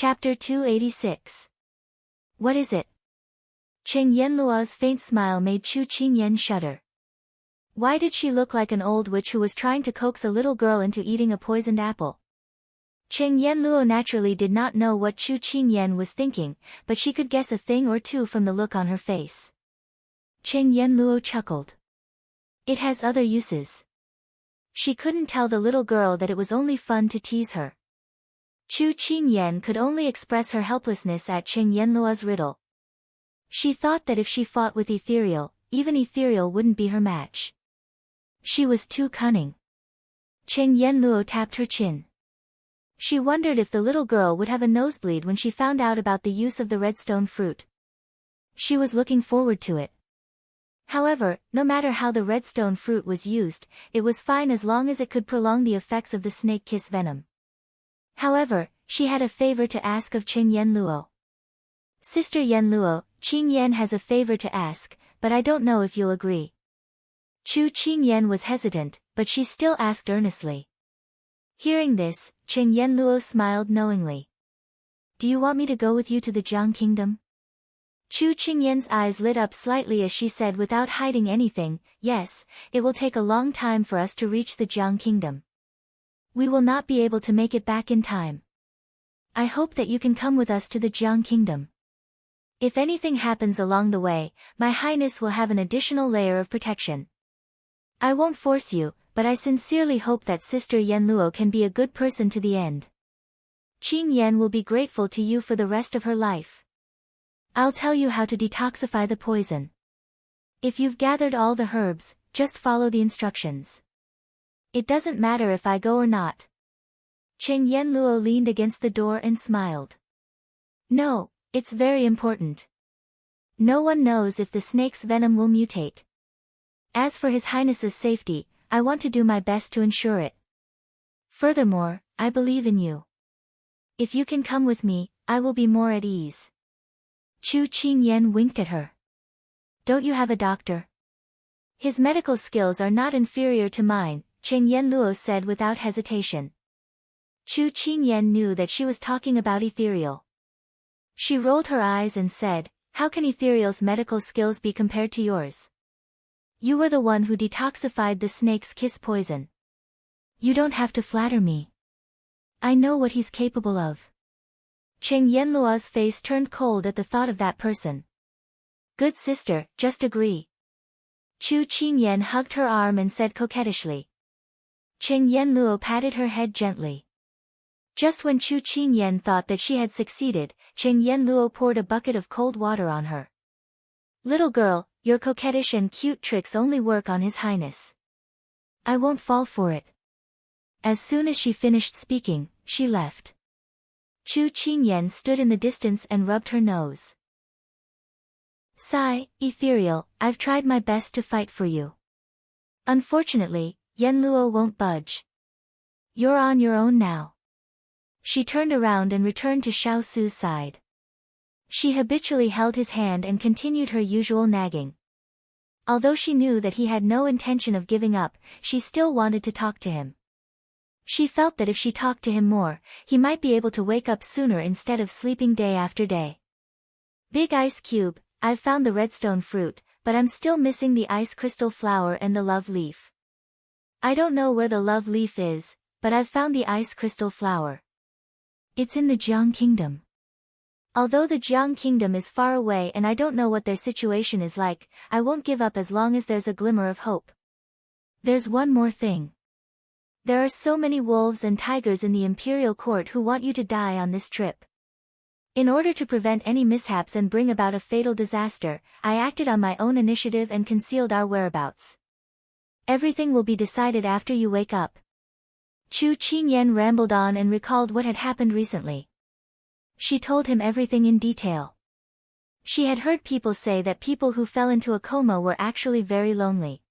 Chapter 286. What is it? Cheng Yanluo's faint smile made Chu Qingyan shudder. Why did she look like an old witch who was trying to coax a little girl into eating a poisoned apple? Cheng Yanluo naturally did not know what Chu Qingyan was thinking, but she could guess a thing or two from the look on her face. Cheng Yanluo chuckled. It has other uses. She couldn't tell the little girl that it was only fun to tease her. Chu Qingyan could only express her helplessness at Cheng Yanluo's riddle. She thought that if she fought with Ethereal, even Ethereal wouldn't be her match. She was too cunning. Cheng Yanluo tapped her chin. She wondered if the little girl would have a nosebleed when she found out about the use of the redstone fruit. She was looking forward to it. However, no matter how the redstone fruit was used, it was fine as long as it could prolong the effects of the snake kiss venom. However, she had a favor to ask of Cheng Yanluo. Sister Yanluo, Qingyan has a favor to ask, but I don't know if you'll agree. Chu Qingyan was hesitant, but she still asked earnestly. Hearing this, Cheng Yanluo smiled knowingly. Do you want me to go with you to the Jiang Kingdom? Chu Qingyan's eyes lit up slightly as she said without hiding anything, yes, it will take a long time for us to reach the Jiang Kingdom. We will not be able to make it back in time. I hope that you can come with us to the Jiang Kingdom. If anything happens along the way, my Highness will have an additional layer of protection. I won't force you, but I sincerely hope that Sister Yanluo can be a good person to the end. Qingyan will be grateful to you for the rest of her life. I'll tell you how to detoxify the poison. If you've gathered all the herbs, just follow the instructions. It doesn't matter if I go or not. Cheng Yanluo leaned against the door and smiled. No, it's very important. No one knows if the snake's venom will mutate. As for His Highness's safety, I want to do my best to ensure it. Furthermore, I believe in you. If you can come with me, I will be more at ease. Chu Qingyan winked at her. Don't you have a doctor? His medical skills are not inferior to mine, Cheng Yanluo said without hesitation. Chu Qingyan knew that she was talking about Ethereal. She rolled her eyes and said, how can Ethereal's medical skills be compared to yours? You were the one who detoxified the snake's kiss poison. You don't have to flatter me. I know what he's capable of. Cheng Yanluo's face turned cold at the thought of that person. Good sister, just agree. Chu Qingyan hugged her arm and said coquettishly. Cheng Yanluo patted her head gently. Just when Chu Qingyan thought that she had succeeded, Cheng Yanluo poured a bucket of cold water on her. Little girl, your coquettish and cute tricks only work on His Highness. I won't fall for it. As soon as she finished speaking, she left. Chu Qingyan stood in the distance and rubbed her nose. Sigh, Ethereal, I've tried my best to fight for you. Unfortunately, Yanluo won't budge. You're on your own now. She turned around and returned to Xiao Su's side. She habitually held his hand and continued her usual nagging. Although she knew that he had no intention of giving up, she still wanted to talk to him. She felt that if she talked to him more, he might be able to wake up sooner instead of sleeping day after day. Big Ice Cube, I've found the redstone fruit, but I'm still missing the ice crystal flower and the love leaf. I don't know where the love leaf is, but I've found the ice crystal flower. It's in the Jiang Kingdom. Although the Jiang Kingdom is far away and I don't know what their situation is like, I won't give up as long as there's a glimmer of hope. There's one more thing. There are so many wolves and tigers in the Imperial Court who want you to die on this trip. In order to prevent any mishaps and bring about a fatal disaster, I acted on my own initiative and concealed our whereabouts. Everything will be decided after you wake up. Chu Qingyan rambled on and recalled what had happened recently. She told him everything in detail. She had heard people say that people who fell into a coma were actually very lonely.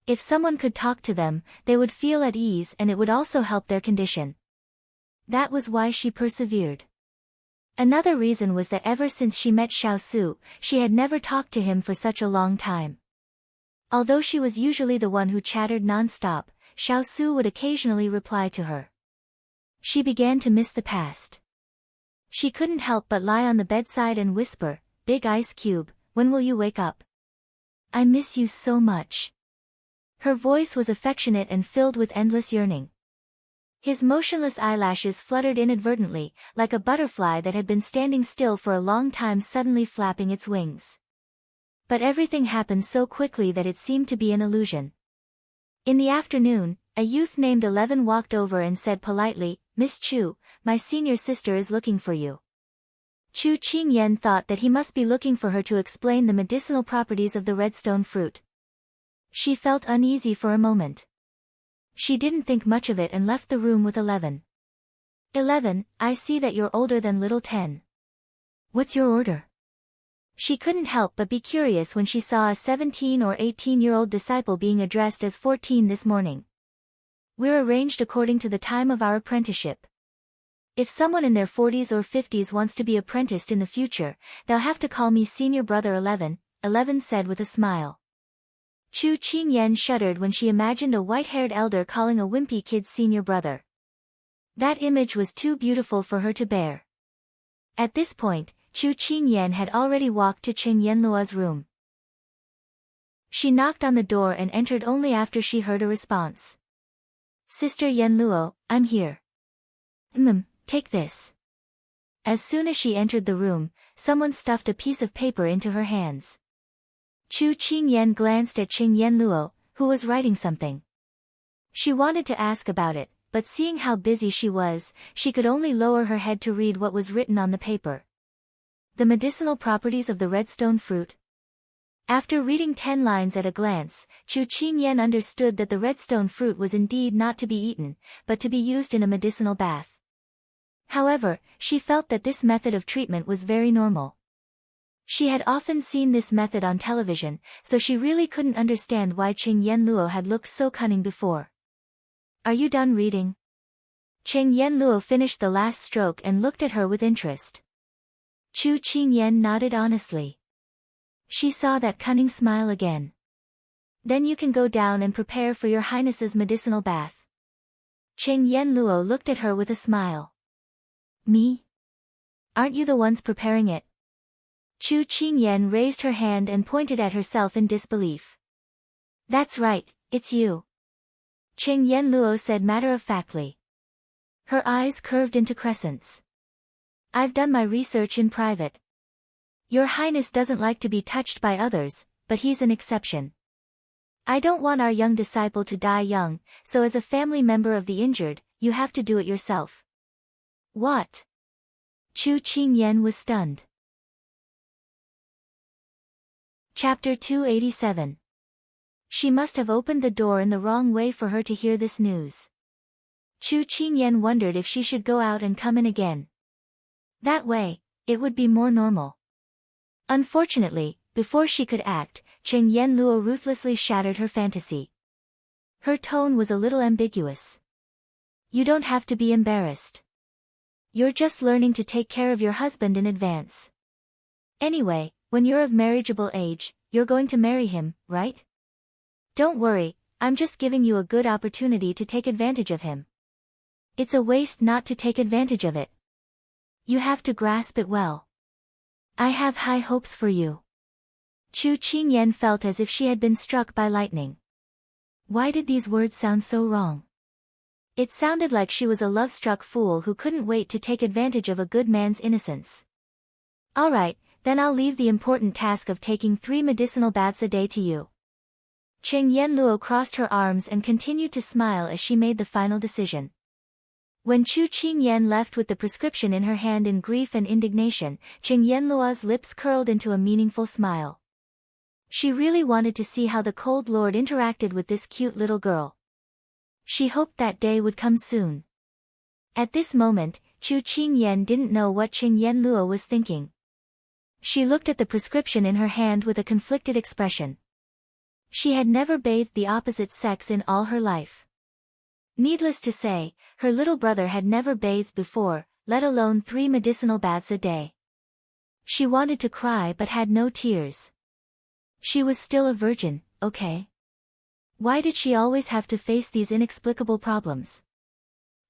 If someone could talk to them, they would feel at ease and it would also help their condition. That was why she persevered. Another reason was that ever since she met Xiao Su, she had never talked to him for such a long time. Although she was usually the one who chattered non-stop, Xiao Su would occasionally reply to her. She began to miss the past. She couldn't help but lie on the bedside and whisper, "Big ice cube, when will you wake up? I miss you so much." Her voice was affectionate and filled with endless yearning. His motionless eyelashes fluttered inadvertently, like a butterfly that had been standing still for a long time suddenly flapping its wings. But everything happened so quickly that it seemed to be an illusion. In the afternoon, a youth named 11 walked over and said politely, "Miss Chu, my senior sister is looking for you." Chu Qingyan thought that he must be looking for her to explain the medicinal properties of the redstone fruit. She felt uneasy for a moment. She didn't think much of it and left the room with 11. 11, I see that you're older than little 10. What's your order? She couldn't help but be curious when she saw a 17 or 18-year-old disciple being addressed as 14 this morning. We're arranged according to the time of our apprenticeship. If someone in their 40s or 50s wants to be apprenticed in the future, they'll have to call me senior brother 11, 11 said with a smile. Chu Qingyan shuddered when she imagined a white-haired elder calling a wimpy kid senior brother. That image was too beautiful for her to bear. At this point, Chu Qingyan had already walked to Cheng Yenluo's room. She knocked on the door and entered only after she heard a response. "Sister Yenluo, I'm here." Take this." As soon as she entered the room, someone stuffed a piece of paper into her hands. Chu Qingyan glanced at Cheng Yenluo, who was writing something. She wanted to ask about it, but seeing how busy she was, she could only lower her head to read what was written on the paper. The medicinal properties of the redstone fruit. After reading 10 lines at a glance, Chu Qingyan understood that the redstone fruit was indeed not to be eaten, but to be used in a medicinal bath. However, she felt that this method of treatment was very normal. She had often seen this method on television, so she really couldn't understand why Cheng Yenluo had looked so cunning before. "Are you done reading?" Cheng Yenluo finished the last stroke and looked at her with interest. Chu Qingyan nodded honestly. She saw that cunning smile again. "Then you can go down and prepare for your highness's medicinal bath." Cheng Yenluo looked at her with a smile. "Me? Aren't you the ones preparing it?" Chu Qingyan raised her hand and pointed at herself in disbelief. "That's right, it's you," Cheng Yenluo said matter-of-factly. Her eyes curved into crescents. "I've done my research in private. Your Highness doesn't like to be touched by others, but he's an exception. I don't want our young disciple to die young, so as a family member of the injured, you have to do it yourself." "What?" Chu Qingyan was stunned. Chapter 287. She must have opened the door in the wrong way for her to hear this news. Chu Qingyan wondered if she should go out and come in again. That way, it would be more normal. Unfortunately, before she could act, Cheng Yenluo ruthlessly shattered her fantasy. Her tone was a little ambiguous. "You don't have to be embarrassed. You're just learning to take care of your husband in advance. Anyway, when you're of marriageable age, you're going to marry him, right? Don't worry, I'm just giving you a good opportunity to take advantage of him. It's a waste not to take advantage of it. You have to grasp it well. I have high hopes for you." Chu Qingyan felt as if she had been struck by lightning. Why did these words sound so wrong? It sounded like she was a love-struck fool who couldn't wait to take advantage of a good man's innocence. "All right, then I'll leave the important task of taking 3 medicinal baths a day to you." Cheng Yenluo crossed her arms and continued to smile as she made the final decision. When Chu Qingyan left with the prescription in her hand in grief and indignation, Cheng Yenluo's lips curled into a meaningful smile. She really wanted to see how the cold lord interacted with this cute little girl. She hoped that day would come soon. At this moment, Chu Qingyan didn't know what Cheng Yenluo was thinking. She looked at the prescription in her hand with a conflicted expression. She had never bathed the opposite sex in all her life. Needless to say, her little brother had never bathed before, let alone 3 medicinal baths a day. She wanted to cry but had no tears. She was still a virgin, okay? Why did she always have to face these inexplicable problems?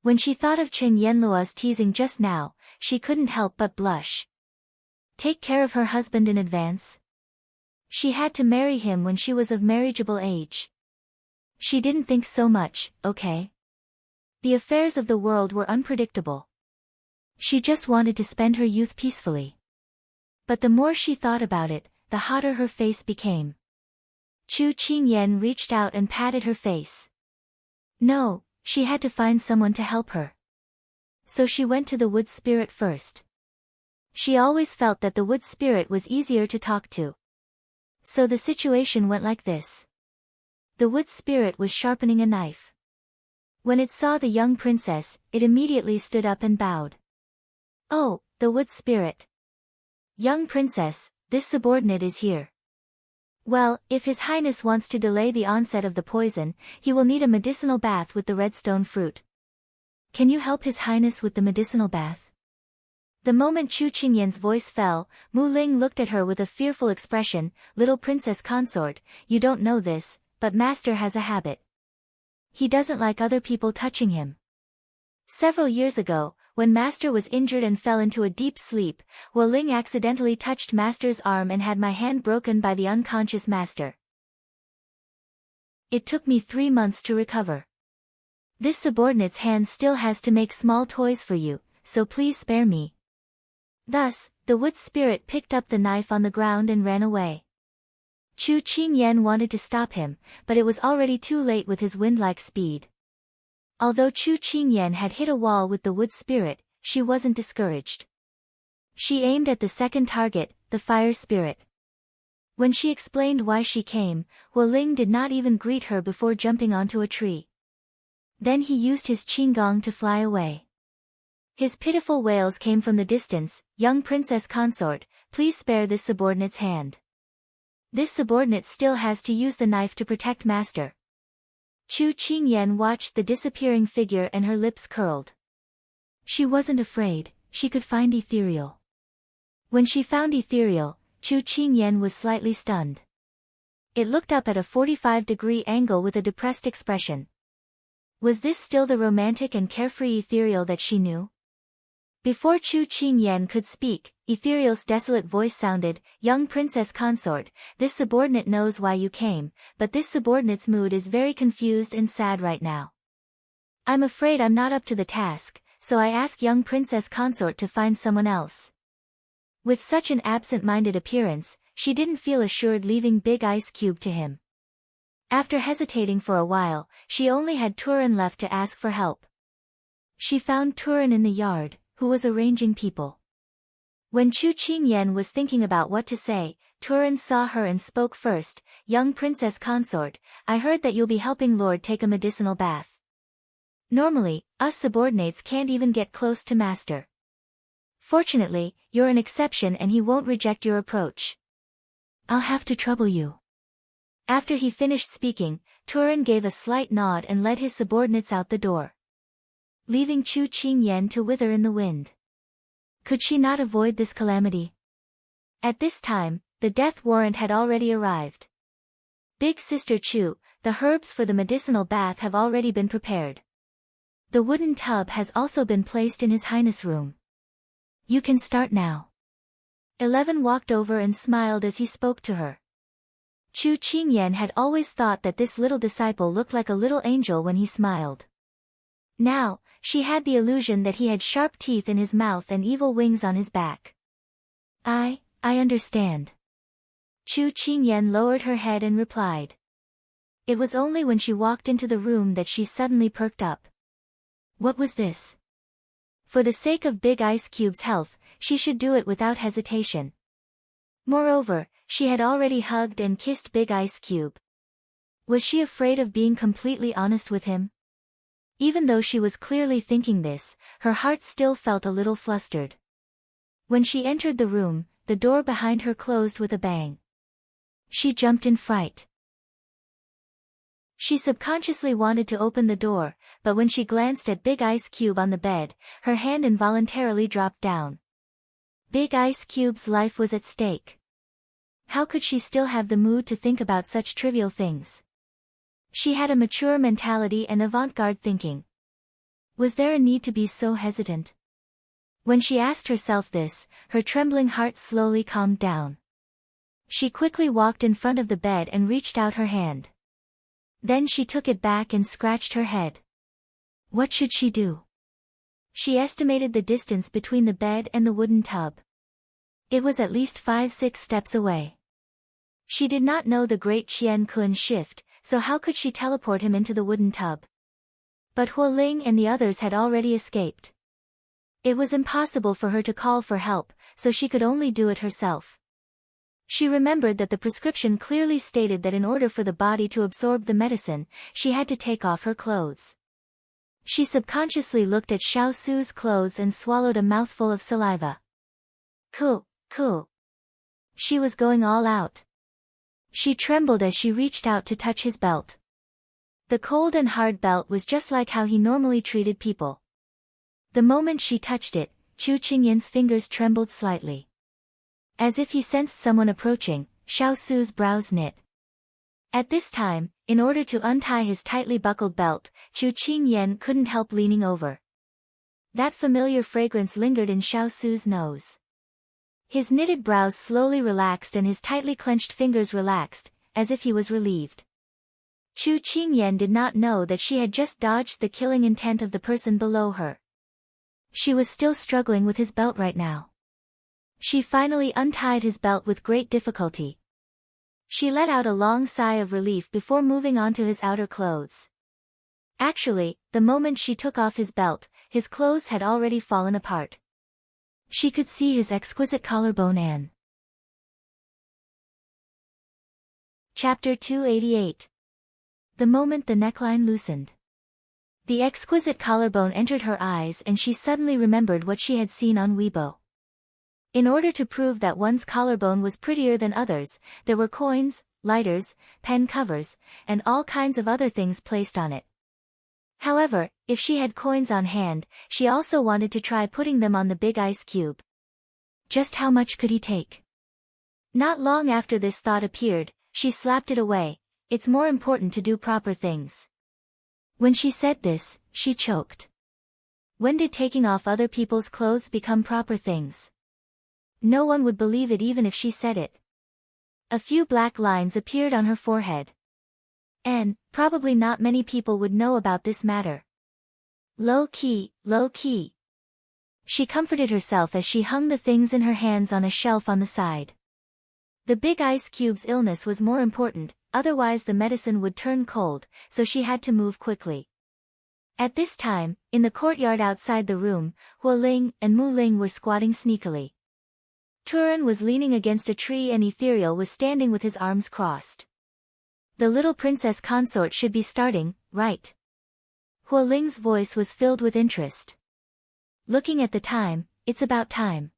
When she thought of Cheng Yenluo's teasing just now, she couldn't help but blush. Take care of her husband in advance. She had to marry him when she was of marriageable age. She didn't think so much, okay? The affairs of the world were unpredictable. She just wanted to spend her youth peacefully. But the more she thought about it, the hotter her face became. Chu Qingyan reached out and patted her face. No, she had to find someone to help her. So she went to the wood spirit first. She always felt that the wood spirit was easier to talk to. So the situation went like this. The wood spirit was sharpening a knife. When it saw the young princess, it immediately stood up and bowed. Oh, the wood spirit. Young princess, this subordinate is here. Well, if His Highness wants to delay the onset of the poison, he will need a medicinal bath with the redstone fruit. Can you help His Highness with the medicinal bath? The moment Chu Qingyan's voice fell, Mu Ling looked at her with a fearful expression. Little Princess Consort, you don't know this, but Master has a habit. He doesn't like other people touching him. Several years ago, when Master was injured and fell into a deep sleep, Wu Ling accidentally touched Master's arm and had my hand broken by the unconscious Master. It took me 3 months to recover. This subordinate's hand still has to make small toys for you, so please spare me. Thus, the wood spirit picked up the knife on the ground and ran away. Chu Qingyan wanted to stop him, but it was already too late with his wind-like speed. Although Chu Qingyan had hit a wall with the wood spirit, she wasn't discouraged. She aimed at the second target, the fire spirit. When she explained why she came, Wu Ling did not even greet her before jumping onto a tree. Then he used his qinggong to fly away. His pitiful wails came from the distance. Young Princess Consort, please spare this subordinate's hand. This subordinate still has to use the knife to protect Master. Chu Qingyan watched the disappearing figure and her lips curled. She wasn't afraid, she could find Ethereal. When she found Ethereal, Chu Qingyan was slightly stunned. It looked up at a 45-degree angle with a depressed expression. Was this still the romantic and carefree Ethereal that she knew? Before Chu Qingyan could speak, Ethereal's desolate voice sounded, Young Princess Consort, this subordinate knows why you came, but this subordinate's mood is very confused and sad right now. I'm afraid I'm not up to the task, so I ask Young Princess Consort to find someone else. With such an absent-minded appearance, she didn't feel assured leaving Big Ice Cube to him. After hesitating for a while, she only had Turin left to ask for help. She found Turin in the yard, who was arranging people. When Chu Qingyan was thinking about what to say, Turin saw her and spoke first, Young Princess Consort, I heard that you'll be helping Lord take a medicinal bath. Normally, us subordinates can't even get close to Master. Fortunately, you're an exception and he won't reject your approach. I'll have to trouble you. After he finished speaking, Turin gave a slight nod and led his subordinates out the door, leaving Chu Qingyan to wither in the wind. Could she not avoid this calamity? At this time, the death warrant had already arrived. Big Sister Chu, the herbs for the medicinal bath have already been prepared. The wooden tub has also been placed in His Highness' room. You can start now. 11 walked over and smiled as he spoke to her. Chu Qingyan had always thought that this little disciple looked like a little angel when he smiled. Now, she had the illusion that he had sharp teeth in his mouth and evil wings on his back. I understand. Chu Qingyan lowered her head and replied. It was only when she walked into the room that she suddenly perked up. What was this? For the sake of Big Ice Cube's health, she should do it without hesitation. Moreover, she had already hugged and kissed Big Ice Cube. Was she afraid of being completely honest with him? Even though she was clearly thinking this, her heart still felt a little flustered. When she entered the room, the door behind her closed with a bang. She jumped in fright. She subconsciously wanted to open the door, but when she glanced at Big Ice Cube on the bed, her hand involuntarily dropped down. Big Ice Cube's life was at stake. How could she still have the mood to think about such trivial things? She had a mature mentality and avant-garde thinking. Was there a need to be so hesitant? When she asked herself this, her trembling heart slowly calmed down. She quickly walked in front of the bed and reached out her hand. Then she took it back and scratched her head. What should she do? She estimated the distance between the bed and the wooden tub. It was at least 5-6 steps away. She did not know the great Qian Kun shift, so how could she teleport him into the wooden tub? But Huoling and the others had already escaped. It was impossible for her to call for help, so she could only do it herself. She remembered that the prescription clearly stated that in order for the body to absorb the medicine, she had to take off her clothes. She subconsciously looked at Xiao Su's clothes and swallowed a mouthful of saliva. Cool. She was going all out. She trembled as she reached out to touch his belt. The cold and hard belt was just like how he normally treated people. The moment she touched it, Chu Qingyan's fingers trembled slightly. As if he sensed someone approaching, Xiao Su's brows knit. At this time, in order to untie his tightly buckled belt, Chu Qingyan couldn't help leaning over. That familiar fragrance lingered in Xiao Su's nose. His knitted brows slowly relaxed and his tightly clenched fingers relaxed, as if he was relieved. Chu Qingyan did not know that she had just dodged the killing intent of the person below her. She was still struggling with his belt right now. She finally untied his belt with great difficulty. She let out a long sigh of relief before moving on to his outer clothes. Actually, the moment she took off his belt, his clothes had already fallen apart. She could see his exquisite collarbone and... Chapter 288. The moment the neckline loosened. The exquisite collarbone entered her eyes and she suddenly remembered what she had seen on Weibo. In order to prove that one's collarbone was prettier than others, there were coins, lighters, pen covers, and all kinds of other things placed on it. However, if she had coins on hand, she also wanted to try putting them on the big ice cube. Just how much could he take? Not long after this thought appeared, she slapped it away. It's more important to do proper things. When she said this, she choked. When did taking off other people's clothes become proper things? No one would believe it even if she said it. A few black lines appeared on her forehead. And, probably not many people would know about this matter. Low key. She comforted herself as she hung the things in her hands on a shelf on the side. The big ice cube's illness was more important, otherwise the medicine would turn cold, so she had to move quickly. At this time, in the courtyard outside the room, Huoling and Mu Ling were squatting sneakily. Turan was leaning against a tree and Ethereal was standing with his arms crossed. The little princess consort should be starting, right? Huoling's voice was filled with interest. Looking at the time, it's about time.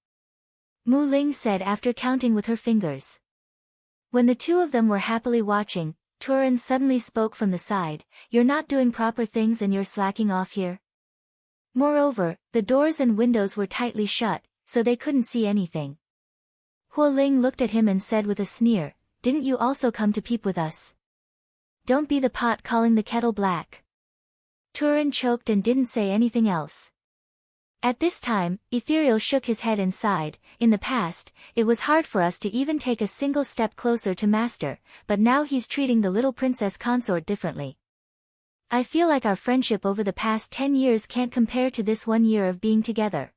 Mu Ling said after counting with her fingers. When the two of them were happily watching, Turan suddenly spoke from the side, "You're not doing proper things and you're slacking off here." Moreover, the doors and windows were tightly shut, so they couldn't see anything. Huoling looked at him and said with a sneer, "Didn't you also come to peep with us? Don't be the pot calling the kettle black." Turan choked and didn't say anything else. At this time, Ethereal shook his head and sighed. "In the past, it was hard for us to even take a single step closer to Master, but now he's treating the little princess consort differently. I feel like our friendship over the past 10 years can't compare to this 1 year of being together."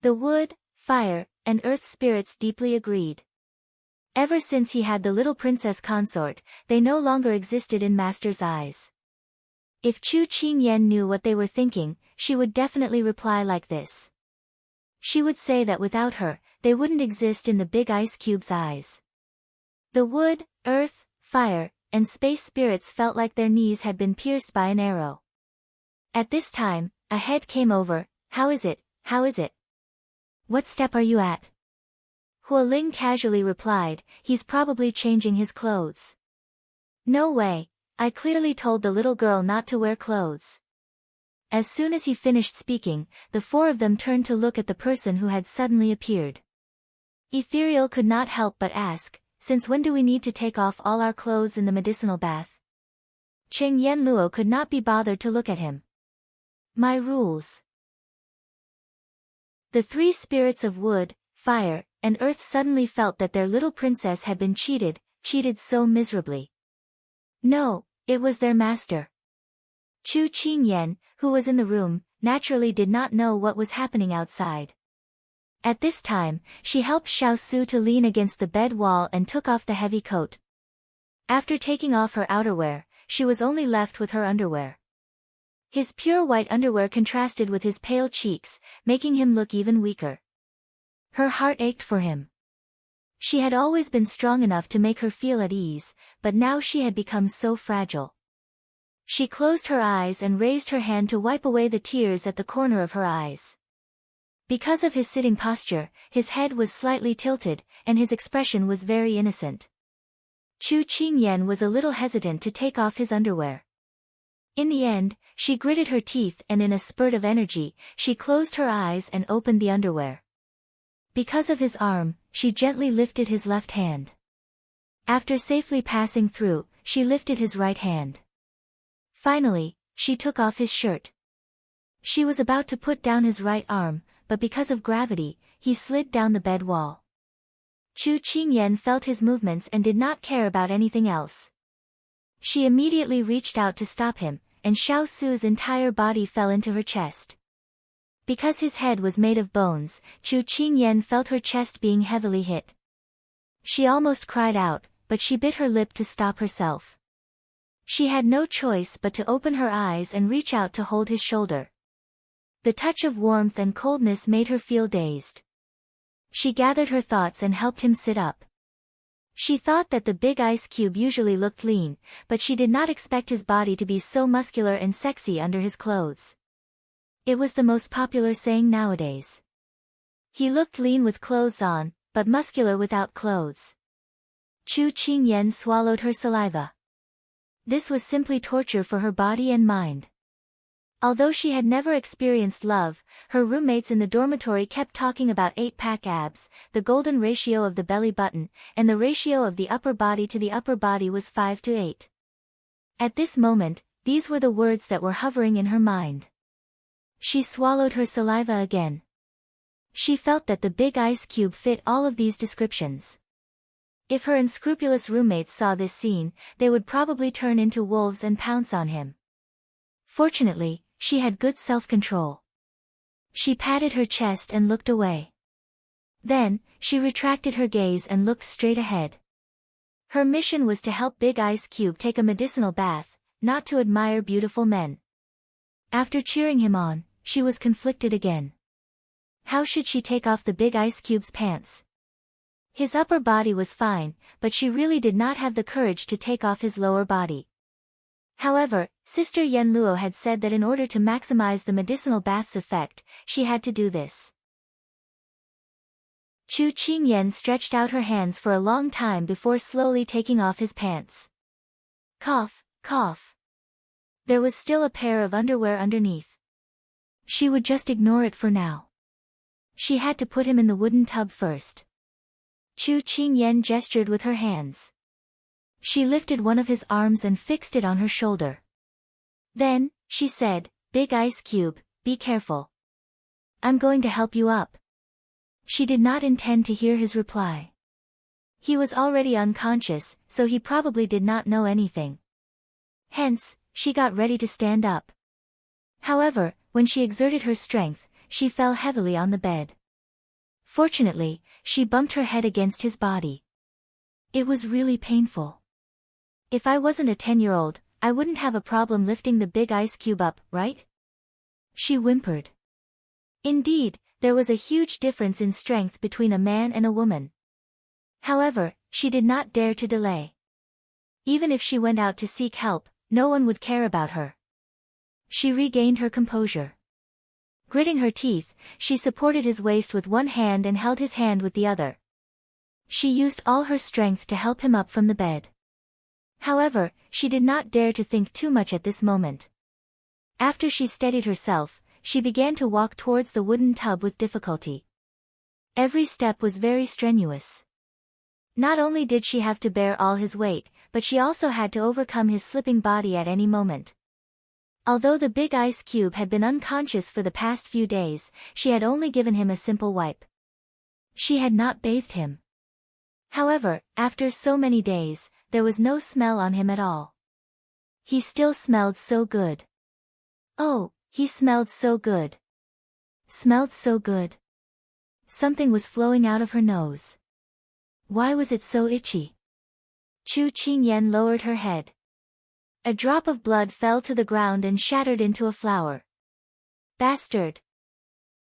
The wood, fire, and earth spirits deeply agreed. Ever since he had the little princess consort, they no longer existed in Master's eyes. If Chu Qingyan knew what they were thinking, she would definitely reply like this. She would say that without her, they wouldn't exist in the big ice cube's eyes. The wood, earth, fire, and space spirits felt like their knees had been pierced by an arrow. At this time, a head came over. How is it? What step are you at?" Huoling casually replied, "He's probably changing his clothes." "No way, I clearly told the little girl not to wear clothes." As soon as he finished speaking, the four of them turned to look at the person who had suddenly appeared. Ethereal could not help but ask, "Since when do we need to take off all our clothes in the medicinal bath?" Cheng Yenluo could not be bothered to look at him. "My rules." The three spirits of wood, fire, and earth suddenly felt that their little princess had been cheated so miserably. No, it was their master. Chu Qingyan, who was in the room, naturally did not know what was happening outside. At this time, she helped Xiao Su to lean against the bed wall and took off the heavy coat. After taking off her outerwear, she was only left with her underwear. His pure white underwear contrasted with his pale cheeks, making him look even weaker. Her heart ached for him. She had always been strong enough to make her feel at ease, but now she had become so fragile. She closed her eyes and raised her hand to wipe away the tears at the corner of her eyes. Because of his sitting posture, his head was slightly tilted, and his expression was very innocent. Chu Qingyan was a little hesitant to take off his underwear. In the end, she gritted her teeth and in a spurt of energy, she closed her eyes and opened the underwear. Because of his arm, she gently lifted his left hand. After safely passing through, she lifted his right hand. Finally, she took off his shirt. She was about to put down his right arm, but because of gravity, he slid down the bed wall. Chu Qingyan felt his movements and did not care about anything else. She immediately reached out to stop him, and Xiao Su's entire body fell into her chest. Because his head was made of bones, Chu Qingyan felt her chest being heavily hit. She almost cried out, but she bit her lip to stop herself. She had no choice but to open her eyes and reach out to hold his shoulder. The touch of warmth and coldness made her feel dazed. She gathered her thoughts and helped him sit up. She thought that the big ice cube usually looked lean, but she did not expect his body to be so muscular and sexy under his clothes. It was the most popular saying nowadays. He looked lean with clothes on, but muscular without clothes. Chu Qingyan swallowed her saliva. This was simply torture for her body and mind. Although she had never experienced love, her roommates in the dormitory kept talking about 8-pack abs, the golden ratio of the belly button, and the ratio of the upper body to the upper body was 5:8. At this moment, these were the words that were hovering in her mind. She swallowed her saliva again. She felt that the big ice cube fit all of these descriptions. If her unscrupulous roommates saw this scene, they would probably turn into wolves and pounce on him. Fortunately, she had good self-control. She patted her chest and looked away. Then, she retracted her gaze and looked straight ahead. Her mission was to help Big Ice Cube take a medicinal bath, not to admire beautiful men. After cheering him on, she was conflicted again. How should she take off the Big Ice Cube's pants? His upper body was fine, but she really did not have the courage to take off his lower body. However, Sister Yen Luo had said that in order to maximize the medicinal bath's effect, she had to do this. Chu Qingyan stretched out her hands for a long time before slowly taking off his pants. Cough, cough. There was still a pair of underwear underneath. She would just ignore it for now. She had to put him in the wooden tub first. Chu Qingyan gestured with her hands. She lifted one of his arms and fixed it on her shoulder. Then, she said, "Big Ice Cube, be careful. I'm going to help you up." She did not intend to hear his reply. He was already unconscious, so he probably did not know anything. Hence, she got ready to stand up. However, when she exerted her strength, she fell heavily on the bed. Fortunately, she bumped her head against his body. It was really painful. If I wasn't a 10-year-old, I wouldn't have a problem lifting the big ice cube up, right? She whimpered. Indeed, there was a huge difference in strength between a man and a woman. However, she did not dare to delay. Even if she went out to seek help, no one would care about her. She regained her composure. Gritting her teeth, she supported his waist with one hand and held his hand with the other. She used all her strength to help him up from the bed. However, she did not dare to think too much at this moment. After she steadied herself, she began to walk towards the wooden tub with difficulty. Every step was very strenuous. Not only did she have to bear all his weight, but she also had to overcome his slipping body at any moment. Although the big ice cube had been unconscious for the past few days, she had only given him a simple wipe. She had not bathed him. However, after so many days, there was no smell on him at all. He still smelled so good. Oh, he smelled so good. Smelled so good. Something was flowing out of her nose. Why was it so itchy? Chu Qingyan lowered her head. A drop of blood fell to the ground and shattered into a flower. Bastard!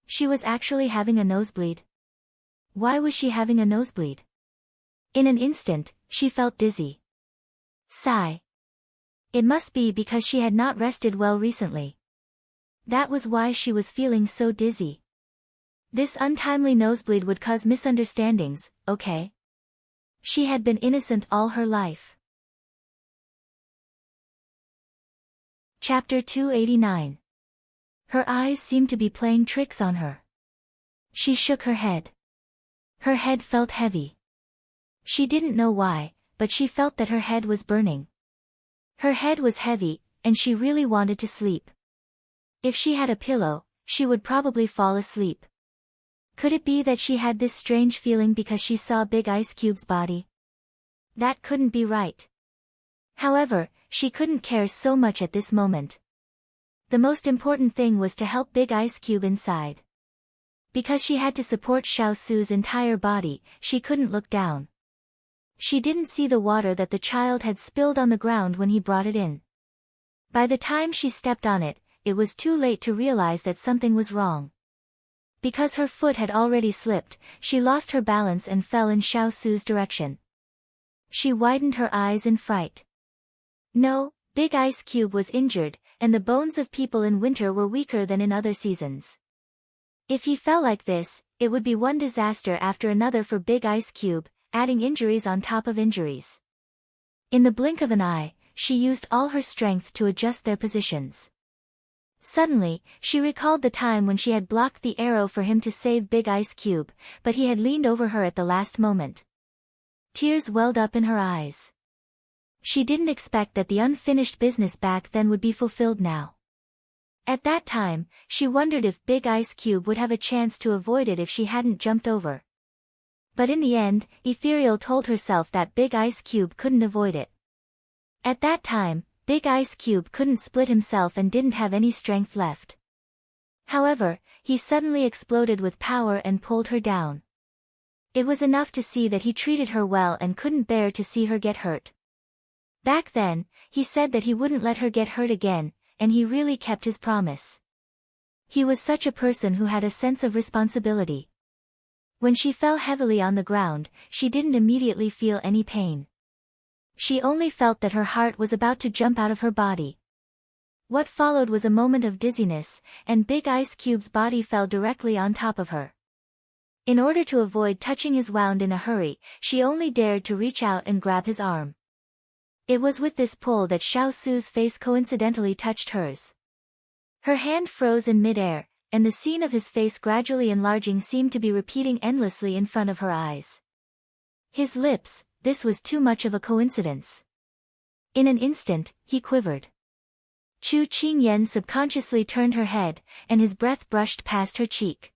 She was actually having a nosebleed. Why was she having a nosebleed? In an instant, she felt dizzy. Sigh. It must be because she had not rested well recently. That was why she was feeling so dizzy. This untimely nosebleed would cause misunderstandings, okay? She had been innocent all her life. Chapter 289. Her eyes seemed to be playing tricks on her. She shook her head. Her head felt heavy. She didn't know why, but she felt that her head was burning. Her head was heavy, and she really wanted to sleep. If she had a pillow, she would probably fall asleep. Could it be that she had this strange feeling because she saw Big Ice Cube's body? That couldn't be right. However, she couldn't care so much at this moment. The most important thing was to help Big Ice Cube inside. Because she had to support Xiao Su's entire body, she couldn't look down. She didn't see the water that the child had spilled on the ground when he brought it in. By the time she stepped on it, it was too late to realize that something was wrong. Because her foot had already slipped, she lost her balance and fell in Xiao Su's direction. She widened her eyes in fright. No, Big Ice Cube was injured, and the bones of people in winter were weaker than in other seasons. If he fell like this, it would be one disaster after another for Big Ice Cube, adding injuries on top of injuries. In the blink of an eye, she used all her strength to adjust their positions. Suddenly, she recalled the time when she had blocked the arrow for him to save Big Ice Cube, but he had leaned over her at the last moment. Tears welled up in her eyes. She didn't expect that the unfinished business back then would be fulfilled now. At that time, she wondered if Big Ice Cube would have a chance to avoid it if she hadn't jumped over. But in the end, Ethereal told herself that Big Ice Cube couldn't avoid it. At that time, Big Ice Cube couldn't split himself and didn't have any strength left. However, he suddenly exploded with power and pulled her down. It was enough to see that he treated her well and couldn't bear to see her get hurt. Back then, he said that he wouldn't let her get hurt again, and he really kept his promise. He was such a person who had a sense of responsibility. When she fell heavily on the ground, she didn't immediately feel any pain. She only felt that her heart was about to jump out of her body. What followed was a moment of dizziness, and Big Ice Cube's body fell directly on top of her. In order to avoid touching his wound in a hurry, she only dared to reach out and grab his arm. It was with this pull that Xiao Su's face coincidentally touched hers. Her hand froze in midair, and the scene of his face gradually enlarging seemed to be repeating endlessly in front of her eyes. His lips, this was too much of a coincidence. In an instant, he quivered. Chu Qingyan subconsciously turned her head, and his breath brushed past her cheek.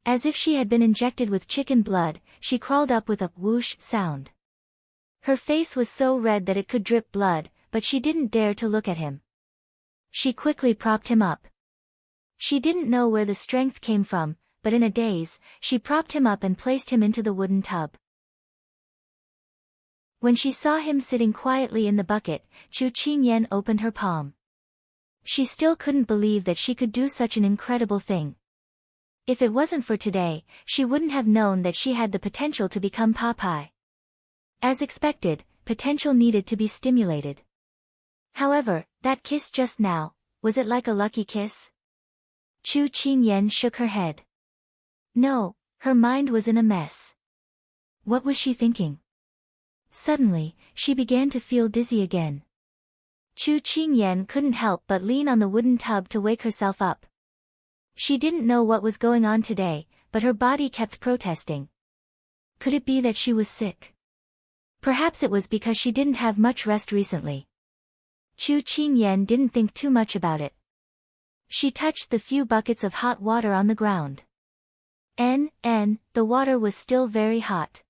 As if she had been injected with chicken blood, she crawled up with a whoosh sound. Her face was so red that it could drip blood, but she didn't dare to look at him. She quickly propped him up. She didn't know where the strength came from, but in a daze, she propped him up and placed him into the wooden tub. When she saw him sitting quietly in the bucket, Chu Qingyan opened her palm. She still couldn't believe that she could do such an incredible thing. If it wasn't for today, she wouldn't have known that she had the potential to become Popeye. As expected, potential needed to be stimulated. However, that kiss just now, was it like a lucky kiss? Chu Qingyan shook her head. No, her mind was in a mess. What was she thinking? Suddenly, she began to feel dizzy again. Chu Qingyan couldn't help but lean on the wooden tub to wake herself up. She didn't know what was going on today, but her body kept protesting. Could it be that she was sick? Perhaps it was because she didn't have much rest recently. Chu Qingyan didn't think too much about it. She touched the few buckets of hot water on the ground. The water was still very hot.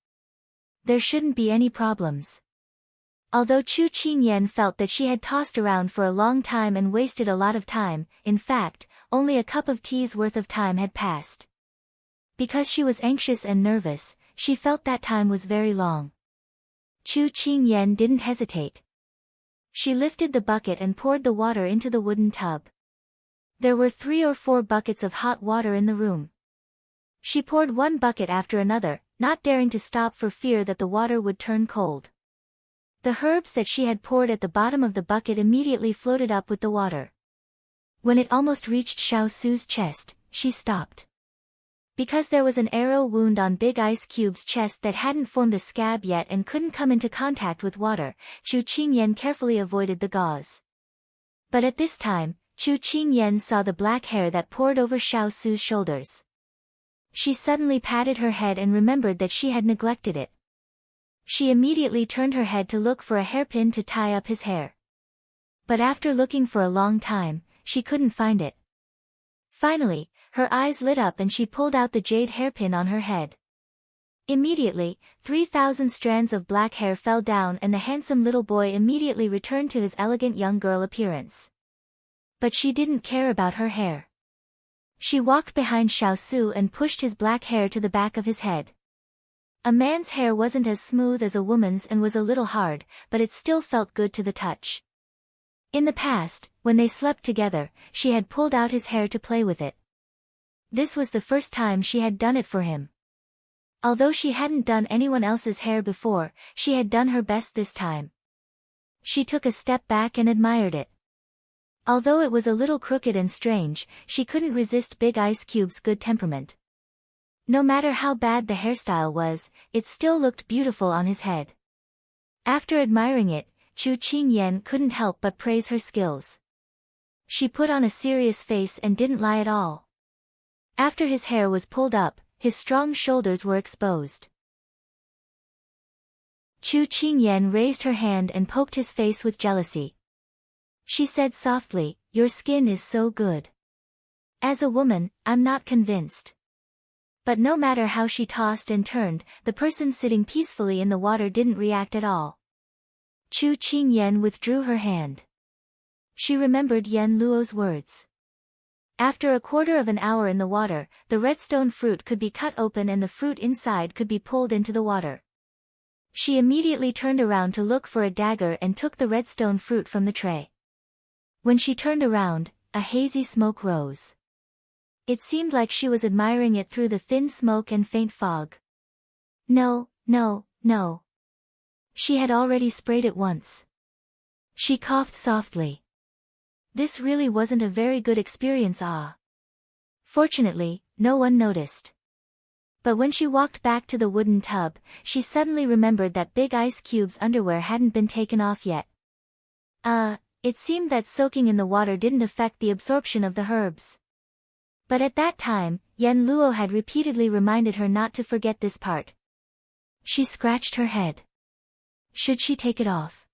There shouldn't be any problems. Although Chu Qingyan felt that she had tossed around for a long time and wasted a lot of time, in fact, only a cup of tea's worth of time had passed. Because she was anxious and nervous, she felt that time was very long. Chu Qingyan didn't hesitate. She lifted the bucket and poured the water into the wooden tub. There were 3 or 4 buckets of hot water in the room. She poured one bucket after another, not daring to stop for fear that the water would turn cold. The herbs that she had poured at the bottom of the bucket immediately floated up with the water. When it almost reached Xiao Su's chest, she stopped. Because there was an arrow wound on Big Ice Cube's chest that hadn't formed a scab yet and couldn't come into contact with water, Chu Qingyan carefully avoided the gauze. But at this time, Chu Qingyan saw the black hair that poured over Xiao Su's shoulders. She suddenly patted her head and remembered that she had neglected it. She immediately turned her head to look for a hairpin to tie up his hair. But after looking for a long time, she couldn't find it. Finally, her eyes lit up and she pulled out the jade hairpin on her head. Immediately, 3,000 strands of black hair fell down and the handsome little boy immediately returned to his elegant young girl appearance. But she didn't care about her hair. She walked behind Xiao Su and pushed his black hair to the back of his head. A man's hair wasn't as smooth as a woman's and was a little hard, but it still felt good to the touch. In the past, when they slept together, she had pulled out his hair to play with it. This was the first time she had done it for him. Although she hadn't done anyone else's hair before, she had done her best this time. She took a step back and admired it. Although it was a little crooked and strange, she couldn't resist Big Ice Cube's good temperament. No matter how bad the hairstyle was, it still looked beautiful on his head. After admiring it, Chu Qingyan couldn't help but praise her skills. She put on a serious face and didn't lie at all. After his hair was pulled up, his strong shoulders were exposed. Chu Qingyan raised her hand and poked his face with jealousy. She said softly, "Your skin is so good. As a woman, I'm not convinced." But no matter how she tossed and turned, the person sitting peacefully in the water didn't react at all. Chu Qingyan withdrew her hand. She remembered Yan Luo's words. After a quarter of an hour in the water, the redstone fruit could be cut open and the fruit inside could be pulled into the water. She immediately turned around to look for a dagger and took the redstone fruit from the tray. When she turned around, a hazy smoke rose. It seemed like she was admiring it through the thin smoke and faint fog. No. She had already sprayed it once. She coughed softly. This really wasn't a very good experience. Fortunately, no one noticed. But when she walked back to the wooden tub, she suddenly remembered that Big Ice Cube's underwear hadn't been taken off yet. It seemed that soaking in the water didn't affect the absorption of the herbs. But at that time, Yan Luo had repeatedly reminded her not to forget this part. She scratched her head. Should she take it off?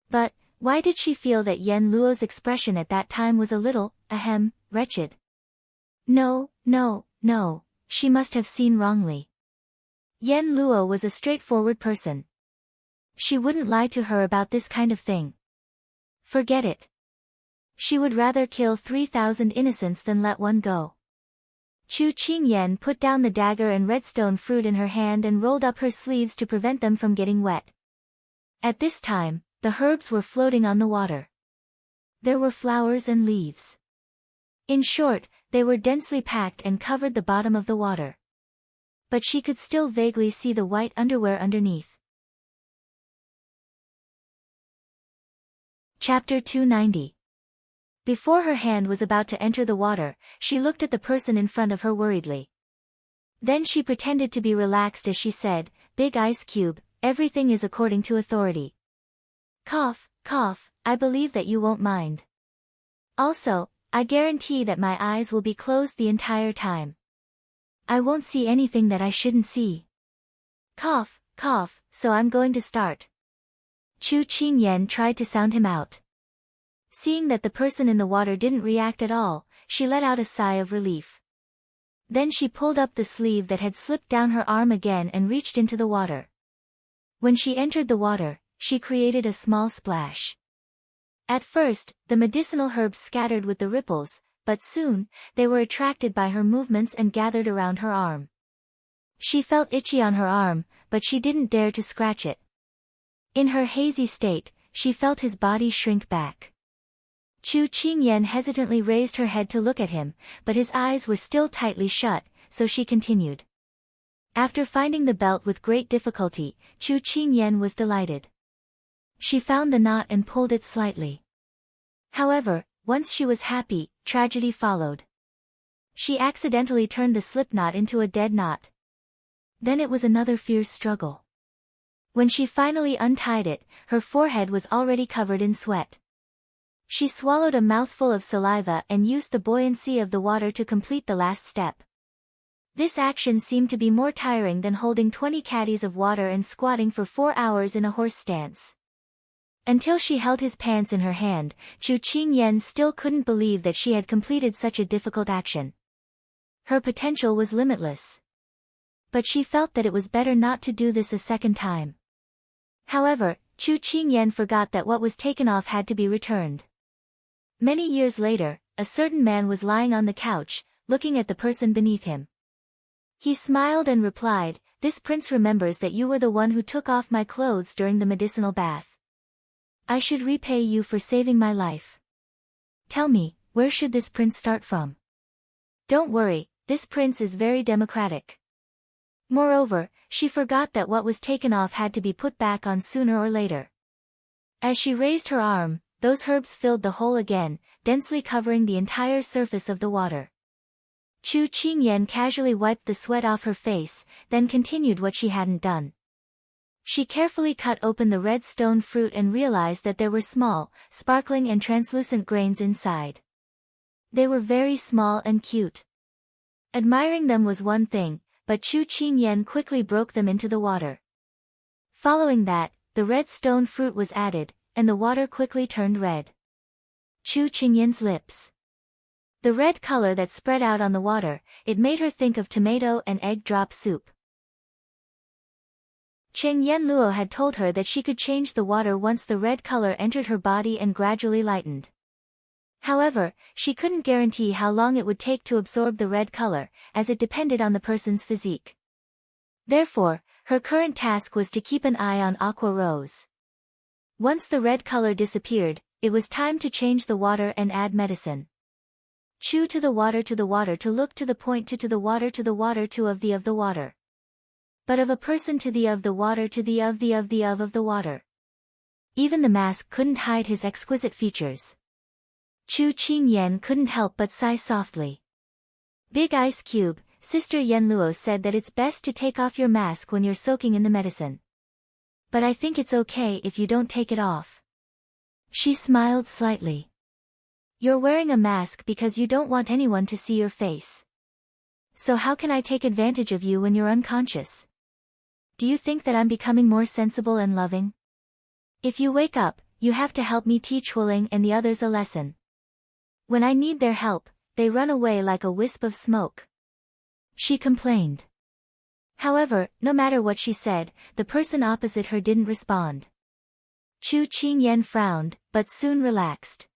But, why did she feel that Yan Luo's expression at that time was a little, wretched? No, she must have seen wrongly. Yan Luo was a straightforward person. She wouldn't lie to her about this kind of thing. Forget it. She would rather kill 3,000 innocents than let one go. Chu Qingyan put down the dagger and redstone fruit in her hand and rolled up her sleeves to prevent them from getting wet. At this time, the herbs were floating on the water. There were flowers and leaves. In short, they were densely packed and covered the bottom of the water. But she could still vaguely see the white underwear underneath. Chapter 290. Before her hand was about to enter the water, she looked at the person in front of her worriedly. Then she pretended to be relaxed as she said, "Big Ice Cube, everything is according to authority. Cough, I believe that you won't mind. Also, I guarantee that my eyes will be closed the entire time. I won't see anything that I shouldn't see. Cough, so I'm going to start." Chu Qingyan tried to sound him out. Seeing that the person in the water didn't react at all, she let out a sigh of relief. Then she pulled up the sleeve that had slipped down her arm again and reached into the water. When she entered the water, she created a small splash. At first, the medicinal herbs scattered with the ripples, but soon, they were attracted by her movements and gathered around her arm. She felt itchy on her arm, but she didn't dare to scratch it. In her hazy state, she felt his body shrink back. Chu Qingyan hesitantly raised her head to look at him, but his eyes were still tightly shut, so she continued. After finding the belt with great difficulty, Chu Qingyan was delighted. She found the knot and pulled it slightly. However, once she was happy, tragedy followed. She accidentally turned the slip knot into a dead knot. Then it was another fierce struggle. When she finally untied it, her forehead was already covered in sweat. She swallowed a mouthful of saliva and used the buoyancy of the water to complete the last step. This action seemed to be more tiring than holding 20 caddies of water and squatting for 4 hours in a horse stance. Until she held his pants in her hand, Chu Qingyan still couldn't believe that she had completed such a difficult action. Her potential was limitless. But she felt that it was better not to do this a second time. However, Chu Qingyan forgot that what was taken off had to be returned. Many years later, a certain man was lying on the couch, looking at the person beneath him. He smiled and replied, "This prince remembers that you were the one who took off my clothes during the medicinal bath. I should repay you for saving my life. Tell me, where should this prince start from?" "Don't worry, this prince is very democratic." Moreover, she forgot that what was taken off had to be put back on sooner or later. As she raised her arm, those herbs filled the hole again, densely covering the entire surface of the water. Chu Qingyan casually wiped the sweat off her face, then continued what she hadn't done. She carefully cut open the red stone fruit and realized that there were small, sparkling and translucent grains inside. They were very small and cute. Admiring them was one thing, but Chu Qingyan quickly broke them into the water. Following that, the red stone fruit was added, and the water quickly turned red. Chu Qingyan's lips. The red color that spread out on the water, it made her think of tomato and egg drop soup. Cheng Yenluo had told her that she could change the water once the red color entered her body and gradually lightened. However, she couldn't guarantee how long it would take to absorb the red color, as it depended on the person's physique. Therefore, her current task was to keep an eye on Aqua Rose. Once the red color disappeared, it was time to change the water and add medicine. Chew to the water to look to the point to the water to of the water. But of a person to the of the water to the of the water. Even the mask couldn't hide his exquisite features. Chu Qingyan couldn't help but sigh softly. Big Ice Cube, Sister Yenluo said that it's best to take off your mask when you're soaking in the medicine. But I think it's okay if you don't take it off. She smiled slightly. You're wearing a mask because you don't want anyone to see your face. So how can I take advantage of you when you're unconscious? Do you think that I'm becoming more sensible and loving? If you wake up, you have to help me teach Huling and the others a lesson. When I need their help, they run away like a wisp of smoke. She complained. However, no matter what she said, the person opposite her didn't respond. Chu Qingyan frowned, but soon relaxed.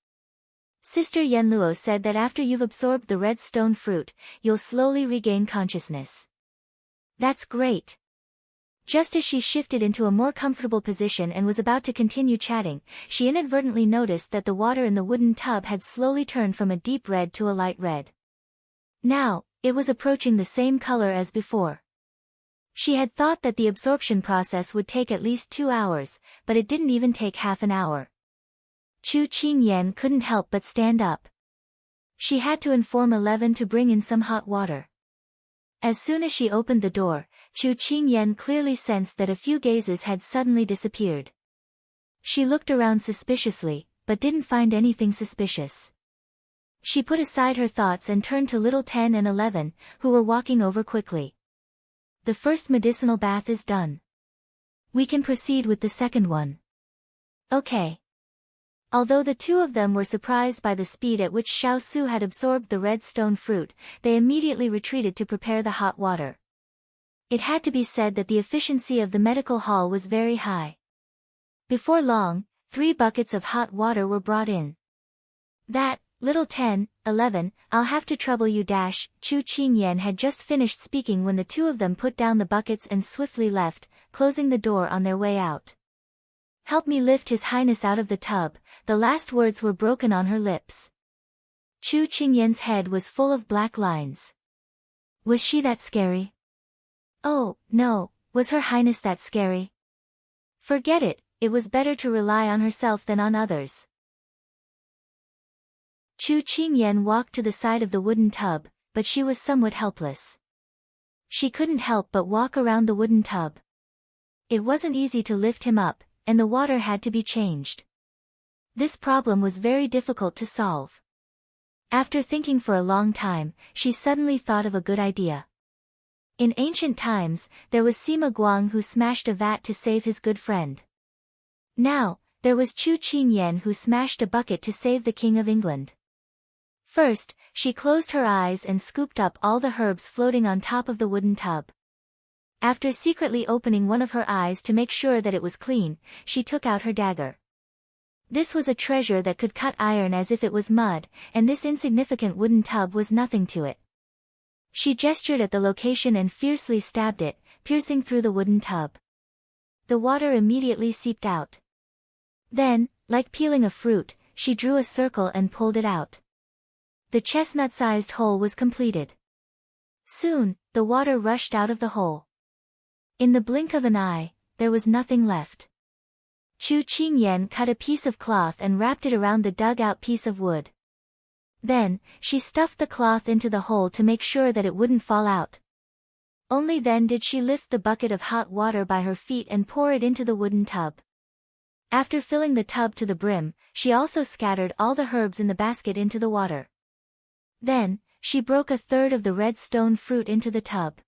Sister Yenluo said that after you've absorbed the red stone fruit, you'll slowly regain consciousness. That's great. Just as she shifted into a more comfortable position and was about to continue chatting, she inadvertently noticed that the water in the wooden tub had slowly turned from a deep red to a light red. Now, it was approaching the same color as before. She had thought that the absorption process would take at least 2 hours, but it didn't even take half an hour. Chu Qingyan couldn't help but stand up. She had to inform 11 to bring in some hot water. As soon as she opened the door, Chu Qingyan clearly sensed that a few gazes had suddenly disappeared. She looked around suspiciously, but didn't find anything suspicious. She put aside her thoughts and turned to little 10 and 11, who were walking over quickly. The first medicinal bath is done. We can proceed with the second one. Okay. Although the two of them were surprised by the speed at which Xiao Su had absorbed the red stone fruit, they immediately retreated to prepare the hot water. It had to be said that the efficiency of the medical hall was very high. Before long, 3 buckets of hot water were brought in. "That, little 10, 11, I'll have to trouble you." Chu Qingyan had just finished speaking when the two of them put down the buckets and swiftly left, closing the door on their way out. "Help me lift His Highness out of the tub." The last words were broken on her lips. Chu Qingyan's head was full of black lines. Was she that scary? Oh, no, was Her Highness that scary? Forget it, it was better to rely on herself than on others. Chu Qingyan walked to the side of the wooden tub, but she was somewhat helpless. She couldn't help but walk around the wooden tub. It wasn't easy to lift him up, and the water had to be changed. This problem was very difficult to solve. After thinking for a long time, she suddenly thought of a good idea. In ancient times, there was Sima Guang who smashed a vat to save his good friend. Now, there was Chu Qingyan who smashed a bucket to save the King of England. First, she closed her eyes and scooped up all the herbs floating on top of the wooden tub. After secretly opening one of her eyes to make sure that it was clean, she took out her dagger. This was a treasure that could cut iron as if it was mud, and this insignificant wooden tub was nothing to it. She gestured at the location and fiercely stabbed it, piercing through the wooden tub. The water immediately seeped out. Then, like peeling a fruit, she drew a circle and pulled it out. The chestnut-sized hole was completed. Soon, the water rushed out of the hole. In the blink of an eye, there was nothing left. Chu Qingyan cut a piece of cloth and wrapped it around the dug-out piece of wood. Then, she stuffed the cloth into the hole to make sure that it wouldn't fall out. Only then did she lift the bucket of hot water by her feet and pour it into the wooden tub. After filling the tub to the brim, she also scattered all the herbs in the basket into the water. Then, she broke a third of the red stone fruit into the tub.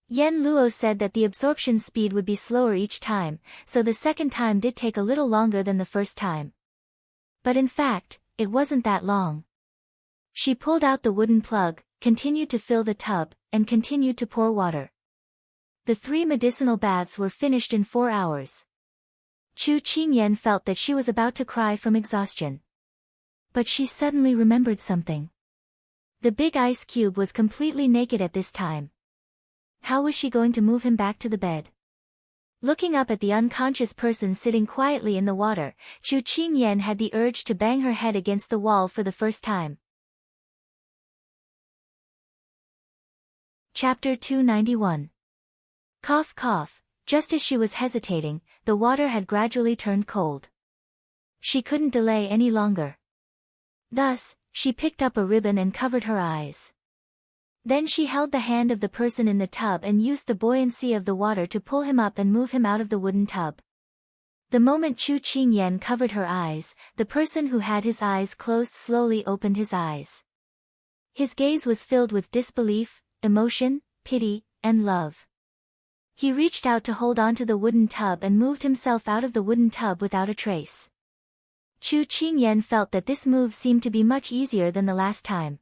Yen Luo said that the absorption speed would be slower each time, so the second time did take a little longer than the first time. But in fact, it wasn't that long. She pulled out the wooden plug, continued to fill the tub, and continued to pour water. The 3 medicinal baths were finished in 4 hours. Chu Qingyan felt that she was about to cry from exhaustion. But she suddenly remembered something. The big ice cube was completely naked at this time. How was she going to move him back to the bed? Looking up at the unconscious person sitting quietly in the water, Chu Qingyan had the urge to bang her head against the wall for the first time. Chapter 291. Cough cough. Just as she was hesitating, the water had gradually turned cold. She couldn't delay any longer. Thus, she picked up a ribbon and covered her eyes. Then she held the hand of the person in the tub and used the buoyancy of the water to pull him up and move him out of the wooden tub. The moment Chu Qingyan covered her eyes, the person who had his eyes closed slowly opened his eyes. His gaze was filled with disbelief, emotion, pity, and love. He reached out to hold onto the wooden tub and moved himself out of the wooden tub without a trace. Chu Qingyan felt that this move seemed to be much easier than the last time.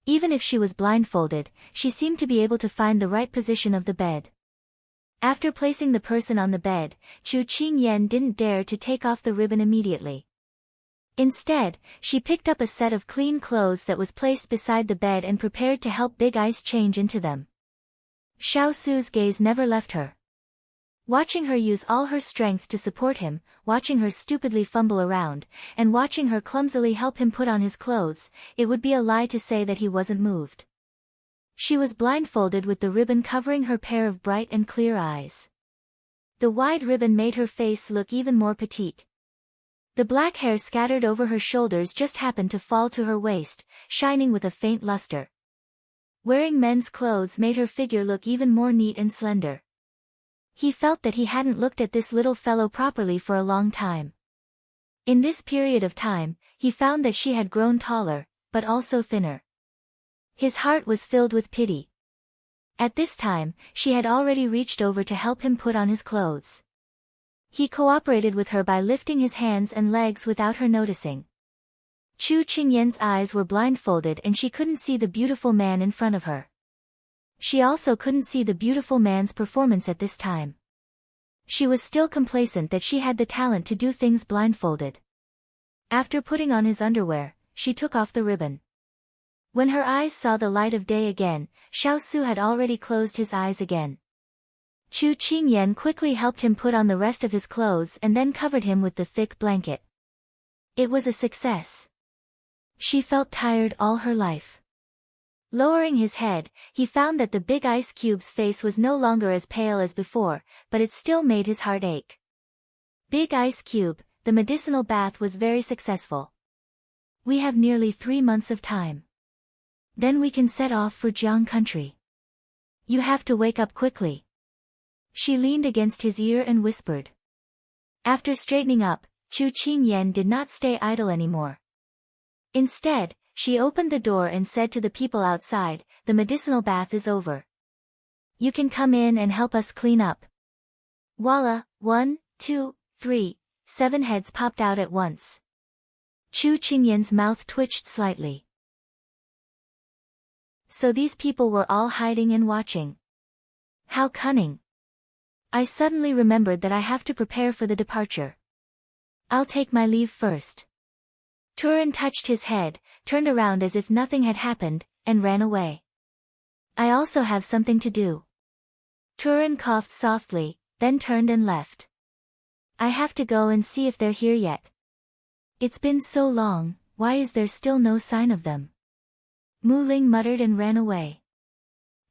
Even if she was blindfolded, she seemed to be able to find the right position of the bed. After placing the person on the bed, Chu Qingyan didn't dare to take off the ribbon immediately. Instead, she picked up a set of clean clothes that was placed beside the bed and prepared to help Big Ice change into them. Xiao Su's gaze never left her. Watching her use all her strength to support him, watching her stupidly fumble around, and watching her clumsily help him put on his clothes, it would be a lie to say that he wasn't moved. She was blindfolded with the ribbon covering her pair of bright and clear eyes. The wide ribbon made her face look even more petite. The black hair scattered over her shoulders just happened to fall to her waist, shining with a faint luster. Wearing men's clothes made her figure look even more neat and slender. He felt that he hadn't looked at this little fellow properly for a long time. In this period of time, he found that she had grown taller, but also thinner. His heart was filled with pity. At this time, she had already reached over to help him put on his clothes. He cooperated with her by lifting his hands and legs without her noticing. Chu Qingyan's eyes were blindfolded and she couldn't see the beautiful man in front of her. She also couldn't see the beautiful man's performance at this time. She was still complacent that she had the talent to do things blindfolded. After putting on his underwear, she took off the ribbon. When her eyes saw the light of day again, Xiao Su had already closed his eyes again. Chu Qingyan quickly helped him put on the rest of his clothes and then covered him with the thick blanket. It was a success. She felt tired all her life. Lowering his head, he found that the big ice cube's face was no longer as pale as before, but it still made his heart ache. Big Ice Cube, the medicinal bath was very successful. We have nearly 3 months of time. Then we can set off for Jiang country. You have to wake up quickly. She leaned against his ear and whispered. After straightening up, Chu Qingyan did not stay idle anymore. Instead, she opened the door and said to the people outside, the medicinal bath is over. You can come in and help us clean up. Voila, 1, 2, 3, 7 heads popped out at once. Chu Qingyan's mouth twitched slightly. So these people were all hiding and watching. How cunning. I suddenly remembered that I have to prepare for the departure. I'll take my leave first. Turan touched his head, turned around as if nothing had happened, and ran away. I also have something to do. Turan coughed softly, then turned and left. I have to go and see if they're here yet. It's been so long, why is there still no sign of them? Mu Ling muttered and ran away.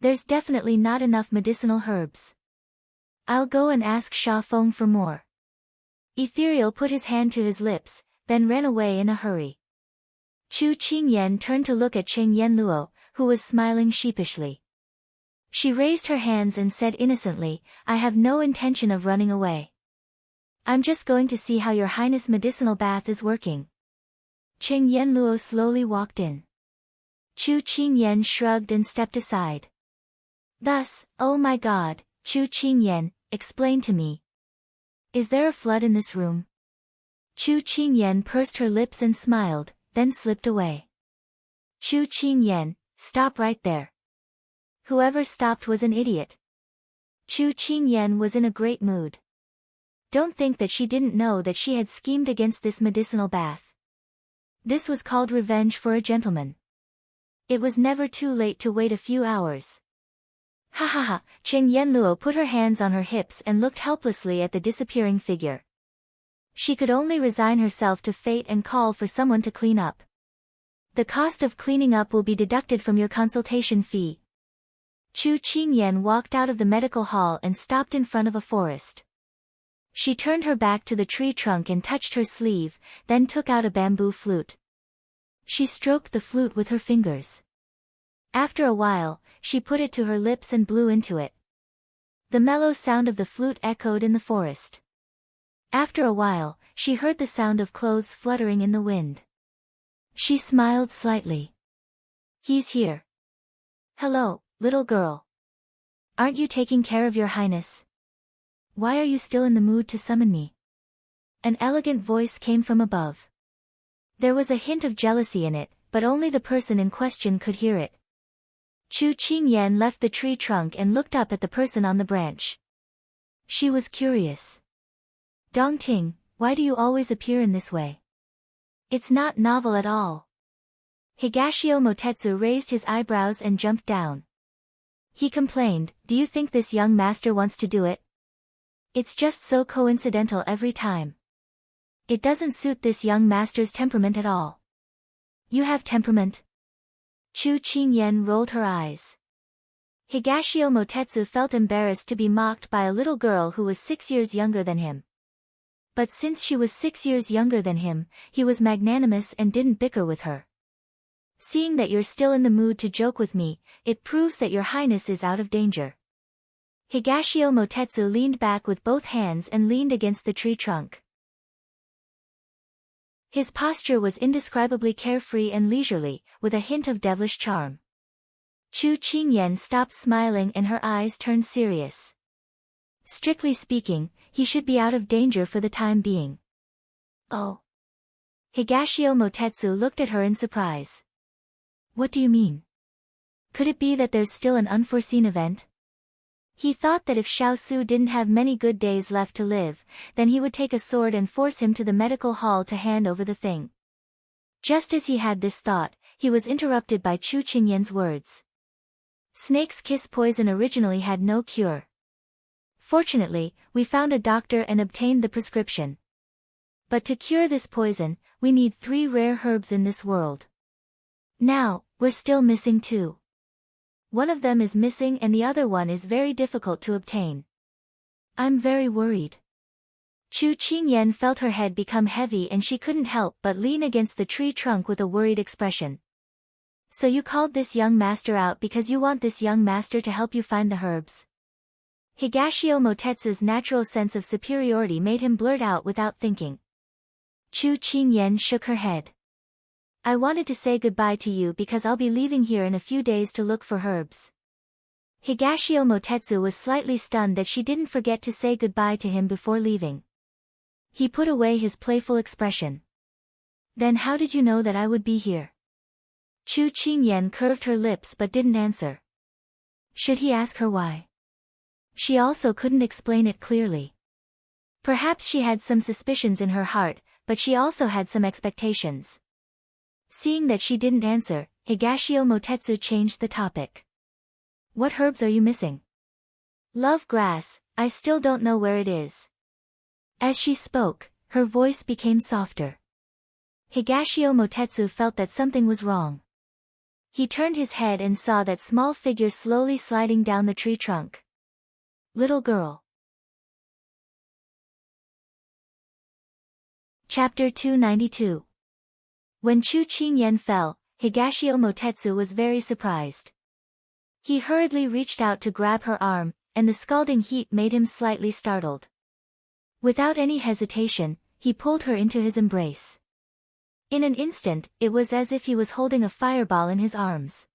There's definitely not enough medicinal herbs. I'll go and ask Sha Feng for more. Ethereal put his hand to his lips, then ran away in a hurry. Chu Qingyan turned to look at Cheng Yenluo, who was smiling sheepishly. She raised her hands and said innocently, I have no intention of running away. I'm just going to see how your highness medicinal bath is working. Cheng Yenluo slowly walked in. Chu Qingyan shrugged and stepped aside. Thus, oh my god, Chu Qingyan, explain to me. Is there a flood in this room? Chu Qingyan pursed her lips and smiled, then slipped away. Chu Qingyan, stop right there. Whoever stopped was an idiot. Chu Qingyan was in a great mood. Don't think that she didn't know that she had schemed against this medicinal bath. This was called revenge for a gentleman. It was never too late to wait a few hours. Ha ha ha, Cheng Yenluo put her hands on her hips and looked helplessly at the disappearing figure. She could only resign herself to fate and call for someone to clean up. The cost of cleaning up will be deducted from your consultation fee. Chu Qingyan walked out of the medical hall and stopped in front of a forest. She turned her back to the tree trunk and touched her sleeve, then took out a bamboo flute. She stroked the flute with her fingers. After a while, she put it to her lips and blew into it. The mellow sound of the flute echoed in the forest. After a while, she heard the sound of clothes fluttering in the wind. She smiled slightly. He's here. Hello, little girl. Aren't you taking care of your highness? Why are you still in the mood to summon me? An elegant voice came from above. There was a hint of jealousy in it, but only the person in question could hear it. Chu Qingyan left the tree trunk and looked up at the person on the branch. She was curious. Dongting, why do you always appear in this way? It's not novel at all. Higashio Motetsu raised his eyebrows and jumped down. He complained, do you think this young master wants to do it? It's just so coincidental every time. It doesn't suit this young master's temperament at all. You have temperament? Chu Qingyan rolled her eyes. Higashio Motetsu felt embarrassed to be mocked by a little girl who was 6 years younger than him. But since she was 6 years younger than him, he was magnanimous and didn't bicker with her. Seeing that you're still in the mood to joke with me, it proves that your highness is out of danger. Higashio Motetsu leaned back with both hands and leaned against the tree trunk. His posture was indescribably carefree and leisurely, with a hint of devilish charm. Chu Qingyan stopped smiling and her eyes turned serious. Strictly speaking, he should be out of danger for the time being. Oh. Higashio Motetsu looked at her in surprise. What do you mean? Could it be that there's still an unforeseen event? He thought that if Xiaosu didn't have many good days left to live, then he would take a sword and force him to the medical hall to hand over the thing. Just as he had this thought, he was interrupted by Chu Qingyan's words. Snake's kiss poison originally had no cure. Fortunately, we found a doctor and obtained the prescription. But to cure this poison, we need 3 rare herbs in this world. Now, we're still missing 2. One of them is missing and the other one is very difficult to obtain. I'm very worried. Chu Qingyan felt her head become heavy and she couldn't help but lean against the tree trunk with a worried expression. So you called this young master out because you want this young master to help you find the herbs? Higashio Motetsu's natural sense of superiority made him blurt out without thinking. Chu Qingyan shook her head. I wanted to say goodbye to you because I'll be leaving here in a few days to look for herbs. Higashio Motetsu was slightly stunned that she didn't forget to say goodbye to him before leaving. He put away his playful expression. Then how did you know that I would be here? Chu Qingyan curved her lips but didn't answer. Should he ask her why? She also couldn't explain it clearly. Perhaps she had some suspicions in her heart, but she also had some expectations. Seeing that she didn't answer, Higashio Motetsu changed the topic. What herbs are you missing? Love grass, I still don't know where it is. As she spoke, her voice became softer. Higashio Motetsu felt that something was wrong. He turned his head and saw that small figure slowly sliding down the tree trunk. Little girl. Chapter 292. When Chu Qingyan fell, Higashio Motetsu was very surprised. He hurriedly reached out to grab her arm, and the scalding heat made him slightly startled. Without any hesitation, he pulled her into his embrace. In an instant, it was as if he was holding a fireball in his arms.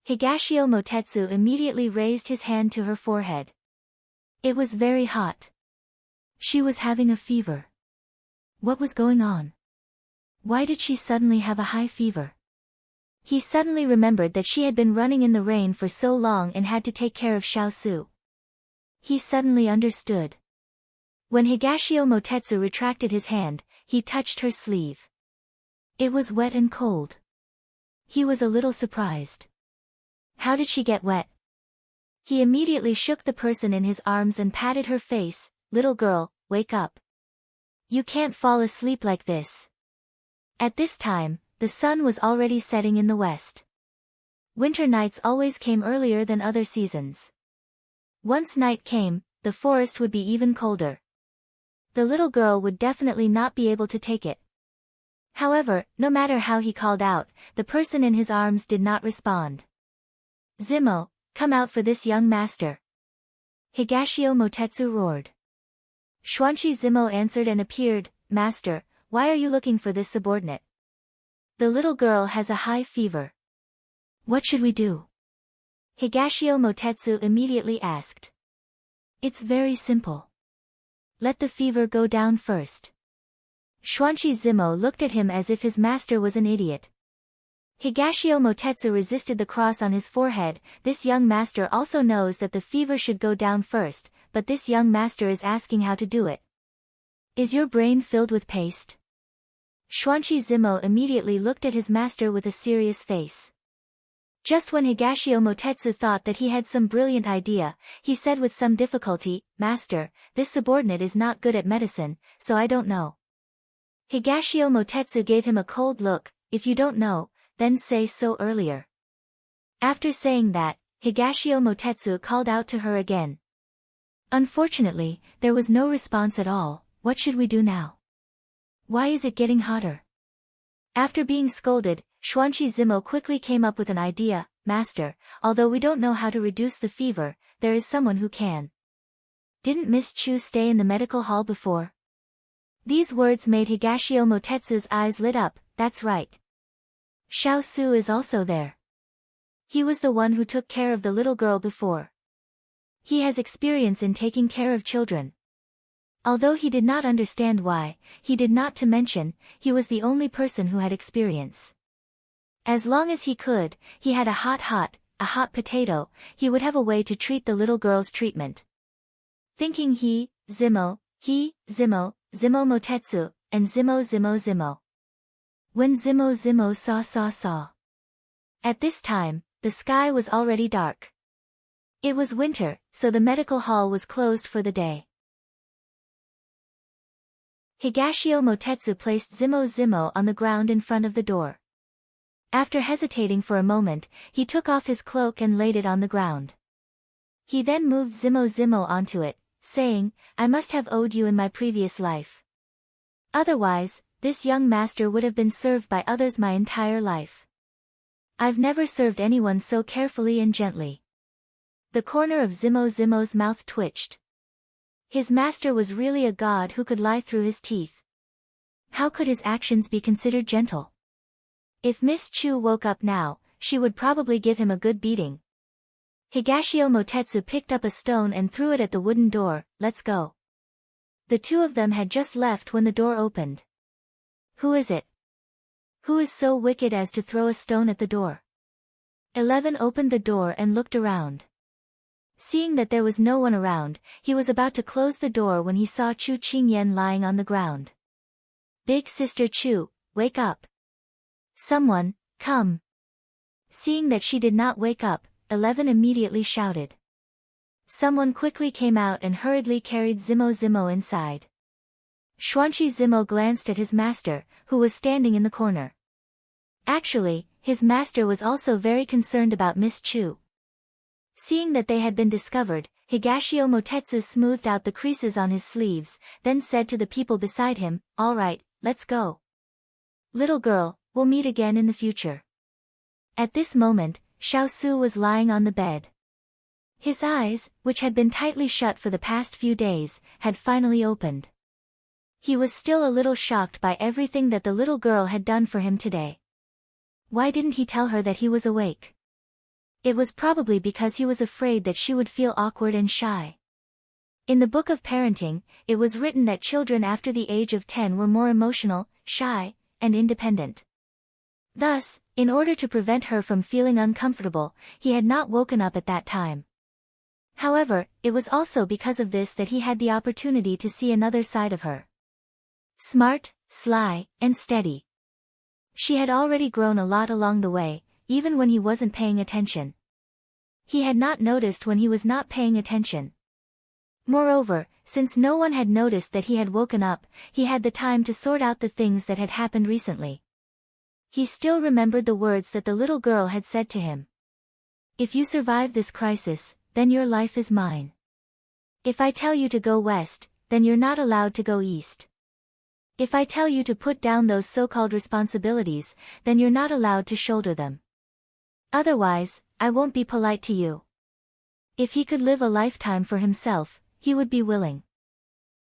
Higashio Motetsu immediately raised his hand to her forehead. It was very hot. She was having a fever. What was going on? Why did she suddenly have a high fever? He suddenly remembered that she had been running in the rain for so long and had to take care of Xiaosu. He suddenly understood. When Higashio Motetsu retracted his hand, he touched her sleeve. It was wet and cold. He was a little surprised. How did she get wet? He immediately shook the person in his arms and patted her face. Little girl, wake up. You can't fall asleep like this. At this time, the sun was already setting in the west. Winter nights always came earlier than other seasons. Once night came, the forest would be even colder. The little girl would definitely not be able to take it. However, no matter how he called out, the person in his arms did not respond. Zimo, come out for this young master. Higashio Motetsu roared. Xuanqi Zimo answered and appeared. Master, why are you looking for this subordinate? The little girl has a high fever. What should we do? Higashio Motetsu immediately asked. It's very simple. Let the fever go down first. Xuanqi Zimo looked at him as if his master was an idiot. Higashio Motetsu resisted the cross on his forehead. This young master also knows that the fever should go down first, but this young master is asking how to do it. Is your brain filled with paste? Xuanqi Zimo immediately looked at his master with a serious face. Just when Higashio Motetsu thought that he had some brilliant idea, he said with some difficulty, Master, this subordinate is not good at medicine, so I don't know. Higashio Motetsu gave him a cold look. If you don't know, then say so earlier. After saying that, Higashio Motetsu called out to her again. Unfortunately, there was no response at all. What should we do now? Why is it getting hotter? After being scolded, Xuanqi Zimo quickly came up with an idea. Master, although we don't know how to reduce the fever, there is someone who can. Didn't Miss Chu stay in the medical hall before? These words made Higashio Motetsu's eyes lit up. That's right. Xiaosu is also there. He was the one who took care of the little girl before. He has experience in taking care of children. Although he did not understand why, he did not to mention, he was the only person who had experience. As long as he could, he had a hot potato, he would have a way to treat the little girl's treatment. Thinking Zimo motetsu, and Zimo. When Zimo saw. At this time, the sky was already dark. It was winter, so the medical hall was closed for the day. Higashio Motetsu placed Zimo on the ground in front of the door. After hesitating for a moment, he took off his cloak and laid it on the ground. He then moved Zimo onto it, saying, I must have owed you in my previous life. Otherwise, this young master would have been served by others my entire life. I've never served anyone so carefully and gently. The corner of Zimo's mouth twitched. His master was really a god who could lie through his teeth. How could his actions be considered gentle? If Miss Chu woke up now, she would probably give him a good beating. Higashio Motetsu picked up a stone and threw it at the wooden door. Let's go. The two of them had just left when the door opened. Who is it? Who is so wicked as to throw a stone at the door? 11 opened the door and looked around. Seeing that there was no one around, he was about to close the door when he saw Chu Qingyan lying on the ground. Big sister Chu, wake up. Someone, come. Seeing that she did not wake up, 11 immediately shouted. Someone quickly came out and hurriedly carried Zimo inside. Xuanqi Zimo glanced at his master, who was standing in the corner. Actually, his master was also very concerned about Miss Chu. Seeing that they had been discovered, Higashio Motetsu smoothed out the creases on his sleeves, then said to the people beside him, all right, let's go. Little girl, we'll meet again in the future. At this moment, Xiao Su was lying on the bed. His eyes, which had been tightly shut for the past few days, had finally opened. He was still a little shocked by everything that the little girl had done for him today. Why didn't he tell her that he was awake? It was probably because he was afraid that she would feel awkward and shy. In the book of parenting, it was written that children after the age of 10 were more emotional, shy, and independent. Thus, in order to prevent her from feeling uncomfortable, he had not woken up at that time. However, it was also because of this that he had the opportunity to see another side of her. Smart, sly, and steady. She had already grown a lot along the way, even when he wasn't paying attention. He had not noticed when he was not paying attention. Moreover, since no one had noticed that he had woken up, he had the time to sort out the things that had happened recently. He still remembered the words that the little girl had said to him. If you survive this crisis, then your life is mine. If I tell you to go west, then you're not allowed to go east. If I tell you to put down those so-called responsibilities, then you're not allowed to shoulder them. Otherwise, I won't be polite to you. If he could live a lifetime for himself, he would be willing.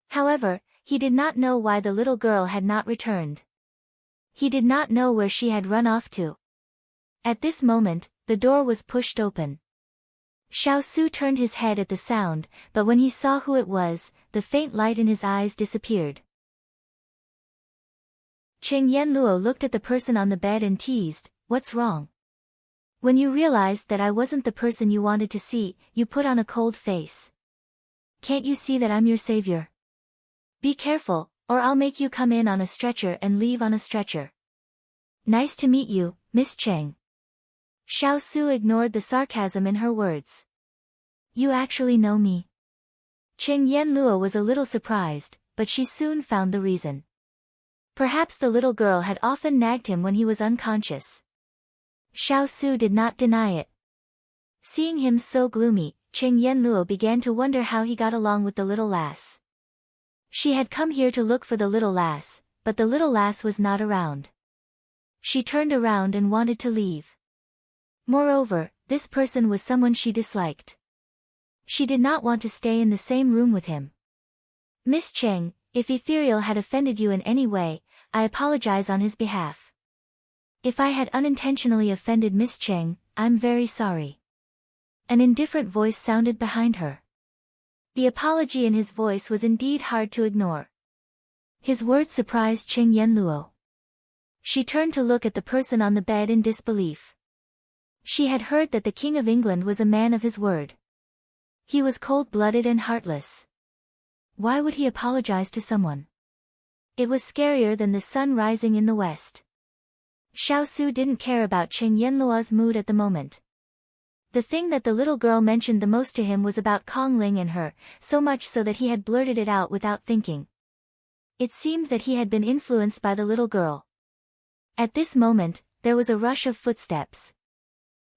However, he did not know why the little girl had not returned. He did not know where she had run off to. At this moment, the door was pushed open. Xiao Su turned his head at the sound, but when he saw who it was, the faint light in his eyes disappeared. Cheng Yanluo looked at the person on the bed and teased, what's wrong? When you realized that I wasn't the person you wanted to see, you put on a cold face. Can't you see that I'm your savior? Be careful, or I'll make you come in on a stretcher and leave on a stretcher. Nice to meet you, Miss Cheng. Xiao Su ignored the sarcasm in her words. You actually know me. Cheng Yanluo was a little surprised, but she soon found the reason. Perhaps the little girl had often nagged him when he was unconscious. Xiao Su did not deny it. Seeing him so gloomy, Cheng Yanluo began to wonder how he got along with the little lass. She had come here to look for the little lass, but the little lass was not around. She turned around and wanted to leave. Moreover, this person was someone she disliked. She did not want to stay in the same room with him. Miss Cheng, if Ethereal had offended you in any way, I apologize on his behalf. If I had unintentionally offended Miss Cheng, I'm very sorry. An indifferent voice sounded behind her. The apology in his voice was indeed hard to ignore. His words surprised Qing Yanluo. She turned to look at the person on the bed in disbelief. She had heard that the King of England was a man of his word. He was cold-blooded and heartless. Why would he apologize to someone? It was scarier than the sun rising in the west. Xiao Su didn't care about Qing Yanluo's mood at the moment. The thing that the little girl mentioned the most to him was about Kong Ling and her, so much so that he had blurted it out without thinking. It seemed that he had been influenced by the little girl. At this moment, there was a rush of footsteps.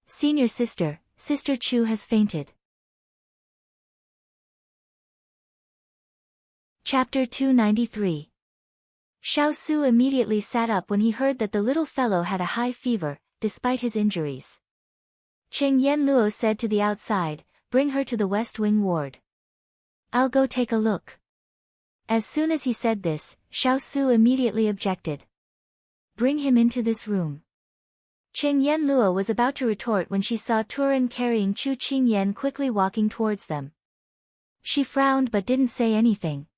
Senior sister, Sister Chu has fainted. Chapter 293. Xiao Su immediately sat up when he heard that the little fellow had a high fever, despite his injuries. Qing Yanluo said to the outside, "Bring her to the West Wing ward. I'll go take a look." As soon as he said this, Xiao Su immediately objected. "Bring him into this room." Qing Yanluo was about to retort when she saw Turan carrying Chu Qingyan quickly walking towards them. She frowned but didn't say anything.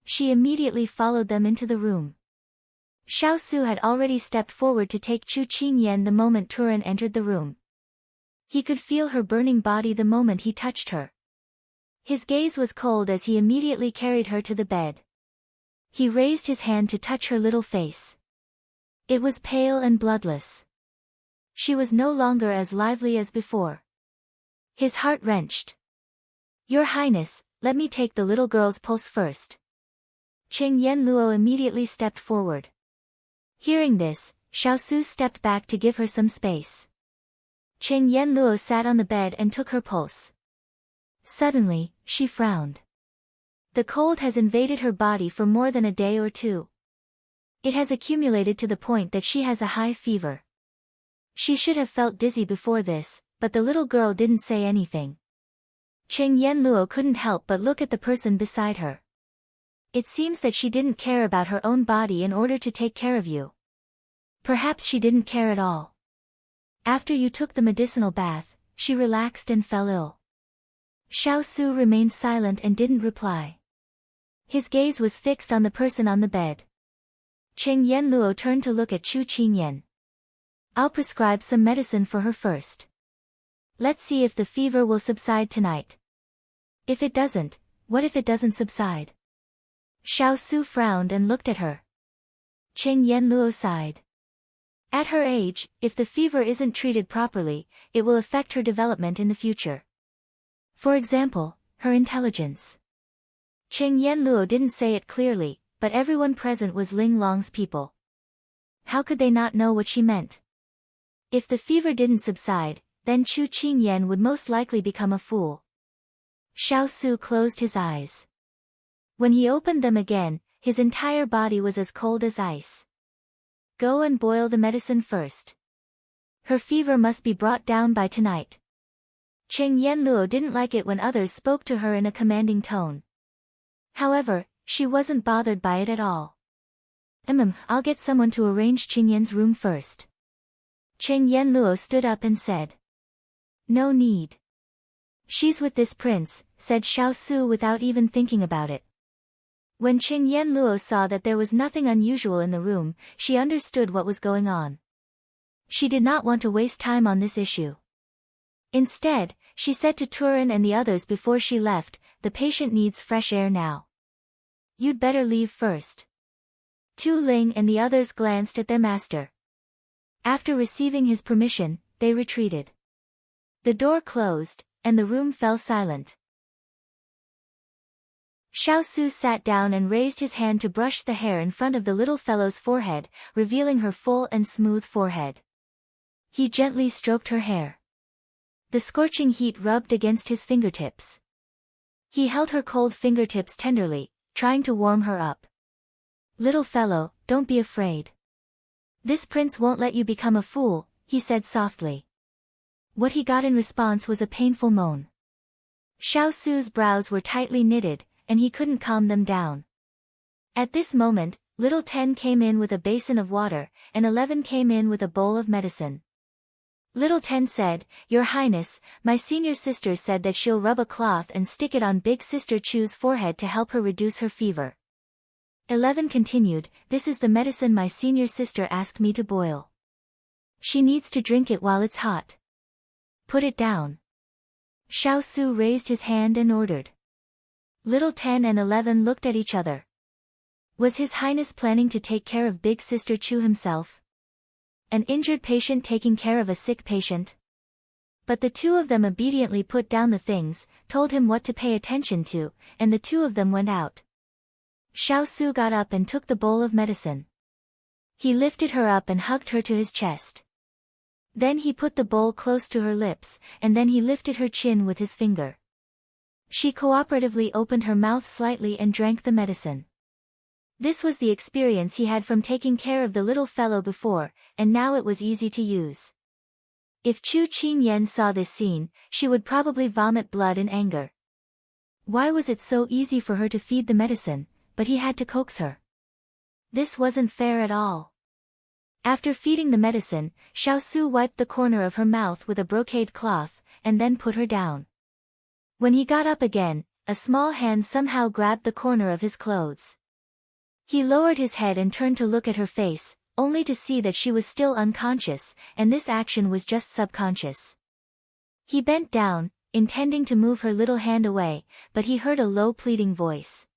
She immediately followed them into the room. Xiao Su had already stepped forward to take Chu Qingyan the moment Turan entered the room. He could feel her burning body the moment he touched her. His gaze was cold as he immediately carried her to the bed. He raised his hand to touch her little face. It was pale and bloodless. She was no longer as lively as before. His heart wrenched. "Your Highness, let me take the little girl's pulse first." Qing Yanluo immediately stepped forward. Hearing this, Xiao Su stepped back to give her some space. Qing Yanluo sat on the bed and took her pulse. Suddenly, she frowned. The cold has invaded her body for more than a day or two. It has accumulated to the point that she has a high fever. She should have felt dizzy before this, but the little girl didn't say anything. Qing Yanluo couldn't help but look at the person beside her. It seems that she didn't care about her own body in order to take care of you. Perhaps she didn't care at all. After you took the medicinal bath, she relaxed and fell ill. Xiao Su remained silent and didn't reply. His gaze was fixed on the person on the bed. Qing Yanluo turned to look at Chu Qingyan. "I'll prescribe some medicine for her first. Let's see if the fever will subside tonight. If it doesn't, what if it doesn't subside?" Xiao Su frowned and looked at her. Qing Yanluo sighed. At her age, if the fever isn't treated properly, it will affect her development in the future. For example, her intelligence. Qing Yanluo didn't say it clearly, but everyone present was Ling Long's people. How could they not know what she meant? If the fever didn't subside, then Chu Qingyan would most likely become a fool. Xiao Su closed his eyes. When he opened them again, his entire body was as cold as ice. "Go and boil the medicine first. Her fever must be brought down by tonight." Qing Yanluo didn't like it when others spoke to her in a commanding tone. However, she wasn't bothered by it at all. I'll get someone to arrange Qingyan's room first." Qing Yanluo stood up and said. "No need. She's with this prince," said Xiao Su without even thinking about it. When Qing Yanluo saw that there was nothing unusual in the room, she understood what was going on. She did not want to waste time on this issue. Instead, she said to Turan and the others before she left, "The patient needs fresh air now. You'd better leave first." Tu Ling and the others glanced at their master. After receiving his permission, they retreated. The door closed, and the room fell silent. Xiao Su sat down and raised his hand to brush the hair in front of the little fellow's forehead, revealing her full and smooth forehead. He gently stroked her hair. The scorching heat rubbed against his fingertips. He held her cold fingertips tenderly, trying to warm her up. "Little fellow, don't be afraid. This prince won't let you become a fool," he said softly. What he got in response was a painful moan. Xiao Su's brows were tightly knitted, and he couldn't calm them down. At this moment, little 10 came in with a basin of water, and 11 came in with a bowl of medicine. Little 10 said, "Your Highness, my senior sister said that she'll rub a cloth and stick it on Big Sister Chu's forehead to help her reduce her fever." 11 continued, "This is the medicine my senior sister asked me to boil. She needs to drink it while it's hot. Put it down." Xiao Su raised his hand and ordered. Little 10 and 11 looked at each other. Was His Highness planning to take care of Big Sister Chu himself? An injured patient taking care of a sick patient? But the two of them obediently put down the things, told him what to pay attention to, and the two of them went out. Xiao Su got up and took the bowl of medicine. He lifted her up and hugged her to his chest. Then he put the bowl close to her lips, and then he lifted her chin with his finger. She cooperatively opened her mouth slightly and drank the medicine. This was the experience he had from taking care of the little fellow before, and now it was easy to use. If Chu Qingyan saw this scene, she would probably vomit blood in anger. Why was it so easy for her to feed the medicine, but he had to coax her? This wasn't fair at all. After feeding the medicine, Xiao Su wiped the corner of her mouth with a brocade cloth, and then put her down. When he got up again, a small hand somehow grabbed the corner of his clothes. He lowered his head and turned to look at her face, only to see that she was still unconscious, and this action was just subconscious. He bent down, intending to move her little hand away, but he heard a low pleading voice.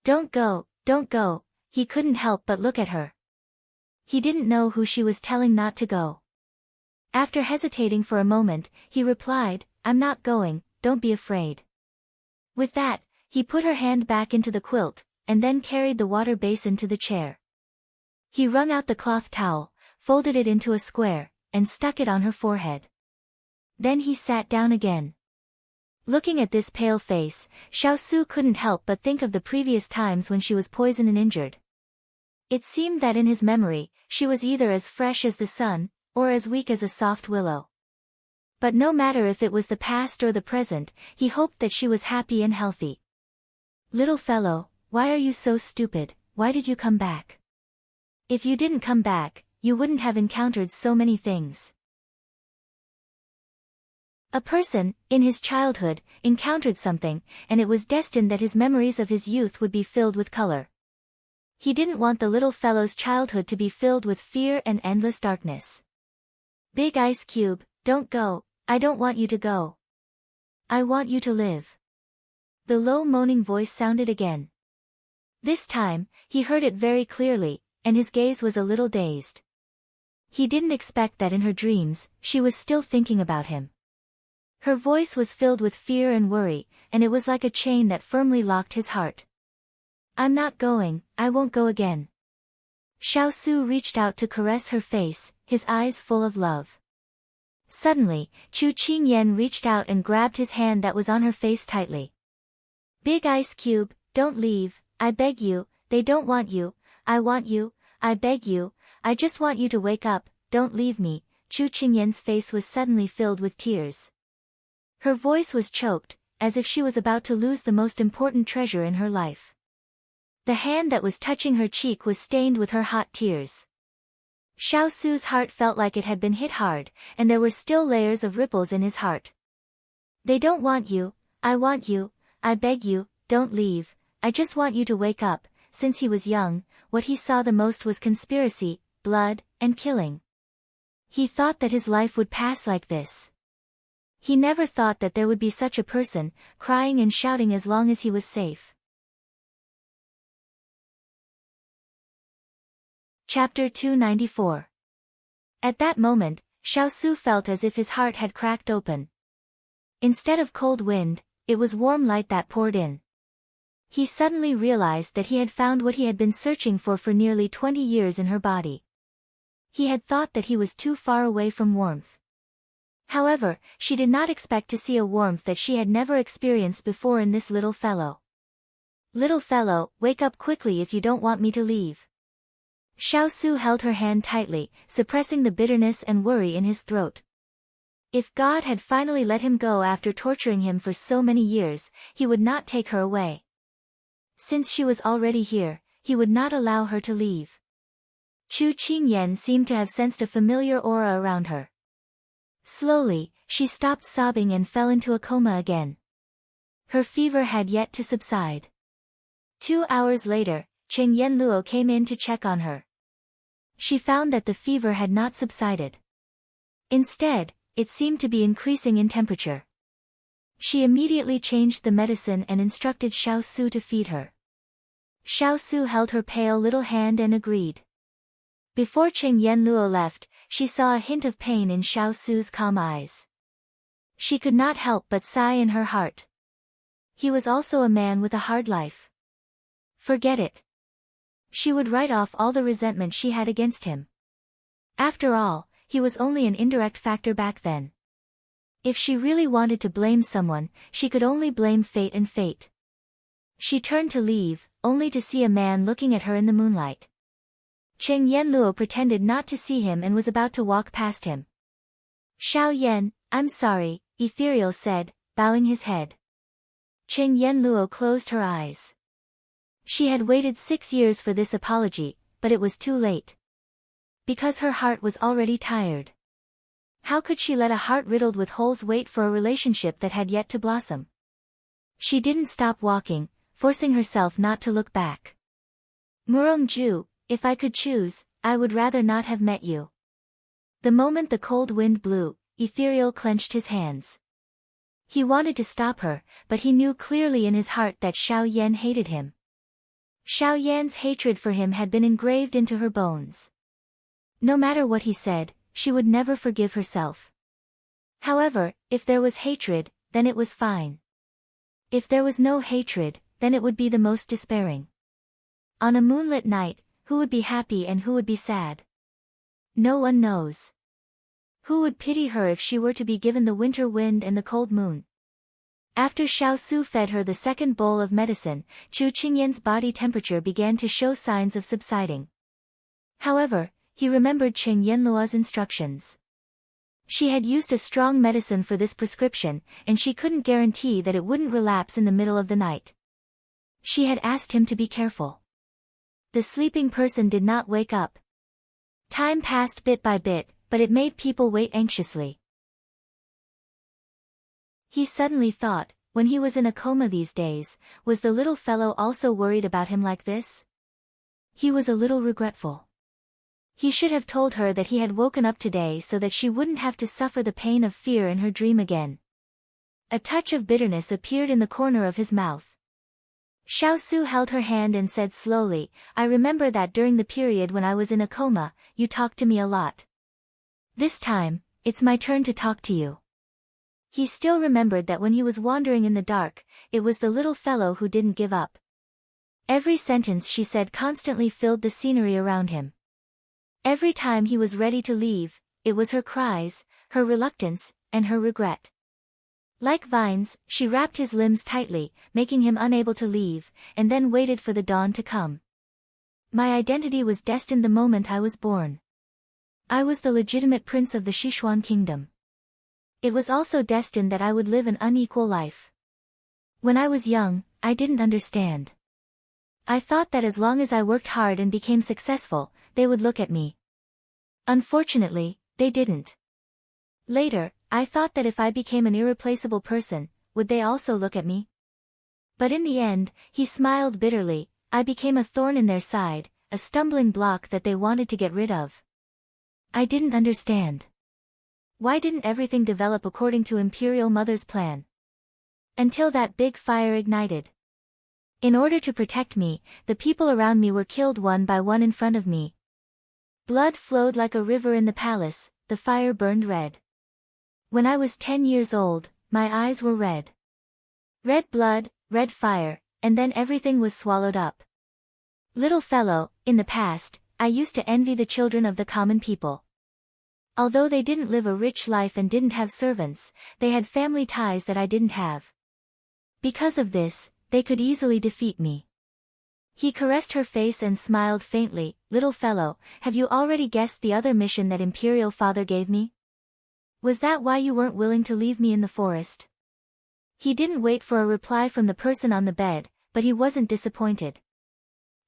"Don't go, don't go." He couldn't help but look at her. He didn't know who she was telling not to go. After hesitating for a moment, he replied, "I'm not going, don't be afraid." With that, he put her hand back into the quilt, and then carried the water basin to the chair. He wrung out the cloth towel, folded it into a square, and stuck it on her forehead. Then he sat down again. Looking at this pale face, Xiao Su couldn't help but think of the previous times when she was poisoned and injured. It seemed that in his memory, she was either as fresh as the sun, or as weak as a soft willow. But no matter if it was the past or the present, he hoped that she was happy and healthy. "Little fellow, why are you so stupid? Why did you come back? If you didn't come back, you wouldn't have encountered so many things." A person, in his childhood, encountered something, and it was destined that his memories of his youth would be filled with color. He didn't want the little fellow's childhood to be filled with fear and endless darkness. "Big Ice Cube, don't go, I don't want you to go. I want you to live." The low moaning voice sounded again. This time, he heard it very clearly, and his gaze was a little dazed. He didn't expect that in her dreams, she was still thinking about him. Her voice was filled with fear and worry, and it was like a chain that firmly locked his heart. "I'm not going, I won't go again." Xiao Su reached out to caress her face, his eyes full of love. Suddenly, Chu Qingyan reached out and grabbed his hand that was on her face tightly. "Big Ice Cube, don't leave, I beg you, they don't want you, I want you, I beg you, I just want you to wake up, don't leave me." Chu Qingyan's face was suddenly filled with tears. Her voice was choked, as if she was about to lose the most important treasure in her life. The hand that was touching her cheek was stained with her hot tears. Xiao Su's heart felt like it had been hit hard, and there were still layers of ripples in his heart. "They don't want you, I want you, I beg you, don't leave, I just want you to wake up." Since he was young, what he saw the most was conspiracy, blood, and killing. He thought that his life would pass like this. He never thought that there would be such a person, crying and shouting as long as he was safe. Chapter 294. At that moment, Xiao Su felt as if his heart had cracked open. Instead of cold wind, it was warm light that poured in. He suddenly realized that he had found what he had been searching for nearly 20 years in her body. He had thought that he was too far away from warmth. However, she did not expect to see a warmth that she had never experienced before in this little fellow. "Little fellow, wake up quickly if you don't want me to leave." Xiao Su held her hand tightly, suppressing the bitterness and worry in his throat. If God had finally let him go after torturing him for so many years, he would not take her away. Since she was already here, he would not allow her to leave. Chu Qingyan seemed to have sensed a familiar aura around her. Slowly, she stopped sobbing and fell into a coma again. Her fever had yet to subside. 2 hours later, Cheng Yenluo came in to check on her. She found that the fever had not subsided. Instead, it seemed to be increasing in temperature. She immediately changed the medicine and instructed Xiao Su to feed her. Xiao Su held her pale little hand and agreed. Before Cheng Yenluo left, she saw a hint of pain in Xiao Su's calm eyes. She could not help but sigh in her heart. He was also a man with a hard life. Forget it. She would write off all the resentment she had against him. After all, he was only an indirect factor back then. If she really wanted to blame someone, she could only blame fate and fate. She turned to leave, only to see a man looking at her in the moonlight. Cheng Yenluo pretended not to see him and was about to walk past him. Xiao Yan, I'm sorry, Ethereal said, bowing his head. Cheng Yenluo closed her eyes. She had waited 6 years for this apology, but it was too late. Because her heart was already tired. How could she let a heart riddled with holes wait for a relationship that had yet to blossom? She didn't stop walking, forcing herself not to look back. Murong-ju, if I could choose, I would rather not have met you. The moment the cold wind blew, Ethereal clenched his hands. He wanted to stop her, but he knew clearly in his heart that Xiao Yan hated him. Xiao Yan's hatred for him had been engraved into her bones. No matter what he said, she would never forgive herself. However, if there was hatred, then it was fine. If there was no hatred, then it would be the most despairing. On a moonlit night, who would be happy and who would be sad? No one knows. Who would pity her if she were to be given the winter wind and the cold moon? After Xiao Su fed her the second bowl of medicine, Chu Qingyan's body temperature began to show signs of subsiding. However, he remembered Cheng Yenluo's instructions. She had used a strong medicine for this prescription, and she couldn't guarantee that it wouldn't relapse in the middle of the night. She had asked him to be careful. The sleeping person did not wake up. Time passed bit by bit, but it made people wait anxiously. He suddenly thought, when he was in a coma these days, was the little fellow also worried about him like this? He was a little regretful. He should have told her that he had woken up today so that she wouldn't have to suffer the pain of fear in her dream again. A touch of bitterness appeared in the corner of his mouth. Xiao Su held her hand and said slowly, I remember that during the period when I was in a coma, you talked to me a lot. This time, it's my turn to talk to you. He still remembered that when he was wandering in the dark, it was the little fellow who didn't give up. Every sentence she said constantly filled the scenery around him. Every time he was ready to leave, it was her cries, her reluctance, and her regret. Like vines, she wrapped his limbs tightly, making him unable to leave, and then waited for the dawn to come. My identity was destined the moment I was born. I was the legitimate prince of the Sichuan kingdom. It was also destined that I would live an unequal life. When I was young, I didn't understand. I thought that as long as I worked hard and became successful, they would look at me. Unfortunately, they didn't. Later, I thought that if I became an irreplaceable person, would they also look at me? But in the end, he smiled bitterly, I became a thorn in their side, a stumbling block that they wanted to get rid of. I didn't understand. Why didn't everything develop according to Imperial Mother's plan? Until that big fire ignited. In order to protect me, the people around me were killed one by one in front of me. Blood flowed like a river in the palace, the fire burned red. When I was 10 years old, my eyes were red. Red blood, red fire, and then everything was swallowed up. Little fellow, in the past, I used to envy the children of the common people. Although they didn't live a rich life and didn't have servants, they had family ties that I didn't have. Because of this, they could easily defeat me. He caressed her face and smiled faintly, little fellow, have you already guessed the other mission that Imperial Father gave me? Was that why you weren't willing to leave me in the forest? He didn't wait for a reply from the person on the bed, but he wasn't disappointed.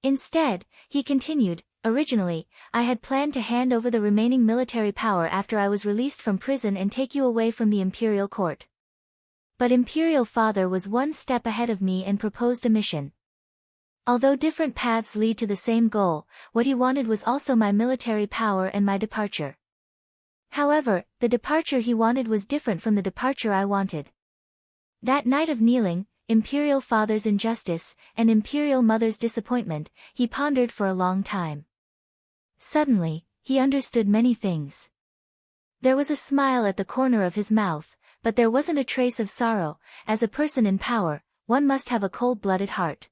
Instead, he continued, Originally, I had planned to hand over the remaining military power after I was released from prison and take you away from the imperial court. But Imperial Father was one step ahead of me and proposed a mission. Although different paths lead to the same goal, what he wanted was also my military power and my departure. However, the departure he wanted was different from the departure I wanted. That night of kneeling, Imperial Father's injustice, and Imperial Mother's disappointment, he pondered for a long time. Suddenly, he understood many things. There was a smile at the corner of his mouth, but there wasn't a trace of sorrow. As a person in power, one must have a cold-blooded heart.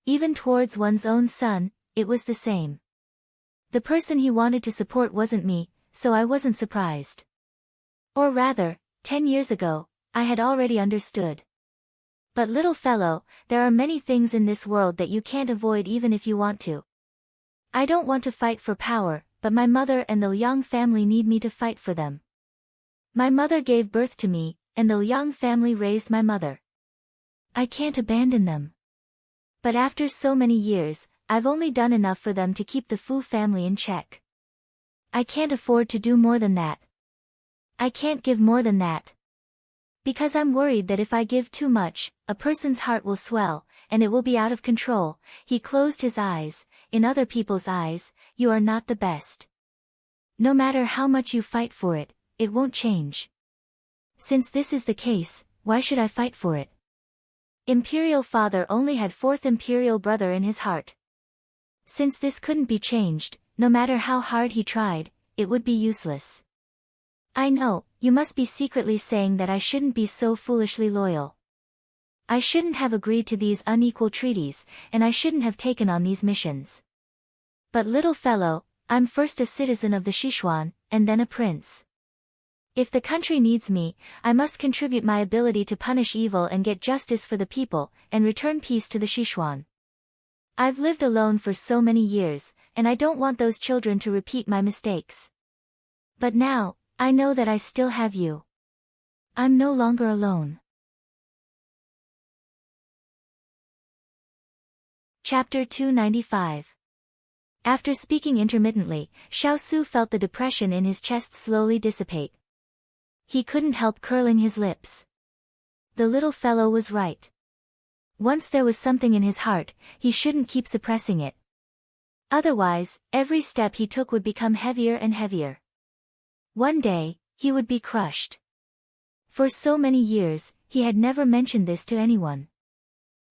Even towards one's own son, it was the same. The person he wanted to support wasn't me, so I wasn't surprised. Or rather, 10 years ago, I had already understood. But little fellow, there are many things in this world that you can't avoid even if you want to. I don't want to fight for power, but my mother and the Liang family need me to fight for them. My mother gave birth to me, and the Liang family raised my mother. I can't abandon them. But after so many years, I've only done enough for them to keep the Fu family in check. I can't afford to do more than that. I can't give more than that. Because I'm worried that if I give too much, a person's heart will swell, and it will be out of control. He closed his eyes. In other people's eyes, you are not the best. No matter how much you fight for it, it won't change. Since this is the case, why should I fight for it? Imperial Father only had fourth Imperial brother in his heart. Since this couldn't be changed, no matter how hard he tried, it would be useless. I know, you must be secretly saying that I shouldn't be so foolishly loyal. I shouldn't have agreed to these unequal treaties, and I shouldn't have taken on these missions. But little fellow, I'm first a citizen of the Sichuan, and then a prince. If the country needs me, I must contribute my ability to punish evil and get justice for the people, and return peace to the Sichuan. I've lived alone for so many years, and I don't want those children to repeat my mistakes. But now, I know that I still have you. I'm no longer alone. Chapter 295. After speaking intermittently, Xiao Su felt the depression in his chest slowly dissipate. He couldn't help curling his lips. The little fellow was right. Once there was something in his heart, he shouldn't keep suppressing it. Otherwise, every step he took would become heavier and heavier. One day, he would be crushed. For so many years, he had never mentioned this to anyone.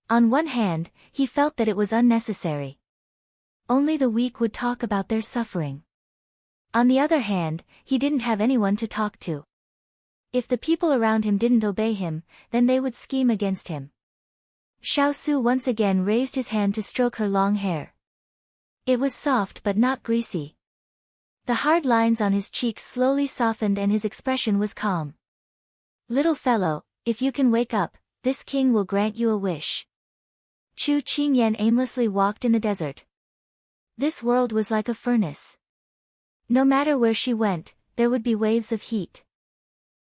On one hand, he felt that it was unnecessary. Only the weak would talk about their suffering. On the other hand, he didn't have anyone to talk to. If the people around him didn't obey him, then they would scheme against him. Xiao Su once again raised his hand to stroke her long hair. It was soft but not greasy. The hard lines on his cheeks slowly softened and his expression was calm. Little fellow, if you can wake up, this king will grant you a wish. Chu Qingyan aimlessly walked in the desert. This world was like a furnace. No matter where she went, there would be waves of heat.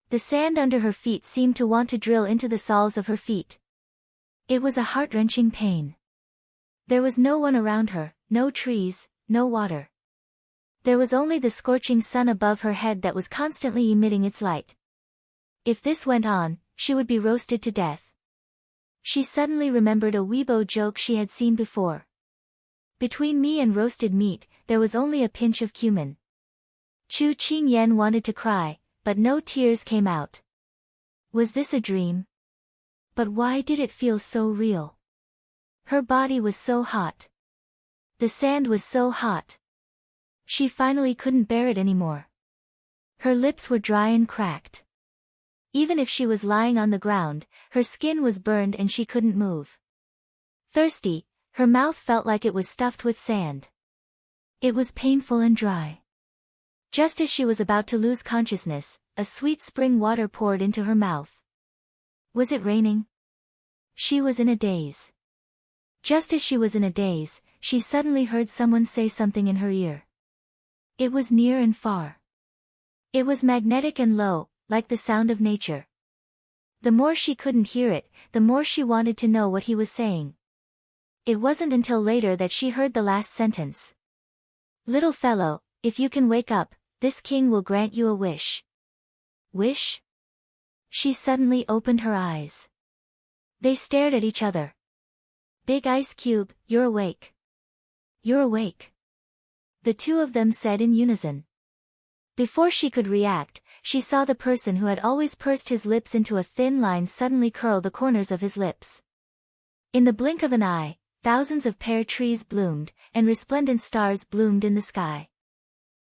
The sand under her feet seemed to want to drill into the soles of her feet. It was a heart-wrenching pain. There was no one around her, no trees, no water. There was only the scorching sun above her head that was constantly emitting its light. If this went on, she would be roasted to death. She suddenly remembered a Weibo joke she had seen before. Between me and roasted meat, there was only a pinch of cumin. Chu Qingyan wanted to cry, but no tears came out. Was this a dream? But why did it feel so real? Her body was so hot. The sand was so hot. She finally couldn't bear it anymore. Her lips were dry and cracked. Even if she was lying on the ground, her skin was burned and she couldn't move. Thirsty, her mouth felt like it was stuffed with sand. It was painful and dry. Just as she was about to lose consciousness, a sweet spring water poured into her mouth. Was it raining? She was in a daze. Just as she was in a daze, she suddenly heard someone say something in her ear. It was near and far. It was magnetic and low, like the sound of nature. The more she couldn't hear it, the more she wanted to know what he was saying. It wasn't until later that she heard the last sentence. Little fellow, if you can wake up, this king will grant you a wish. Wish? She suddenly opened her eyes. They stared at each other. Big Ice Cube, you're awake. You're awake. The two of them said in unison. Before she could react, she saw the person who had always pursed his lips into a thin line suddenly curl the corners of his lips. In the blink of an eye, thousands of pear trees bloomed, and resplendent stars bloomed in the sky.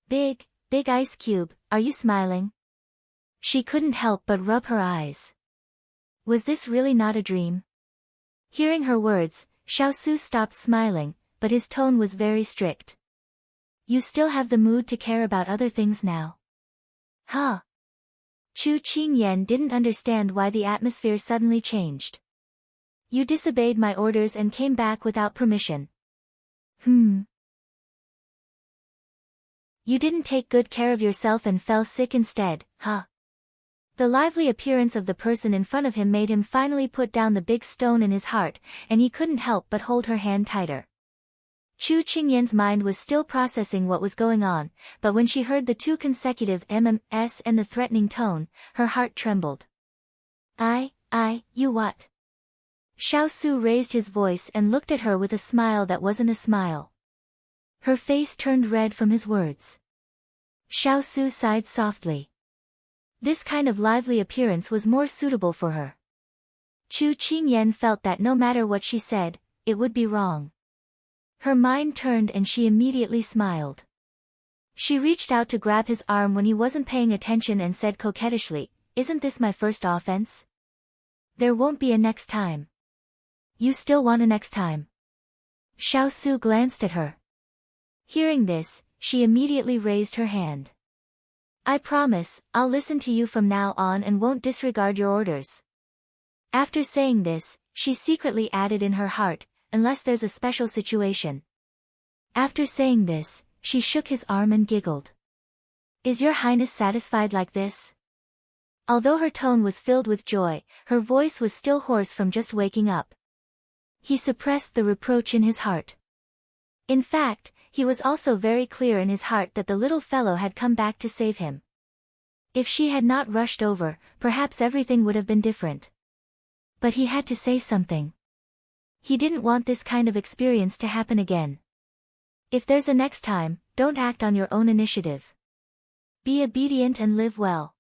Big Ice Cube, are you smiling? She couldn't help but rub her eyes. Was this really not a dream? Hearing her words, Xiaosu stopped smiling, but his tone was very strict. You still have the mood to care about other things now? Huh? Chu Qingyan didn't understand why the atmosphere suddenly changed. You disobeyed my orders and came back without permission. You didn't take good care of yourself and fell sick instead, huh? The lively appearance of the person in front of him made him finally put down the big stone in his heart, and he couldn't help but hold her hand tighter. Chu Qingyan's mind was still processing what was going on, but when she heard the two consecutive MMS and the threatening tone, her heart trembled. You what? Xiaosu raised his voice and looked at her with a smile that wasn't a smile. Her face turned red from his words. Xiaosu sighed softly. This kind of lively appearance was more suitable for her. Chu Qingyan felt that no matter what she said, it would be wrong. Her mind turned and she immediately smiled. She reached out to grab his arm when he wasn't paying attention and said coquettishly, "Isn't this my first offense? There won't be a next time. You still want a next time?" Xiaosu glanced at her. Hearing this, she immediately raised her hand. I promise, I'll listen to you from now on and won't disregard your orders. After saying this, she secretly added in her heart, unless there's a special situation. After saying this, she shook his arm and giggled. Is your highness satisfied like this? Although her tone was filled with joy, her voice was still hoarse from just waking up. He suppressed the reproach in his heart. In fact, he was also very clear in his heart that the little fellow had come back to save him. If she had not rushed over, perhaps everything would have been different. But he had to say something. He didn't want this kind of experience to happen again. If there's a next time, don't act on your own initiative. Be obedient and live well.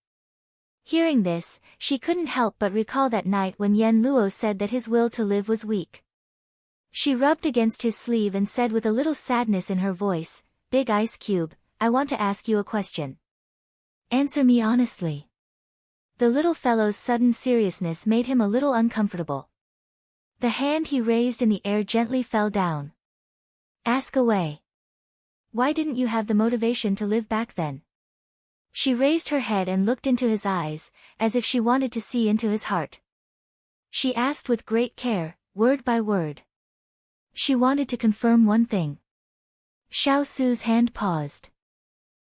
Hearing this, she couldn't help but recall that night when Yen Luo said that his will to live was weak. She rubbed against his sleeve and said with a little sadness in her voice, Big Ice Cube, I want to ask you a question. Answer me honestly. The little fellow's sudden seriousness made him a little uncomfortable. The hand he raised in the air gently fell down. Ask away. Why didn't you have the motivation to live back then? She raised her head and looked into his eyes, as if she wanted to see into his heart. She asked with great care, word by word. She wanted to confirm one thing. Xiaosu's hand paused.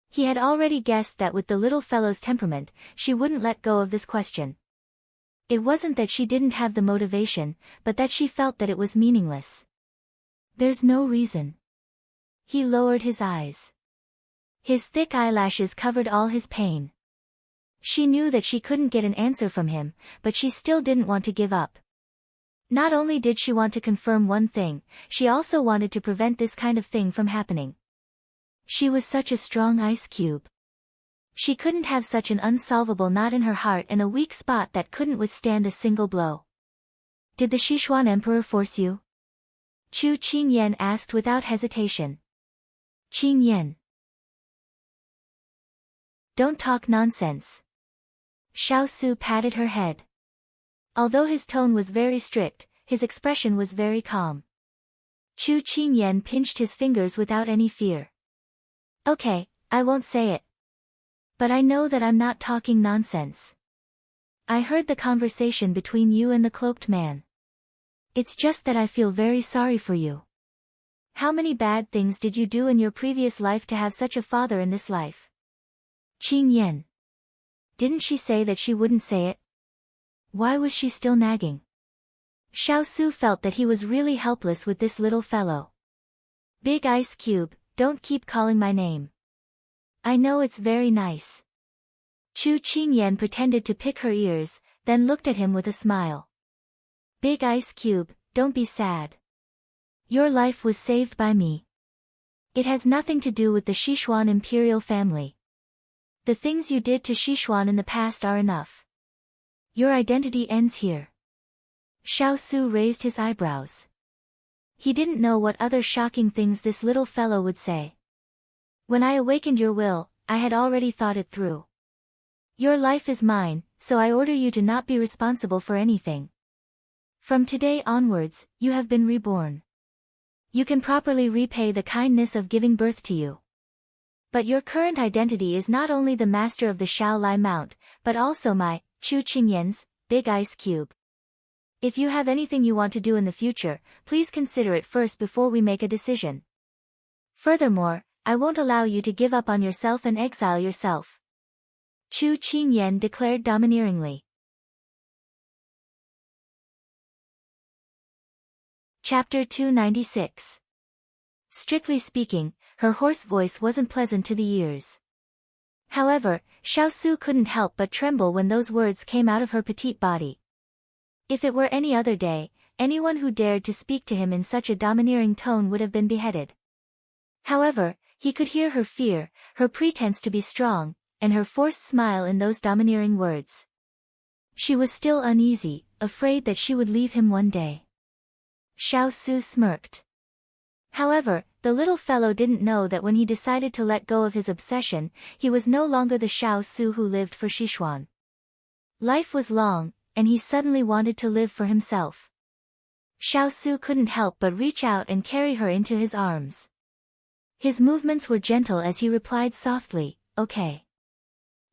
He had already guessed that with the little fellow's temperament, she wouldn't let go of this question. It wasn't that she didn't have the motivation, but that she felt that it was meaningless. There's no reason. He lowered his eyes. His thick eyelashes covered all his pain. She knew that she couldn't get an answer from him, but she still didn't want to give up. Not only did she want to confirm one thing, she also wanted to prevent this kind of thing from happening. She was such a strong ice cube. She couldn't have such an unsolvable knot in her heart and a weak spot that couldn't withstand a single blow. Did the Sichuan emperor force you? Chu Qingyan asked without hesitation. Qingyan. Don't talk nonsense. Xiaosu patted her head. Although his tone was very strict, his expression was very calm. Chu Qingyan pinched his fingers without any fear. Okay, I won't say it. But I know that I'm not talking nonsense. I heard the conversation between you and the cloaked man. It's just that I feel very sorry for you. How many bad things did you do in your previous life to have such a father in this life? Qingyan. Didn't she say that she wouldn't say it? Why was she still nagging? Xiao Su felt that he was really helpless with this little fellow. Big Ice Cube, don't keep calling my name. I know it's very nice. Chu Qingyan pretended to pick her ears, then looked at him with a smile. Big Ice Cube, don't be sad. Your life was saved by me. It has nothing to do with the Sichuan imperial family. The things you did to Sichuan in the past are enough. Your identity ends here. Xiao Su raised his eyebrows. He didn't know what other shocking things this little fellow would say. When I awakened your will, I had already thought it through. Your life is mine, so I order you to not be responsible for anything. From today onwards, you have been reborn. You can properly repay the kindness of giving birth to you. But your current identity is not only the master of the Shaolai Mount, but also my, Chu Qingyan's, Big Ice Cube. If you have anything you want to do in the future, please consider it first before we make a decision. Furthermore, I won't allow you to give up on yourself and exile yourself. Chu Qingyan declared domineeringly. Chapter 296. Strictly speaking, her hoarse voice wasn't pleasant to the ears. However, Xiao Su couldn't help but tremble when those words came out of her petite body. If it were any other day, anyone who dared to speak to him in such a domineering tone would have been beheaded. However, he could hear her fear, her pretense to be strong, and her forced smile in those domineering words. She was still uneasy, afraid that she would leave him one day. Xiao Su smirked. However, the little fellow didn't know that when he decided to let go of his obsession, he was no longer the Xiao Su who lived for Sichuan. Life was long, and he suddenly wanted to live for himself. Xiao Su couldn't help but reach out and carry her into his arms. His movements were gentle as he replied softly, okay.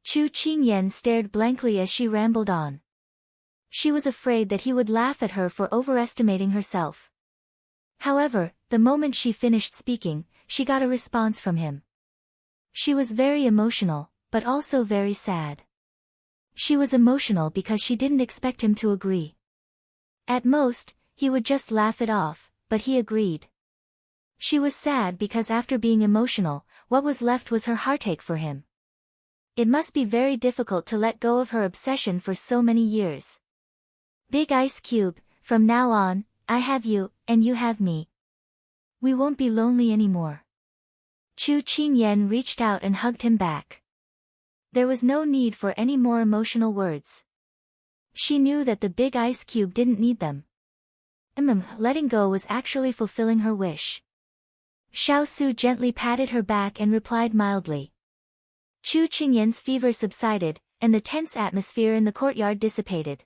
Chu Qingyan stared blankly as she rambled on. She was afraid that he would laugh at her for overestimating herself. However, the moment she finished speaking, she got a response from him. She was very emotional, but also very sad. She was emotional because she didn't expect him to agree. At most, he would just laugh it off, but he agreed. She was sad because after being emotional, what was left was her heartache for him. It must be very difficult to let go of her obsession for so many years. Big Ice Cube, from now on, I have you, and you have me. We won't be lonely anymore. Chu Qingyan reached out and hugged him back. There was no need for any more emotional words. She knew that the Big Ice Cube didn't need them. Letting go was actually fulfilling her wish. Xiao Su gently patted her back and replied mildly. Chu Qingyan's fever subsided, and the tense atmosphere in the courtyard dissipated.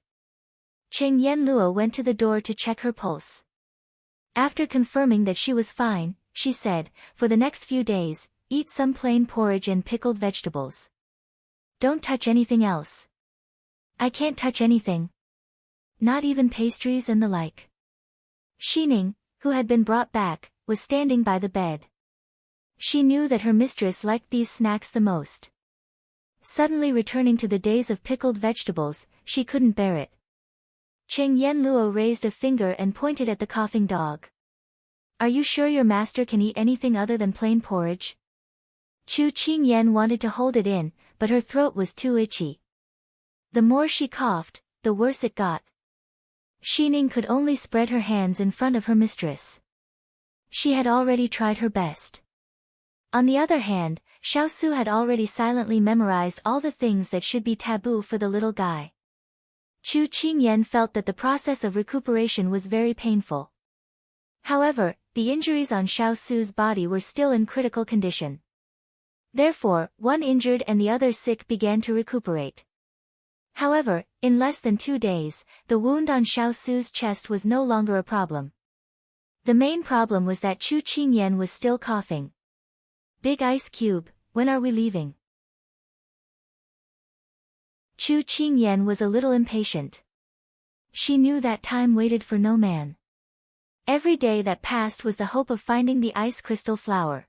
Cheng Yenluo went to the door to check her pulse. After confirming that she was fine, she said, for the next few days, eat some plain porridge and pickled vegetables. Don't touch anything else. I can't touch anything. Not even pastries and the like. Xining, who had been brought back, was standing by the bed. She knew that her mistress liked these snacks the most. Suddenly returning to the days of pickled vegetables, she couldn't bear it. Cheng Yenluo raised a finger and pointed at the coughing dog. Are you sure your master can eat anything other than plain porridge? Chu Qingyan wanted to hold it in, but her throat was too itchy. The more she coughed, the worse it got. Xining could only spread her hands in front of her mistress. She had already tried her best. On the other hand, Xiao Su had already silently memorized all the things that should be taboo for the little guy. Chu Qingyan felt that the process of recuperation was very painful. However, the injuries on Xiao Su's body were still in critical condition. Therefore, one injured and the other sick began to recuperate. However, in less than 2 days, the wound on Xiao Su's chest was no longer a problem. The main problem was that Chu Qingyan was still coughing. Big Ice Cube, when are we leaving? Chu Qingyan was a little impatient. She knew that time waited for no man. Every day that passed was the hope of finding the ice crystal flower.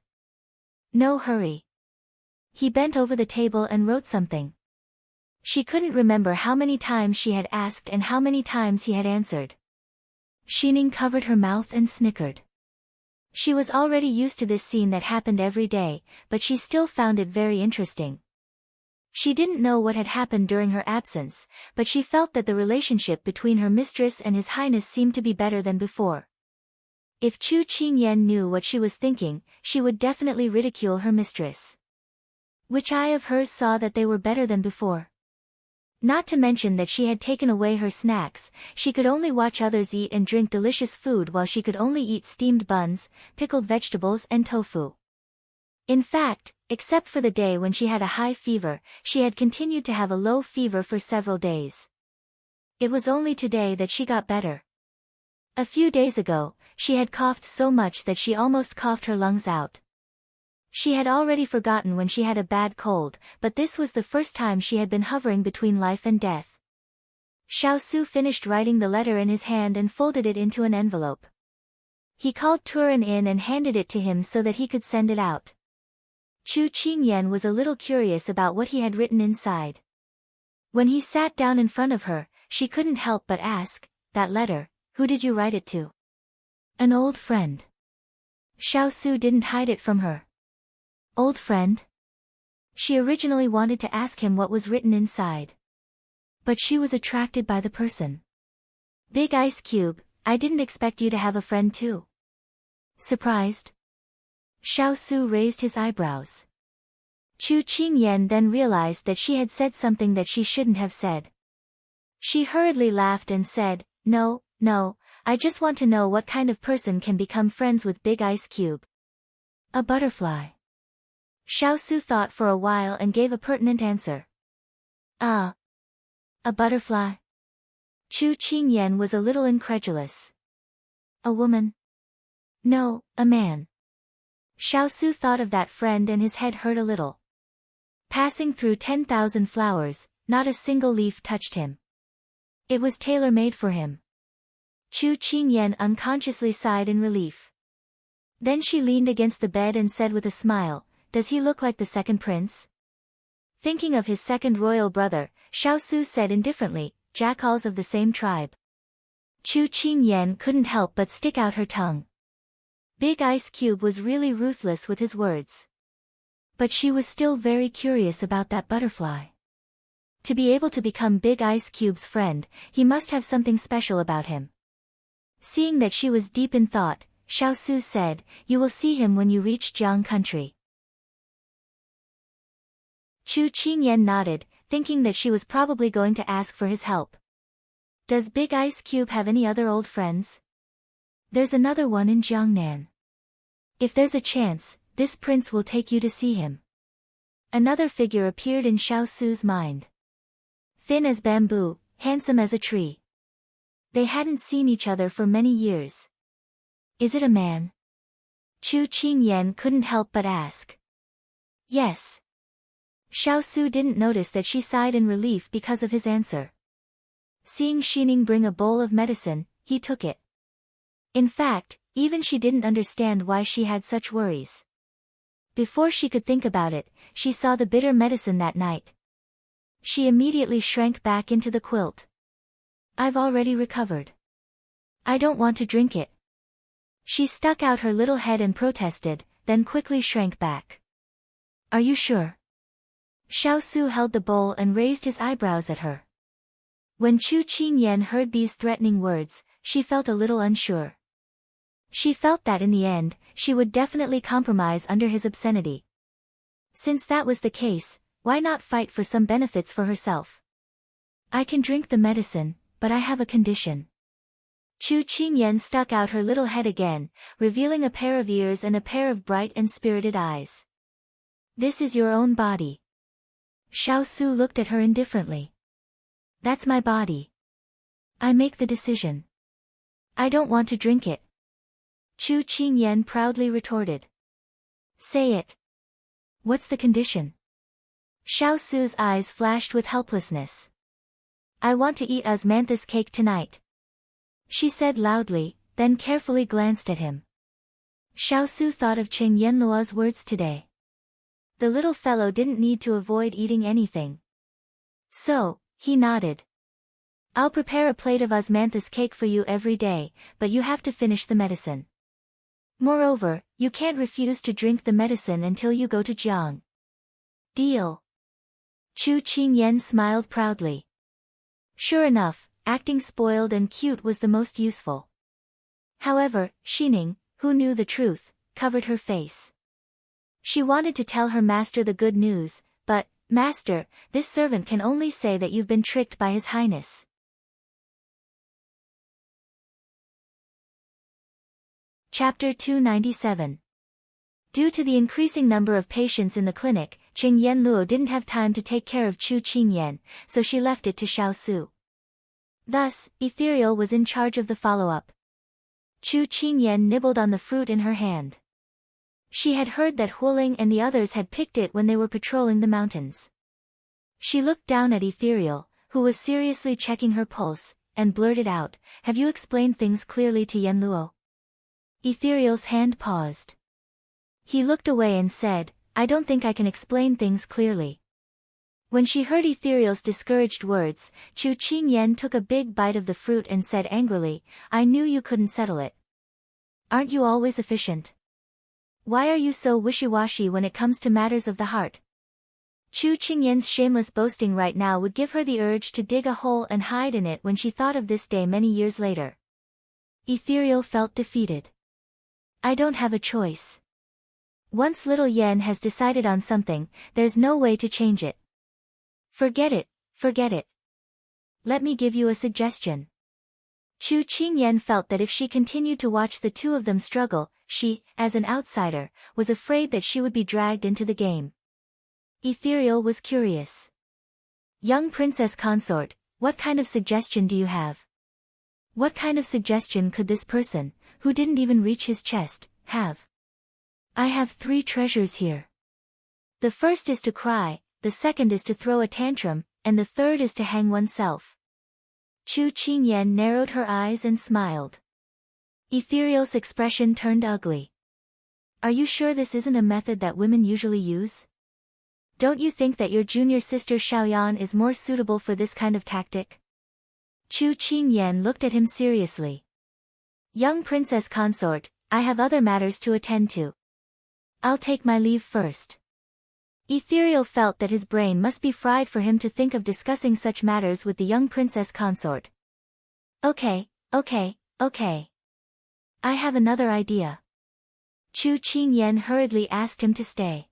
No hurry. He bent over the table and wrote something. She couldn't remember how many times she had asked and how many times he had answered. Xining covered her mouth and snickered. She was already used to this scene that happened every day, but she still found it very interesting. She didn't know what had happened during her absence, but she felt that the relationship between her mistress and His Highness seemed to be better than before. If Chu Qingyan knew what she was thinking, she would definitely ridicule her mistress. Which eye of hers saw that they were better than before? Not to mention that she had taken away her snacks, she could only watch others eat and drink delicious food while she could only eat steamed buns, pickled vegetables and tofu. In fact, except for the day when she had a high fever, she had continued to have a low fever for several days. It was only today that she got better. A few days ago, she had coughed so much that she almost coughed her lungs out. She had already forgotten when she had a bad cold, but this was the first time she had been hovering between life and death. Xiao Su finished writing the letter in his hand and folded it into an envelope. He called Turan in and handed it to him so that he could send it out. Chu Qingyan was a little curious about what he had written inside. When he sat down in front of her, she couldn't help but ask, "That letter, who did you write it to?" "An old friend." Xiao Su didn't hide it from her. Old friend? She originally wanted to ask him what was written inside. But she was attracted by the person. "Big Ice Cube, I didn't expect you to have a friend too." Surprised? Xiao Su raised his eyebrows. Chu Qingyan then realized that she had said something that she shouldn't have said. She hurriedly laughed and said, No, I just want to know what kind of person can become friends with Big Ice Cube." "A butterfly." Xiao Su thought for a while and gave a pertinent answer. "Ah. A butterfly?" Chu Qingyan was a little incredulous. "A woman?" "No, a man." Xiao Su thought of that friend and his head hurt a little. Passing through 10,000 flowers, not a single leaf touched him. It was tailor-made for him. Chu Qingyan unconsciously sighed in relief. Then she leaned against the bed and said with a smile, "Does he look like the second prince?" Thinking of his second royal brother, Xiao Su said indifferently, "Jackals of the same tribe." Chu Qingyan couldn't help but stick out her tongue. Big Ice Cube was really ruthless with his words. But she was still very curious about that butterfly. To be able to become Big Ice Cube's friend, he must have something special about him. Seeing that she was deep in thought, Xiao Su said, "You will see him when you reach Jiang country." Chu Qingyan nodded, thinking that she was probably going to ask for his help. "Does Big Ice Cube have any other old friends?" "There's another one in Jiangnan. If there's a chance, this prince will take you to see him." Another figure appeared in Xiao Su's mind. Thin as bamboo, handsome as a tree. They hadn't seen each other for many years. "Is it a man?" Chu Qingyan couldn't help but ask. "Yes." Xiao Su didn't notice that she sighed in relief because of his answer. Seeing Xining bring a bowl of medicine, he took it. In fact, even she didn't understand why she had such worries. Before she could think about it, she saw the bitter medicine that night. She immediately shrank back into the quilt. "I've already recovered. I don't want to drink it." She stuck out her little head and protested, then quickly shrank back. "Are you sure?" Xiao Su held the bowl and raised his eyebrows at her. When Chu Qingyan heard these threatening words, she felt a little unsure. She felt that in the end, she would definitely compromise under his obscenity. Since that was the case, why not fight for some benefits for herself? "I can drink the medicine, but I have a condition." Chu Qingyan stuck out her little head again, revealing a pair of ears and a pair of bright and spirited eyes. "This is your own body." Xiao Su looked at her indifferently. "That's my body. I make the decision. I don't want to drink it." Chu Qingyan proudly retorted. "Say it. What's the condition?" Xiao Su's eyes flashed with helplessness. "I want to eat osmanthus cake tonight," she said loudly, then carefully glanced at him. Xiao Su thought of Cheng Yenlua's words today. The little fellow didn't need to avoid eating anything. So, he nodded. I'll prepare a plate of osmanthus cake for you every day, but you have to finish the medicine. Moreover, you can't refuse to drink the medicine until you go to Jiang. Deal. Chu Qingyan smiled proudly. Sure enough, acting spoiled and cute was the most useful. However, Xining, who knew the truth, covered her face. She wanted to tell her master the good news, but, Master, this servant can only say that you've been tricked by His Highness. Chapter 297. Due to the increasing number of patients in the clinic, Qing Yanluo didn't have time to take care of Chu Qingyan, so she left it to Xiao Su. Thus, Ethereal was in charge of the follow-up. Chu Qingyan nibbled on the fruit in her hand. She had heard that Huoling and the others had picked it when they were patrolling the mountains. She looked down at Ethereal, who was seriously checking her pulse, and blurted out, "Have you explained things clearly to Yanluo?" Ethereal's hand paused. He looked away and said, "I don't think I can explain things clearly." When she heard Ethereal's discouraged words, Chu Qingyan took a big bite of the fruit and said angrily, "I knew you couldn't settle it. Aren't you always efficient? Why are you so wishy-washy when it comes to matters of the heart?" Chu Qingyan's shameless boasting right now would give her the urge to dig a hole and hide in it when she thought of this day many years later. Ethereal felt defeated. "I don't have a choice. Once little Yen has decided on something, there's no way to change it. Forget it, forget it. Let me give you a suggestion." Chu Qingyan felt that if she continued to watch the two of them struggle, she, as an outsider, was afraid that she would be dragged into the game. Ethereal was curious. "Young Princess Consort, what kind of suggestion do you have? What kind of suggestion could this person, who didn't even reach his chest, have?" "I have 3 treasures here. The first is to cry, the second is to throw a tantrum, and the third is to hang oneself." Chu Qingyan narrowed her eyes and smiled. Ethereal's expression turned ugly. "Are you sure this isn't a method that women usually use? Don't you think that your junior sister Xiaoyan is more suitable for this kind of tactic?" Chu Qingyan looked at him seriously. "Young Princess Consort, I have other matters to attend to. I'll take my leave first." Ethereal felt that his brain must be fried for him to think of discussing such matters with the young Princess Consort. Okay. I have another idea." Chu Qingyan hurriedly asked him to stay.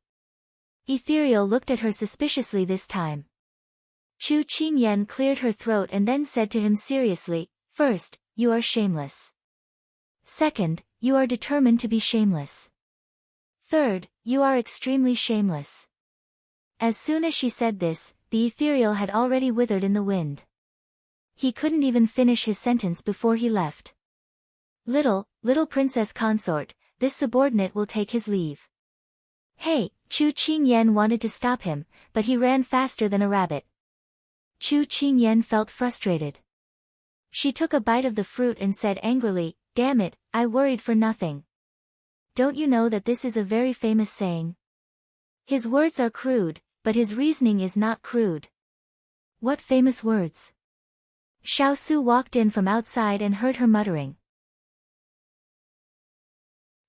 Ethereal looked at her suspiciously this time. Chu Qingyan cleared her throat and then said to him seriously, "First, you are shameless. Second, you are determined to be shameless. Third, you are extremely shameless." As soon as she said this, the Ethereal had already withered in the wind. He couldn't even finish his sentence before he left. Little Princess Consort, this subordinate will take his leave." "Hey!" Chu Qingyan wanted to stop him, but he ran faster than a rabbit. Chu Qingyan felt frustrated. She took a bite of the fruit and said angrily, "Damn it, I worried for nothing. Don't you know that this is a very famous saying? His words are crude, but his reasoning is not crude." "What famous words?" Xiao Su walked in from outside and heard her muttering.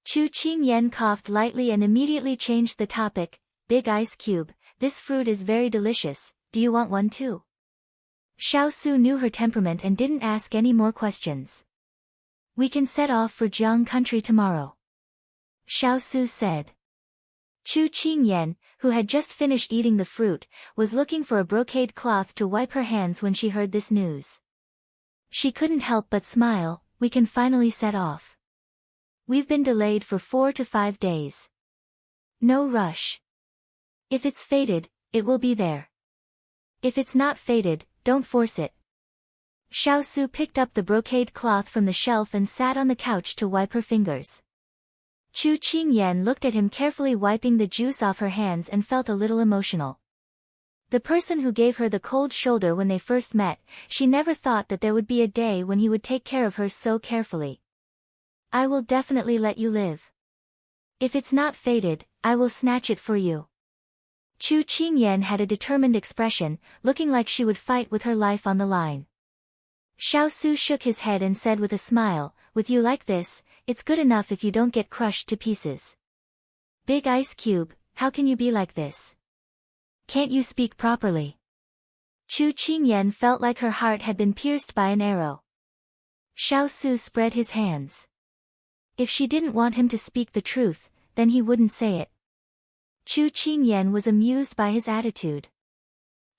Chu Qingyan coughed lightly and immediately changed the topic. "Big ice cube, this fruit is very delicious, do you want one too?" Xiao Su knew her temperament and didn't ask any more questions. "We can set off for Jiang country tomorrow," Xiao Su said. Chu Qingyan, who had just finished eating the fruit, was looking for a brocade cloth to wipe her hands when she heard this news. She couldn't help but smile. "We can finally set off. We've been delayed for 4 to 5 days. No rush. If it's fated, it will be there. If it's not fated, don't force it." Xiao Su picked up the brocade cloth from the shelf and sat on the couch to wipe her fingers. Chu Qingyan looked at him carefully wiping the juice off her hands and felt a little emotional. The person who gave her the cold shoulder when they first met, she never thought that there would be a day when he would take care of her so carefully. "I will definitely let you live. If it's not fated, I will snatch it for you." Chu Qingyan had a determined expression, looking like she would fight with her life on the line. Xiao Su shook his head and said with a smile, with you like this, it's good enough if you don't get crushed to pieces. Big Ice Cube, how can you be like this? Can't you speak properly? Chu Qingyan felt like her heart had been pierced by an arrow. Xiao Su spread his hands. If she didn't want him to speak the truth, then he wouldn't say it. Chu Qingyan was amused by his attitude.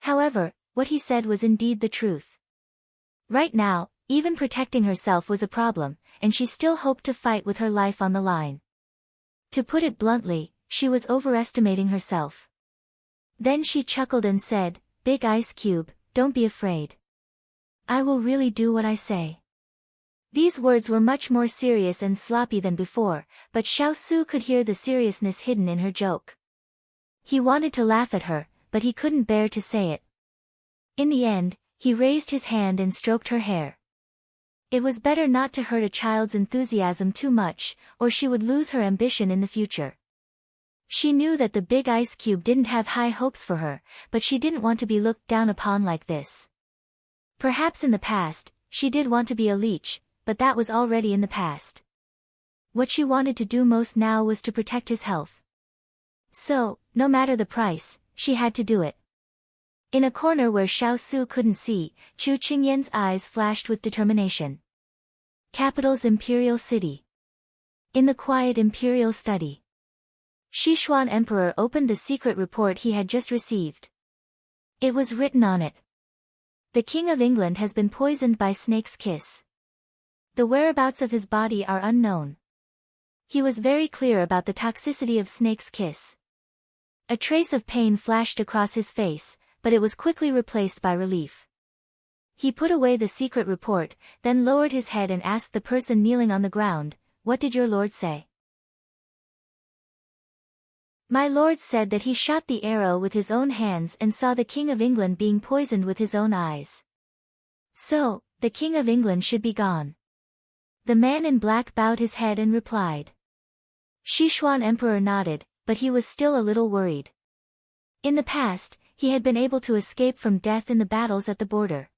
However, what he said was indeed the truth. Right now, even protecting herself was a problem, and she still hoped to fight with her life on the line. To put it bluntly, she was overestimating herself. Then she chuckled and said, Big Ice Cube, don't be afraid. I will really do what I say. These words were much more serious and sloppy than before, but Xiao Su could hear the seriousness hidden in her joke. He wanted to laugh at her, but he couldn't bear to say it. In the end, he raised his hand and stroked her hair. It was better not to hurt a child's enthusiasm too much, or she would lose her ambition in the future. She knew that the Big Ice Cube didn't have high hopes for her, but she didn't want to be looked down upon like this. Perhaps in the past, she did want to be a leech, but that was already in the past. What she wanted to do most now was to protect his health. So, no matter the price, she had to do it. In a corner where Xiao Su couldn't see, Chu Qingyan's eyes flashed with determination. Capital's Imperial City. In the quiet Imperial study. Sichuan Emperor opened the secret report he had just received. It was written on it. The King of England has been poisoned by Snake's kiss. The whereabouts of his body are unknown. He was very clear about the toxicity of Snake's kiss. A trace of pain flashed across his face, but it was quickly replaced by relief. He put away the secret report, then lowered his head and asked the person kneeling on the ground, "What did your lord say?" "My lord said that he shot the arrow with his own hands and saw the King of England being poisoned with his own eyes. So, the King of England should be gone." The man in black bowed his head and replied. Sichuan Emperor nodded, but he was still a little worried. In the past, he had been able to escape from death in the battles at the border.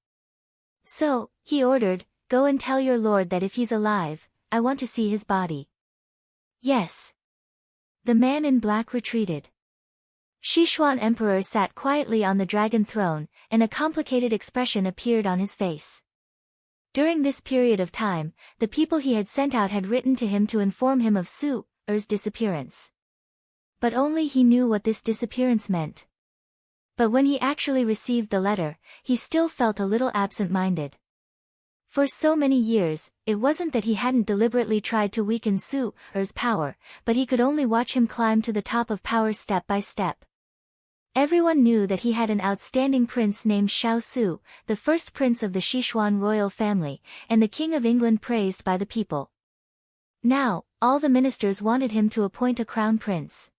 So, he ordered, "Go and tell your lord that if he's alive, I want to see his body." "Yes." The man in black retreated. Sichuan Emperor sat quietly on the dragon throne, and a complicated expression appeared on his face. During this period of time, the people he had sent out had written to him to inform him of Su-er's disappearance. But only he knew what this disappearance meant. But when he actually received the letter, he still felt a little absent-minded. For so many years, it wasn't that he hadn't deliberately tried to weaken Su-er's power, but he could only watch him climb to the top of power step by step. Everyone knew that he had an outstanding prince named Xiao Su, the first prince of the Sichuan royal family, and the King of England praised by the people. Now, all the ministers wanted him to appoint a crown prince.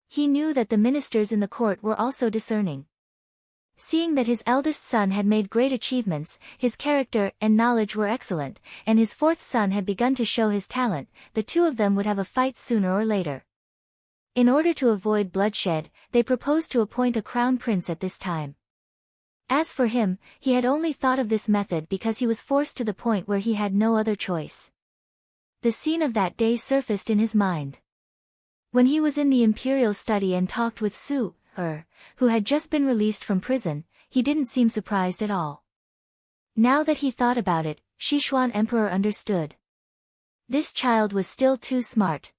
He knew that the ministers in the court were also discerning. Seeing that his eldest son had made great achievements, his character and knowledge were excellent, and his fourth son had begun to show his talent, the two of them would have a fight sooner or later. In order to avoid bloodshed, they proposed to appoint a crown prince at this time. As for him, he had only thought of this method because he was forced to the point where he had no other choice. The scene of that day surfaced in his mind. When he was in the imperial study and talked with Su-er, who had just been released from prison, he didn't seem surprised at all. Now that he thought about it, Sichuan Emperor understood. This child was still too smart.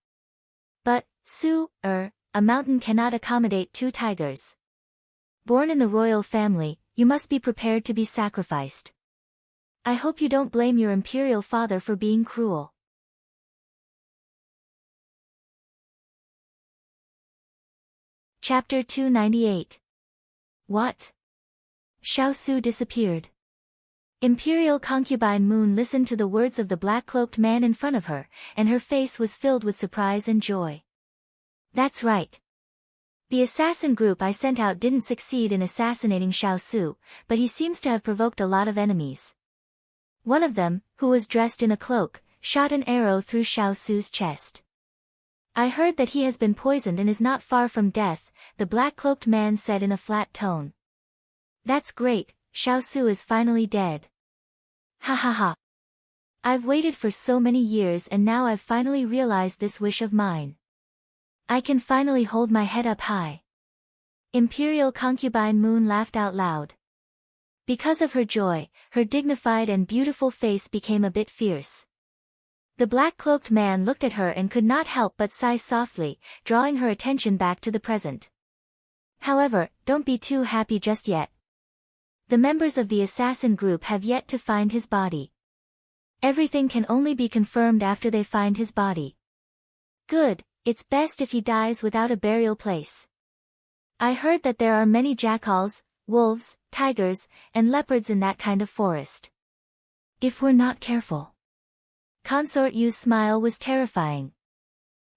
But, Su-er, a mountain cannot accommodate two tigers. Born in the royal family, you must be prepared to be sacrificed. I hope you don't blame your imperial father for being cruel. Chapter 298. What? Xiao Su disappeared. Imperial concubine Moon listened to the words of the black-cloaked man in front of her, and her face was filled with surprise and joy. That's right. The assassin group I sent out didn't succeed in assassinating Xiao Su, but he seems to have provoked a lot of enemies. One of them, who was dressed in a cloak, shot an arrow through Xiao Su's chest. I heard that he has been poisoned and is not far from death, the black-cloaked man said in a flat tone. That's great, Xiao Su is finally dead. Ha ha ha. I've waited for so many years and now I've finally realized this wish of mine. I can finally hold my head up high. Imperial concubine Moon laughed out loud. Because of her joy, her dignified and beautiful face became a bit fierce. The black-cloaked man looked at her and could not help but sigh softly, drawing her attention back to the present. However, don't be too happy just yet. The members of the assassin group have yet to find his body. Everything can only be confirmed after they find his body. Good, it's best if he dies without a burial place. I heard that there are many jackals, wolves, tigers, and leopards in that kind of forest. If we're not careful. Consort Yu's smile was terrifying.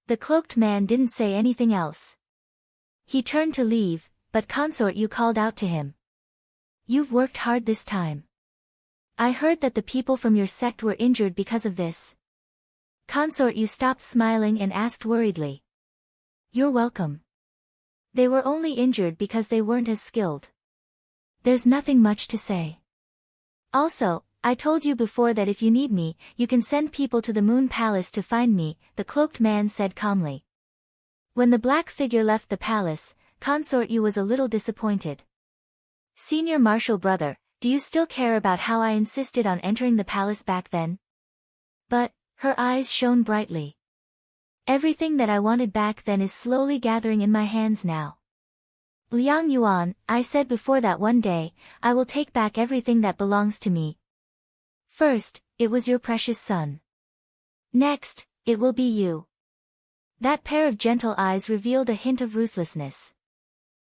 The cloaked man didn't say anything else. He turned to leave, but Consort Yu called out to him. You've worked hard this time. I heard that the people from your sect were injured because of this. Consort Yu stopped smiling and asked worriedly. You're welcome. They were only injured because they weren't as skilled. There's nothing much to say. Also, I told you before that if you need me, you can send people to the Moon Palace to find me, the cloaked man said calmly. When the black figure left the palace, Consort Yu was a little disappointed. Senior Marshal brother, do you still care about how I insisted on entering the palace back then? But, her eyes shone brightly. Everything that I wanted back then is slowly gathering in my hands now. Liang Yuan, I said before that one day, I will take back everything that belongs to me. First, it was your precious son. Next, it will be you. That pair of gentle eyes revealed a hint of ruthlessness.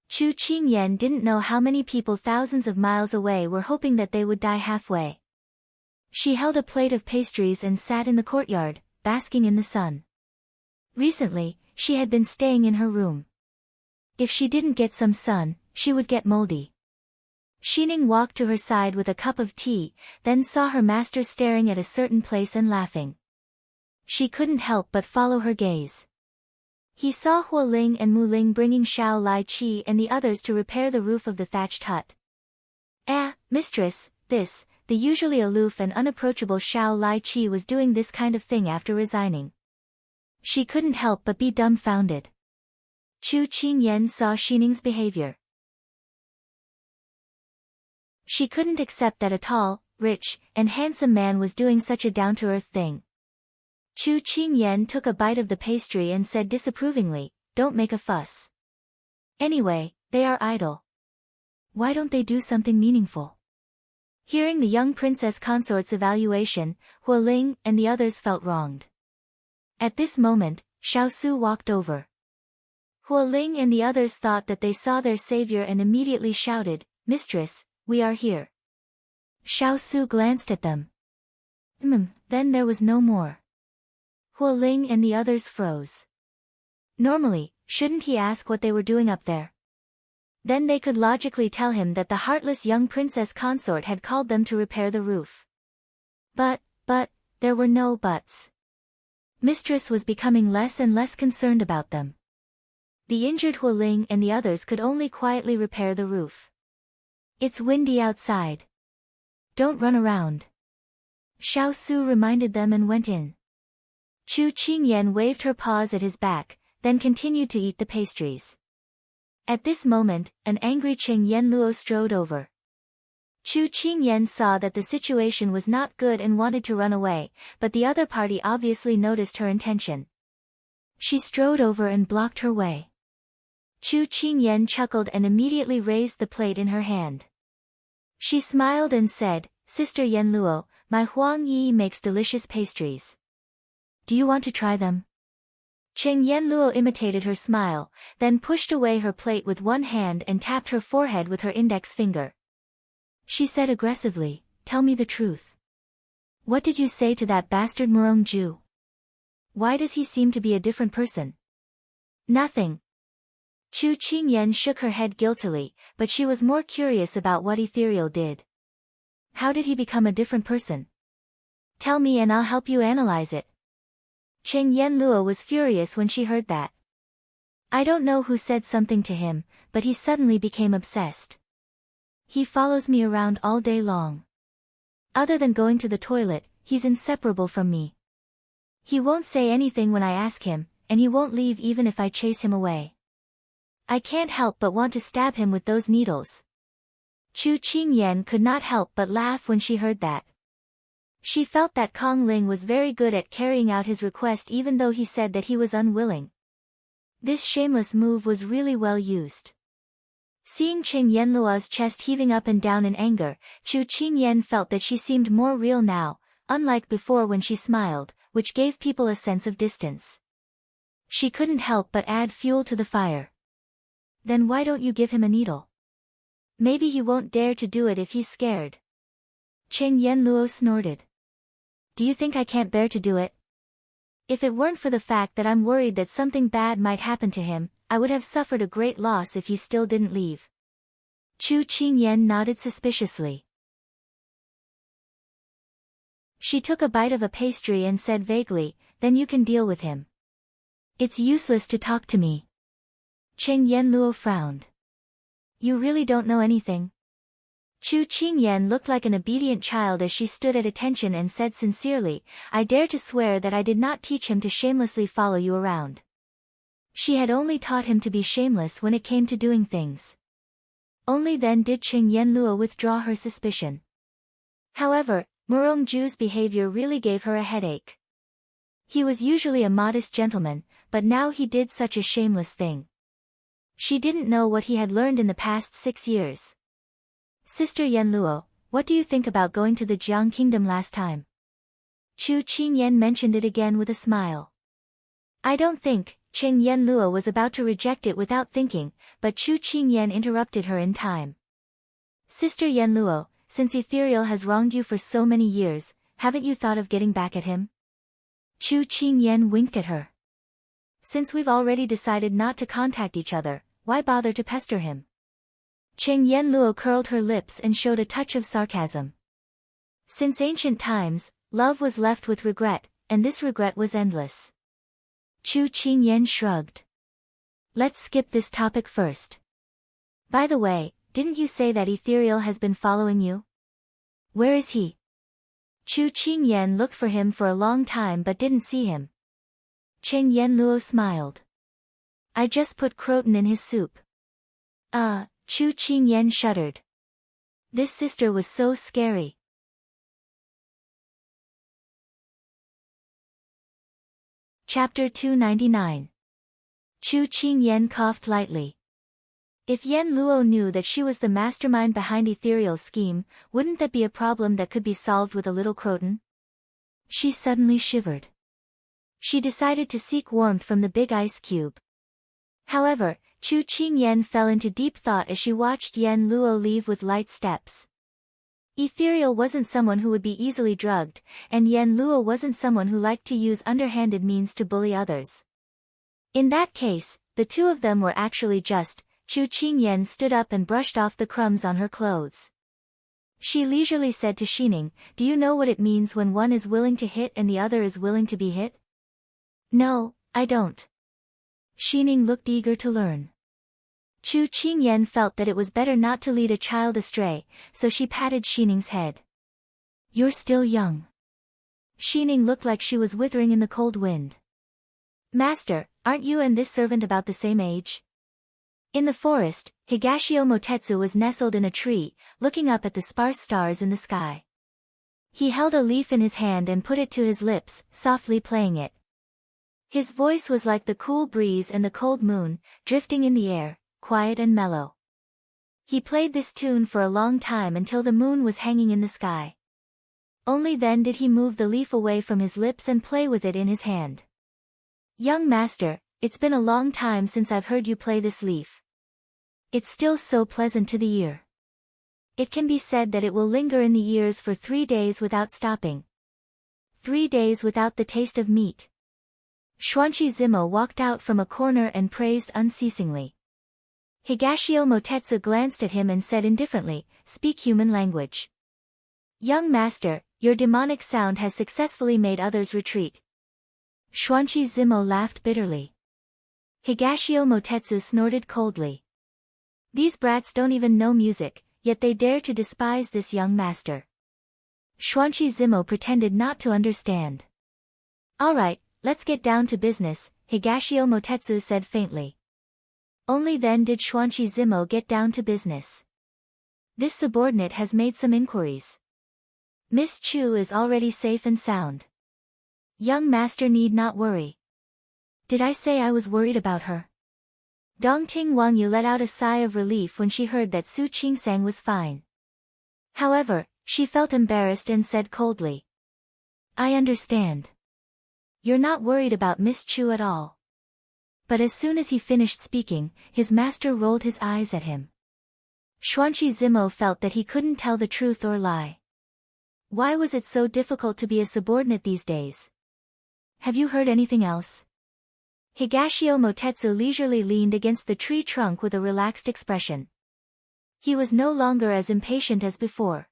Chu Qingyan didn't know how many people thousands of miles away were hoping that they would die halfway. She held a plate of pastries and sat in the courtyard, basking in the sun. Recently, she had been staying in her room. If she didn't get some sun, she would get moldy. Xining walked to her side with a cup of tea, then saw her master staring at a certain place and laughing. She couldn't help but follow her gaze. He saw Huo Ling and Mu Ling bringing Xiao Lai Qi and the others to repair the roof of the thatched hut. Mistress, the usually aloof and unapproachable Xiao Lai Qi was doing this kind of thing after resigning. She couldn't help but be dumbfounded. Chu Qingyan saw Xining's behavior. She couldn't accept that a tall, rich, and handsome man was doing such a down-to-earth thing. Chu Qingyan took a bite of the pastry and said disapprovingly, "Don't make a fuss. Anyway, they are idle. Why don't they do something meaningful?" Hearing the young princess consort's evaluation, Huo Ling and the others felt wronged. At this moment, Xiao Su walked over. Huo Ling and the others thought that they saw their savior and immediately shouted, "Mistress, we are here." Xiao Su glanced at them. Then there was no more. Huo Ling and the others froze. Normally, shouldn't he ask what they were doing up there? Then they could logically tell him that the heartless young princess consort had called them to repair the roof. But, there were no buts. Mistress was becoming less and less concerned about them. The injured Huo Ling and the others could only quietly repair the roof. It's windy outside. Don't run around. Xiao Su reminded them and went in. Chu Qingyan waved her paws at his back, then continued to eat the pastries. At this moment, an angry Cheng Yenluo strode over. Chu Qingyan saw that the situation was not good and wanted to run away, but the other party obviously noticed her intention. She strode over and blocked her way. Chu Qingyan chuckled and immediately raised the plate in her hand. She smiled and said, "Sister Yenluo, my Huang Yi makes delicious pastries. Do you want to try them?" Cheng Yenluo imitated her smile, then pushed away her plate with one hand and tapped her forehead with her index finger. She said aggressively, "Tell me the truth. What did you say to that bastard Murong Ju? Why does he seem to be a different person?" "Nothing." Chu Qingyan shook her head guiltily, but she was more curious about what Ethereal did. How did he become a different person? Tell me and I'll help you analyze it. Cheng Yenluo was furious when she heard that. I don't know who said something to him, but he suddenly became obsessed. He follows me around all day long. Other than going to the toilet, he's inseparable from me. He won't say anything when I ask him, and he won't leave even if I chase him away. I can't help but want to stab him with those needles. Chu Qingyan could not help but laugh when she heard that. She felt that Kong Ling was very good at carrying out his request even though he said that he was unwilling. This shameless move was really well used. Seeing Cheng Yenluo's chest heaving up and down in anger, Chu Qingyan felt that she seemed more real now, unlike before when she smiled, which gave people a sense of distance. She couldn't help but add fuel to the fire. Then why don't you give him a needle? Maybe he won't dare to do it if he's scared. Cheng Yenluo snorted. Do you think I can't bear to do it? If it weren't for the fact that I'm worried that something bad might happen to him, I would have suffered a great loss if he still didn't leave. Chu Qingyan nodded suspiciously. She took a bite of a pastry and said vaguely, then you can deal with him. It's useless to talk to me. Cheng Yenluo frowned. You really don't know anything? Chu Qingyan looked like an obedient child as she stood at attention and said sincerely, I dare to swear that I did not teach him to shamelessly follow you around. She had only taught him to be shameless when it came to doing things. Only then did Cheng Yenluo withdraw her suspicion. However, Murongju's behavior really gave her a headache. He was usually a modest gentleman, but now he did such a shameless thing. She didn't know what he had learned in the past 6 years. Sister Yenluo, what do you think about going to the Jiang Kingdom last time? Chu Qingyan mentioned it again with a smile. I don't think. Cheng Yenluo was about to reject it without thinking, but Chu Qingyan interrupted her in time. Sister Yenluo, since Ethereal has wronged you for so many years, haven't you thought of getting back at him? Chu Qingyan winked at her. Since we've already decided not to contact each other, why bother to pester him? Cheng Yenluo curled her lips and showed a touch of sarcasm. Since ancient times, love was left with regret, and this regret was endless. Chu Qingyan shrugged. Let's skip this topic first. By the way, didn't you say that Ethereal has been following you? Where is he? Chu Qingyan looked for him for a long time but didn't see him. Cheng Yenluo smiled. I just put croton in his soup. Chu Qingyan shuddered. This sister was so scary. Chapter 299. Chu Qingyan coughed lightly. If Yen Luo knew that she was the mastermind behind Ethereal's scheme, wouldn't that be a problem that could be solved with a little croton? She suddenly shivered. She decided to seek warmth from the big ice cube. However, Chu Qingyan fell into deep thought as she watched Yen Luo leave with light steps. Ethereal wasn't someone who would be easily drugged, and Yen Luo wasn't someone who liked to use underhanded means to bully others. In that case, the two of them were actually just. Chu Qingyan stood up and brushed off the crumbs on her clothes. She leisurely said to Xining, do you know what it means when one is willing to hit and the other is willing to be hit? No, I don't. Xining looked eager to learn. Chu Qingyan felt that it was better not to lead a child astray, so she patted Xining's head. You're still young. Xining looked like she was withering in the cold wind. Master, aren't you and this servant about the same age? In the forest, Higashio Motetsu was nestled in a tree, looking up at the sparse stars in the sky. He held a leaf in his hand and put it to his lips, softly playing it. His voice was like the cool breeze and the cold moon, drifting in the air, quiet and mellow. He played this tune for a long time until the moon was hanging in the sky. Only then did he move the leaf away from his lips and play with it in his hand. Young master, it's been a long time since I've heard you play this leaf. It's still so pleasant to the ear. It can be said that it will linger in the ears for 3 days without stopping. 3 days without the taste of meat. Xuanqi Zimo walked out from a corner and praised unceasingly. Higashio Motetsu glanced at him and said indifferently, speak human language. Young master, your demonic sound has successfully made others retreat. Xuanqi Zimo laughed bitterly. Higashio Motetsu snorted coldly. These brats don't even know music, yet they dare to despise this young master. Xuanqi Zimo pretended not to understand. Alright, let's get down to business, Higashio Motetsu said faintly. Only then did Xuanqi Zimo get down to business. This subordinate has made some inquiries. Miss Chu is already safe and sound. Young master need not worry. Did I say I was worried about her? Dongting Wangyu let out a sigh of relief when she heard that Su Qingsang was fine. However, she felt embarrassed and said coldly. I understand. You're not worried about Miss Chu at all. But as soon as he finished speaking, his master rolled his eyes at him. Xuanqi Zimo felt that he couldn't tell the truth or lie. Why was it so difficult to be a subordinate these days? Have you heard anything else? Higashio Motetsu leisurely leaned against the tree trunk with a relaxed expression. He was no longer as impatient as before.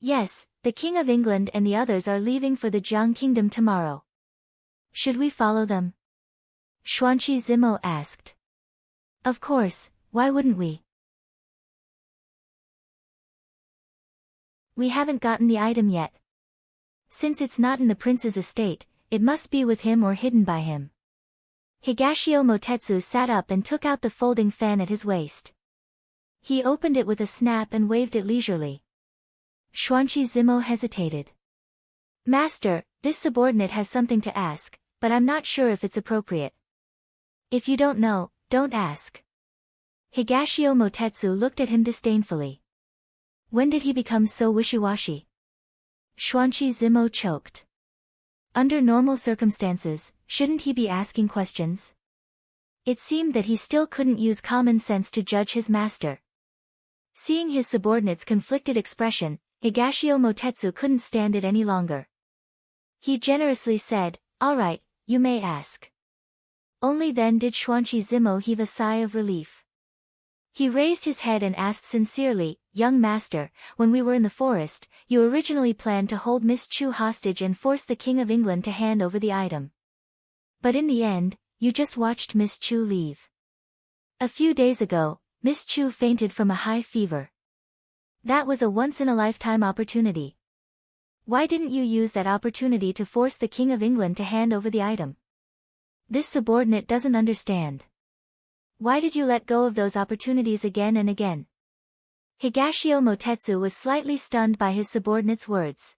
Yes, the King of England and the others are leaving for the Jiang Kingdom tomorrow. Should we follow them? Xuanqi Zimo asked. Of course, why wouldn't we? We haven't gotten the item yet. Since it's not in the prince's estate, it must be with him or hidden by him. Higashio Motetsu sat up and took out the folding fan at his waist. He opened it with a snap and waved it leisurely. Xuanqi Zimo hesitated. Master, this subordinate has something to ask, but I'm not sure if it's appropriate. If you don't know, don't ask. Higashio Motetsu looked at him disdainfully. When did he become so wishy-washy? Xuanqi Zimo choked. Under normal circumstances, shouldn't he be asking questions? It seemed that he still couldn't use common sense to judge his master. Seeing his subordinate's conflicted expression, Higashio Motetsu couldn't stand it any longer. He generously said, All right, you may ask. Only then did Xuanqi Zimo heave a sigh of relief. He raised his head and asked sincerely, Young master, when we were in the forest, you originally planned to hold Miss Chu hostage and force the King of England to hand over the item. But in the end, you just watched Miss Chu leave. A few days ago, Miss Chu fainted from a high fever. That was a once-in-a-lifetime opportunity. Why didn't you use that opportunity to force the King of England to hand over the item? This subordinate doesn't understand. Why did you let go of those opportunities again and again? Higashio Motetsu was slightly stunned by his subordinate's words.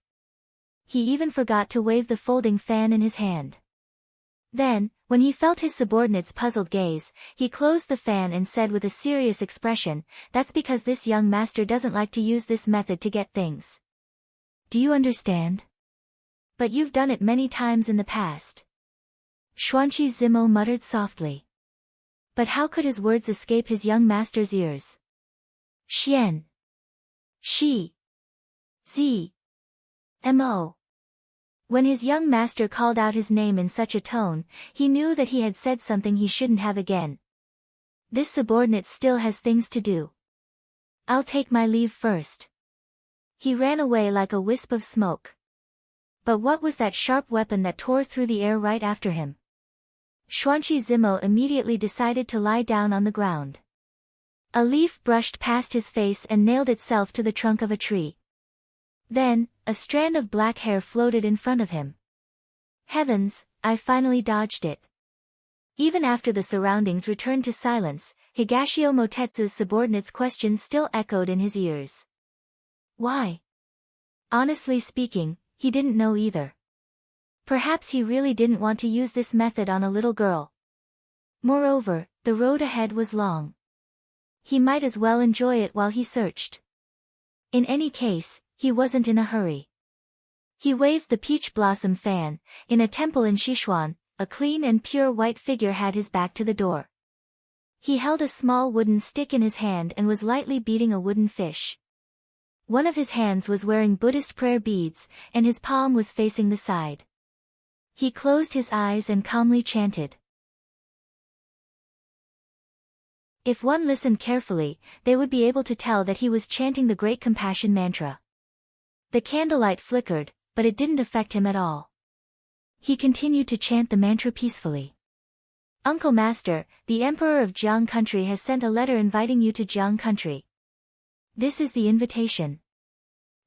He even forgot to wave the folding fan in his hand. Then, when he felt his subordinate's puzzled gaze, he closed the fan and said with a serious expression, That's because this young master doesn't like to use this method to get things. Do you understand? But you've done it many times in the past. Xuanqi Zimo muttered softly. But how could his words escape his young master's ears? Xian. Shi. Z. Mo. When his young master called out his name in such a tone, he knew that he had said something he shouldn't have again. This subordinate still has things to do. I'll take my leave first. He ran away like a wisp of smoke. But what was that sharp weapon that tore through the air right after him? Xuanqi Zimo immediately decided to lie down on the ground. A leaf brushed past his face and nailed itself to the trunk of a tree. Then, a strand of black hair floated in front of him. Heavens, I finally dodged it. Even after the surroundings returned to silence, Higashio Motetsu's subordinate's question still echoed in his ears. Why? Honestly speaking, he didn't know either. Perhaps he really didn't want to use this method on a little girl. Moreover, the road ahead was long. He might as well enjoy it while he searched. In any case, he wasn't in a hurry. He waved the peach blossom fan. In a temple in Sichuan, a clean and pure white figure had his back to the door. He held a small wooden stick in his hand and was lightly beating a wooden fish. One of his hands was wearing Buddhist prayer beads, and his palm was facing the side. He closed his eyes and calmly chanted. If one listened carefully, they would be able to tell that he was chanting the Great Compassion Mantra. The candlelight flickered, but it didn't affect him at all. He continued to chant the mantra peacefully. Uncle Master, the Emperor of Jiang Country has sent a letter inviting you to Jiang Country. This is the invitation.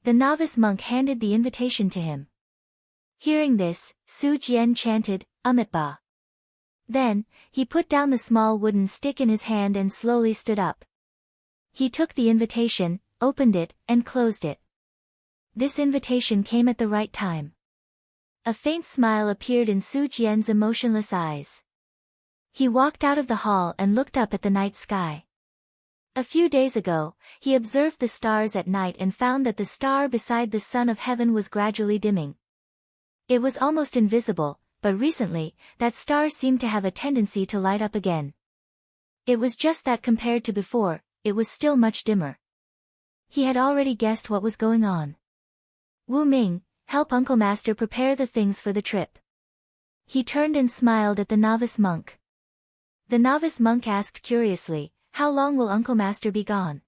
The novice monk handed the invitation to him. Hearing this, Su Jian chanted, Amitabha. Then, he put down the small wooden stick in his hand and slowly stood up. He took the invitation, opened it, and closed it. This invitation came at the right time. A faint smile appeared in Su Jian's emotionless eyes. He walked out of the hall and looked up at the night sky. A few days ago, he observed the stars at night and found that the star beside the sun of heaven was gradually dimming. It was almost invisible, but recently, that star seemed to have a tendency to light up again. It was just that compared to before, it was still much dimmer. He had already guessed what was going on. Wu Ming, help Uncle Master prepare the things for the trip. He turned and smiled at the novice monk. The novice monk asked curiously, how long will Uncle Master be gone?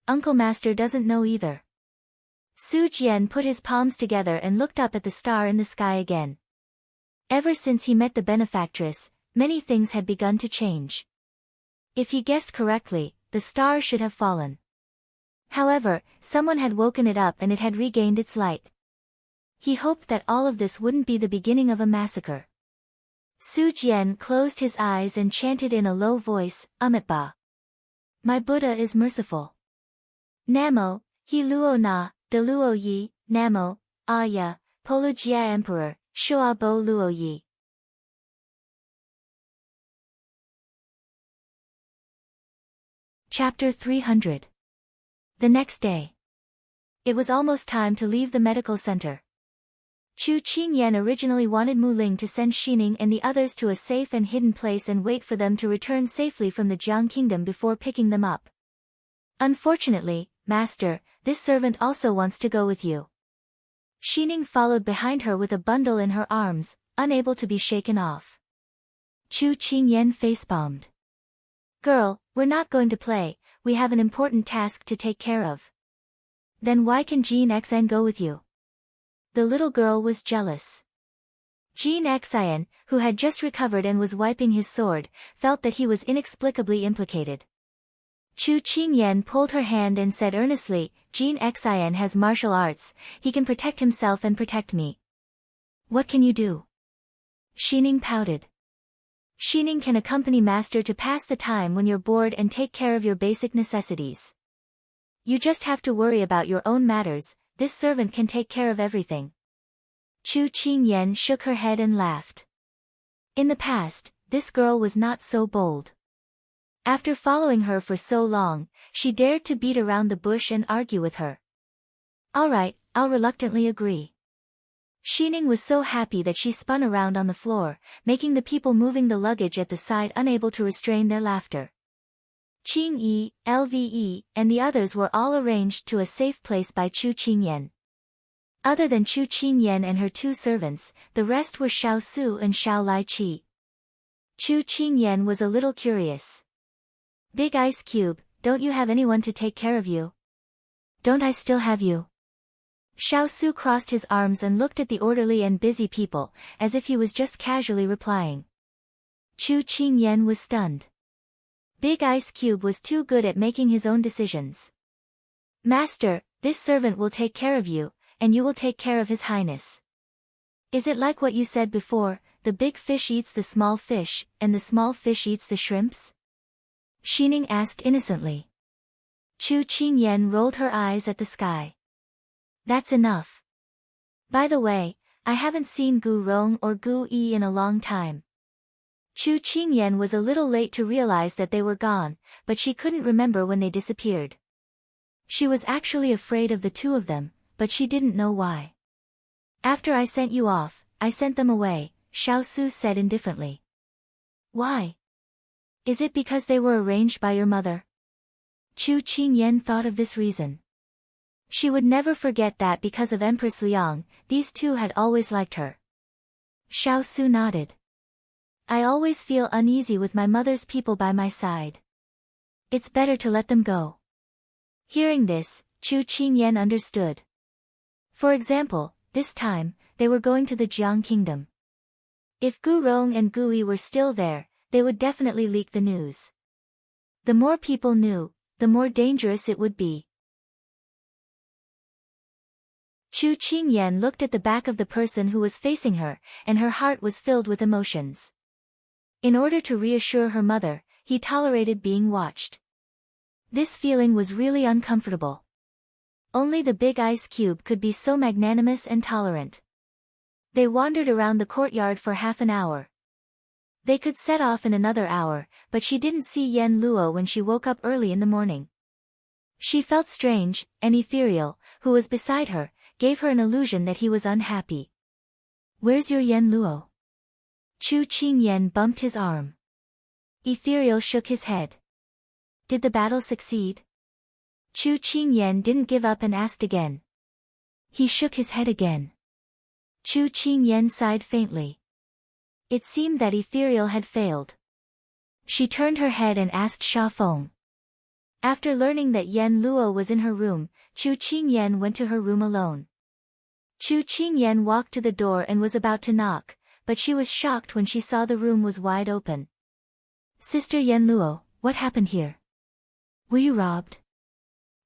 Uncle Master doesn't know either. Su Jian put his palms together and looked up at the star in the sky again. Ever since he met the benefactress, many things had begun to change. If he guessed correctly, the star should have fallen. However, someone had woken it up and it had regained its light. He hoped that all of this wouldn't be the beginning of a massacre. Su Jian closed his eyes and chanted in a low voice, Amitabha. My Buddha is merciful. Namo, He Luo Na, De Luo Yi, Namo, Aya, Polu Jia Emperor, Shua Bo Luo Yi. Chapter 300. The next day. It was almost time to leave the medical center. Chu Qingyan originally wanted Mu Ling to send Xining and the others to a safe and hidden place and wait for them to return safely from the Jiang Kingdom before picking them up. Unfortunately, Master, this servant also wants to go with you. Xining followed behind her with a bundle in her arms, unable to be shaken off. Chu Qingyan facepalmed. Girl, we're not going to play, we have an important task to take care of. Then why can Jean Xn go with you? The little girl was jealous. Jean Xian, who had just recovered and was wiping his sword, felt that he was inexplicably implicated. Chu Qingyan pulled her hand and said earnestly, Jean Xian has martial arts, he can protect himself and protect me. What can you do? Xining pouted. Xining can accompany Master to pass the time when you're bored and take care of your basic necessities. You just have to worry about your own matters, this servant can take care of everything. Chu Qingyan shook her head and laughed. In the past, this girl was not so bold. After following her for so long, she dared to beat around the bush and argue with her. All right, I'll reluctantly agree. Xining was so happy that she spun around on the floor, making the people moving the luggage at the side unable to restrain their laughter. Qing Yi, Lve, and the others were all arranged to a safe place by Chu Qingyan. Other than Chu Qingyan and her two servants, the rest were Xiao Su and Xiao Lai Qi. Chu Qingyan was a little curious. Big Ice Cube, don't you have anyone to take care of you? Don't I still have you? Xiao Su crossed his arms and looked at the orderly and busy people, as if he was just casually replying. Chu Qingyan was stunned. Big Ice Cube was too good at making his own decisions. Master, this servant will take care of you, and you will take care of His Highness. Is it like what you said before, the big fish eats the small fish, and the small fish eats the shrimps? Xining asked innocently. Chu Qingyan rolled her eyes at the sky. That's enough. By the way, I haven't seen Gu Rong or Gu Yi in a long time. Chu Qingyan was a little late to realize that they were gone, but she couldn't remember when they disappeared. She was actually afraid of the two of them, but she didn't know why. After I sent you off, I sent them away, Xiao Su said indifferently. Why? Is it because they were arranged by your mother? Chu Qingyan thought of this reason. She would never forget that because of Empress Liang, these two had always liked her. Xiao Su nodded. I always feel uneasy with my mother's people by my side. It's better to let them go. Hearing this, Chu Qingyan understood. For example, this time, they were going to the Jiang Kingdom. If Gu Rong and Gu Yi were still there, they would definitely leak the news. The more people knew, the more dangerous it would be. Chu Qingyan looked at the back of the person who was facing her, and her heart was filled with emotions. In order to reassure her mother, he tolerated being watched. This feeling was really uncomfortable. Only the big ice cube could be so magnanimous and tolerant. They wandered around the courtyard for half an hour. They could set off in another hour, but she didn't see Yen Luo when she woke up early in the morning. She felt strange, and Ethereal, who was beside her, gave her an illusion that he was unhappy. "Where's your Yen Luo?" Chu Qingyan bumped his arm. Ethereal shook his head. "Did the battle succeed?" Chu Qingyan didn't give up and asked again. He shook his head again. Chu Qingyan sighed faintly. It seemed that Ethereal had failed. She turned her head and asked Sha Feng. After learning that Yen Luo was in her room, Chu Qingyan went to her room alone. Chu Qingyan walked to the door and was about to knock, but she was shocked when she saw the room was wide open. "Sister Yen Luo, what happened here? Were you robbed?"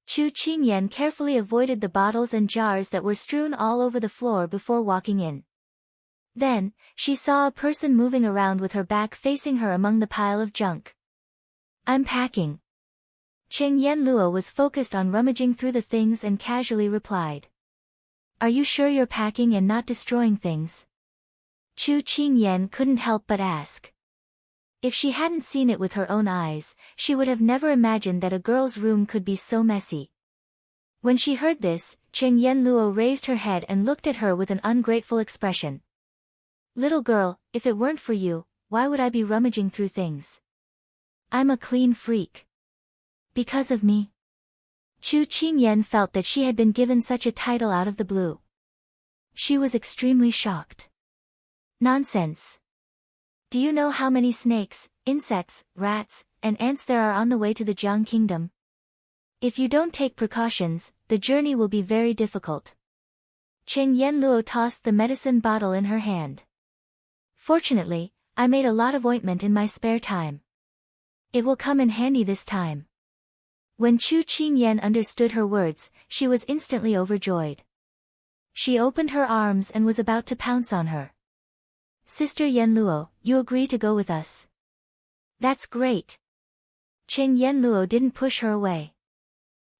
Chu Qingyan carefully avoided the bottles and jars that were strewn all over the floor before walking in. Then, she saw a person moving around with her back facing her among the pile of junk. "I'm packing." Cheng Yen Luo was focused on rummaging through the things and casually replied. "Are you sure you're packing and not destroying things?" Chu Qingyan couldn't help but ask. If she hadn't seen it with her own eyes, she would have never imagined that a girl's room could be so messy. When she heard this, Cheng Yen Luo raised her head and looked at her with an ungrateful expression. "Little girl, if it weren't for you, why would I be rummaging through things? I'm a clean freak." "Because of me?" Chu Qingyan felt that she had been given such a title out of the blue. She was extremely shocked. "Nonsense. Do you know how many snakes, insects, rats, and ants there are on the way to the Jiang Kingdom? If you don't take precautions, the journey will be very difficult." Cheng Yen Luo tossed the medicine bottle in her hand. "Fortunately, I made a lot of ointment in my spare time. It will come in handy this time." When Chu Qingyan understood her words, she was instantly overjoyed. She opened her arms and was about to pounce on her. "Sister Yen Luo, you agree to go with us?" "That's great." Cheng Yen Luo didn't push her away.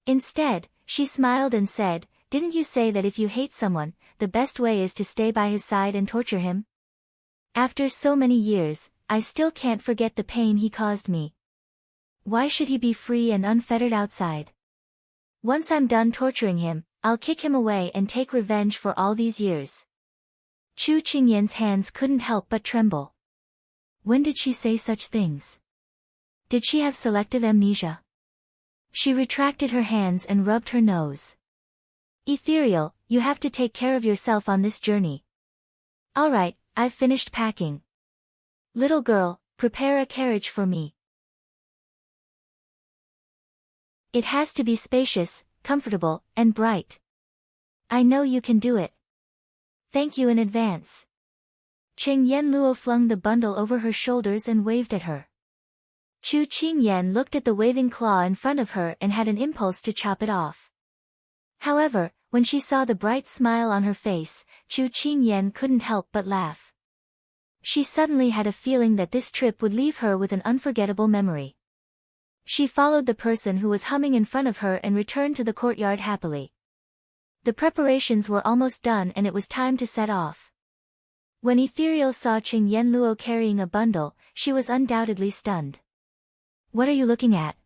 Instead, she smiled and said, "Didn't you say that if you hate someone, the best way is to stay by his side and torture him? After so many years, I still can't forget the pain he caused me. Why should he be free and unfettered outside? Once I'm done torturing him, I'll kick him away and take revenge for all these years." Chu Qingyan's hands couldn't help but tremble. When did she say such things? Did she have selective amnesia? She retracted her hands and rubbed her nose. "Ethereal, you have to take care of yourself on this journey." "All right, I've finished packing. Little girl, prepare a carriage for me. It has to be spacious, comfortable, and bright. I know you can do it. Thank you in advance." Cheng Yen Luo flung the bundle over her shoulders and waved at her. Chu Qingyan looked at the waving claw in front of her and had an impulse to chop it off. However, when she saw the bright smile on her face, Chu Qingyan couldn't help but laugh. She suddenly had a feeling that this trip would leave her with an unforgettable memory. She followed the person who was humming in front of her and returned to the courtyard happily. The preparations were almost done and it was time to set off. When Ethereal saw Cheng Yen Luo carrying a bundle, she was undoubtedly stunned. "What are you looking at?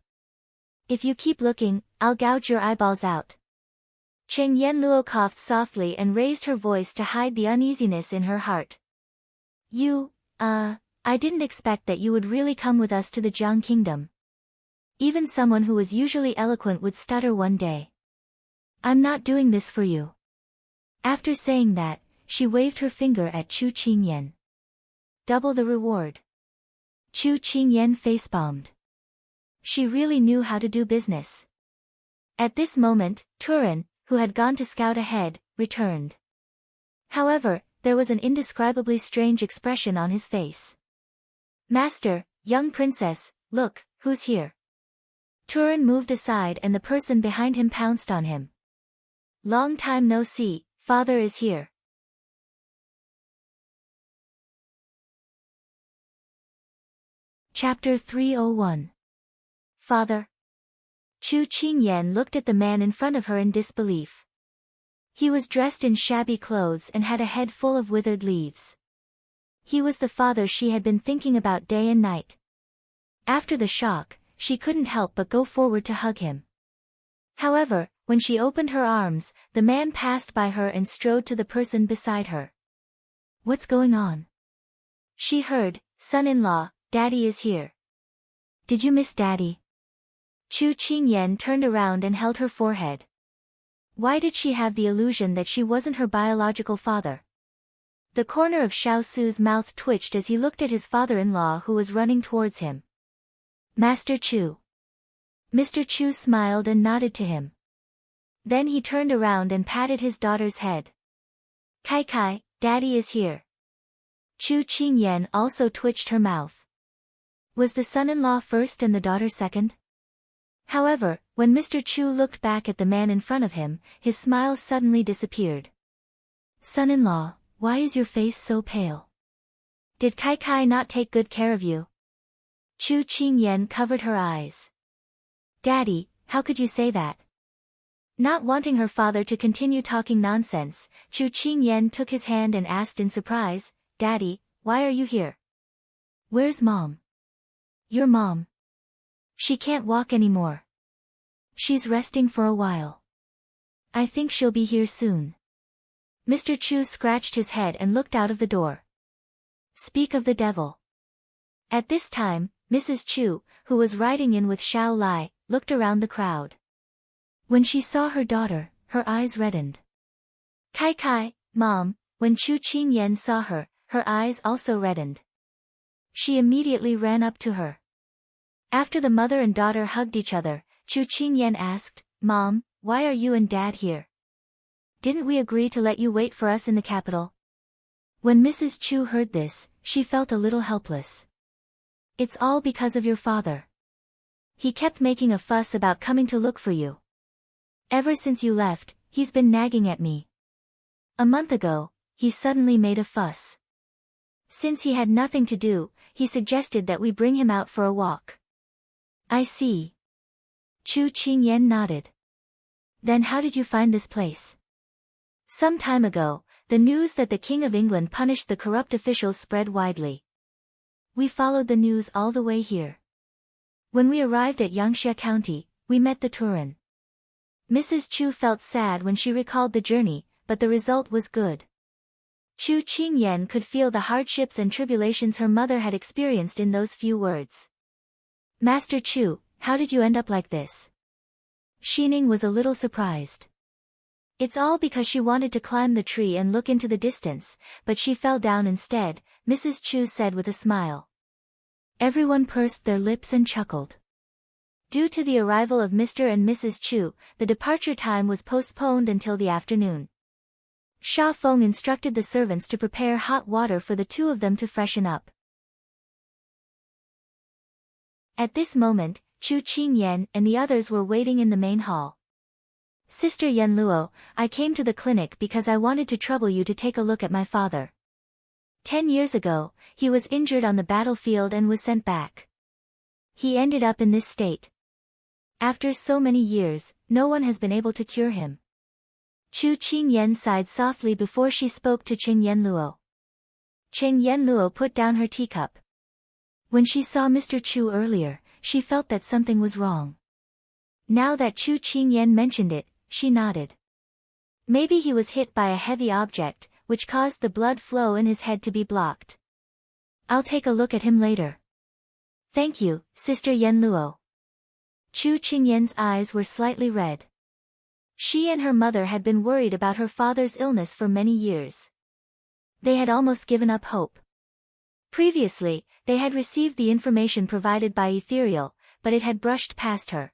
If you keep looking, I'll gouge your eyeballs out." Cheng Yen Luo coughed softly and raised her voice to hide the uneasiness in her heart. I didn't expect that you would really come with us to the Jiang Kingdom. Even someone who was usually eloquent would stutter one day. I'm not doing this for you." After saying that, she waved her finger at Chu Qingyan. "Double the reward." Chu Qingyan facepalmed. She really knew how to do business. At this moment, Turin, who had gone to scout ahead, returned. However, there was an indescribably strange expression on his face. "Master, young princess, look, who's here." Turin moved aside and the person behind him pounced on him. "Long time no see, Father is here. Chapter 301. Father. Chu Qingyan looked at the man in front of her in disbelief. He was dressed in shabby clothes and had a head full of withered leaves. He was the father she had been thinking about day and night. After the shock, she couldn't help but go forward to hug him. However, when she opened her arms, the man passed by her and strode to the person beside her. What's going on? She heard, son-in-law, Daddy is here. Did you miss Daddy? Chu Qingyan turned around and held her forehead. Why did she have the illusion that she wasn't her biological father? The corner of Xiao Su's mouth twitched as he looked at his father-in-law who was running towards him. Master Chu. Mr. Chu smiled and nodded to him. Then he turned around and patted his daughter's head. Kai Kai, Daddy is here. Chu Qingyan also twitched her mouth. Was the son-in-law first and the daughter second? However, when Mr. Chu looked back at the man in front of him, his smile suddenly disappeared. Son-in-law, why is your face so pale? Did Kai Kai not take good care of you? Chu Qingyan covered her eyes. Daddy, how could you say that? Not wanting her father to continue talking nonsense, Chu Qingyan took his hand and asked in surprise, Daddy, why are you here? Where's Mom? Your mom. She can't walk anymore. She's resting for a while. I think she'll be here soon. Mr. Chu scratched his head and looked out of the door. Speak of the devil. At this time, Mrs. Chu, who was riding in with Xiao Lai, looked around the crowd. When she saw her daughter, her eyes reddened. Kai Kai, Mom, when Chu Qingyan saw her, her eyes also reddened. She immediately ran up to her. After the mother and daughter hugged each other, Chu Qingyan asked, Mom, why are you and Dad here? Didn't we agree to let you wait for us in the capital? When Mrs. Chu heard this, she felt a little helpless. It's all because of your father. He kept making a fuss about coming to look for you. Ever since you left, he's been nagging at me. A month ago, he suddenly made a fuss. Since he had nothing to do, he suggested that we bring him out for a walk. I see. Chu Qingyan nodded. Then how did you find this place? Some time ago, the news that the King of England punished the corrupt officials spread widely. We followed the news all the way here. When we arrived at Yangxia County, we met the Turan. Mrs. Chu felt sad when she recalled the journey, but the result was good. Chu Qingyan could feel the hardships and tribulations her mother had experienced in those few words. Master Chu, how did you end up like this? Xining was a little surprised. It's all because she wanted to climb the tree and look into the distance, but she fell down instead, Mrs. Chu said with a smile. Everyone pursed their lips and chuckled. Due to the arrival of Mr. and Mrs. Chu, the departure time was postponed until the afternoon. Sha Feng instructed the servants to prepare hot water for the two of them to freshen up. At this moment, Chu Qingyan and the others were waiting in the main hall. Sister Yenluo, I came to the clinic because I wanted to trouble you to take a look at my father. 10 years ago, he was injured on the battlefield and was sent back. He ended up in this state. After so many years, no one has been able to cure him. Chu Qingyan sighed softly before she spoke to Qing Yenluo. Qing Yenluo put down her teacup. When she saw Mr. Chu earlier, she felt that something was wrong. Now that Chu Qingyan mentioned it, she nodded. Maybe he was hit by a heavy object, which caused the blood flow in his head to be blocked. I'll take a look at him later. Thank you, Sister Yenluo. Chu Qingyan's eyes were slightly red. She and her mother had been worried about her father's illness for many years. They had almost given up hope. Previously, they had received the information provided by Ethereal, but it had brushed past her.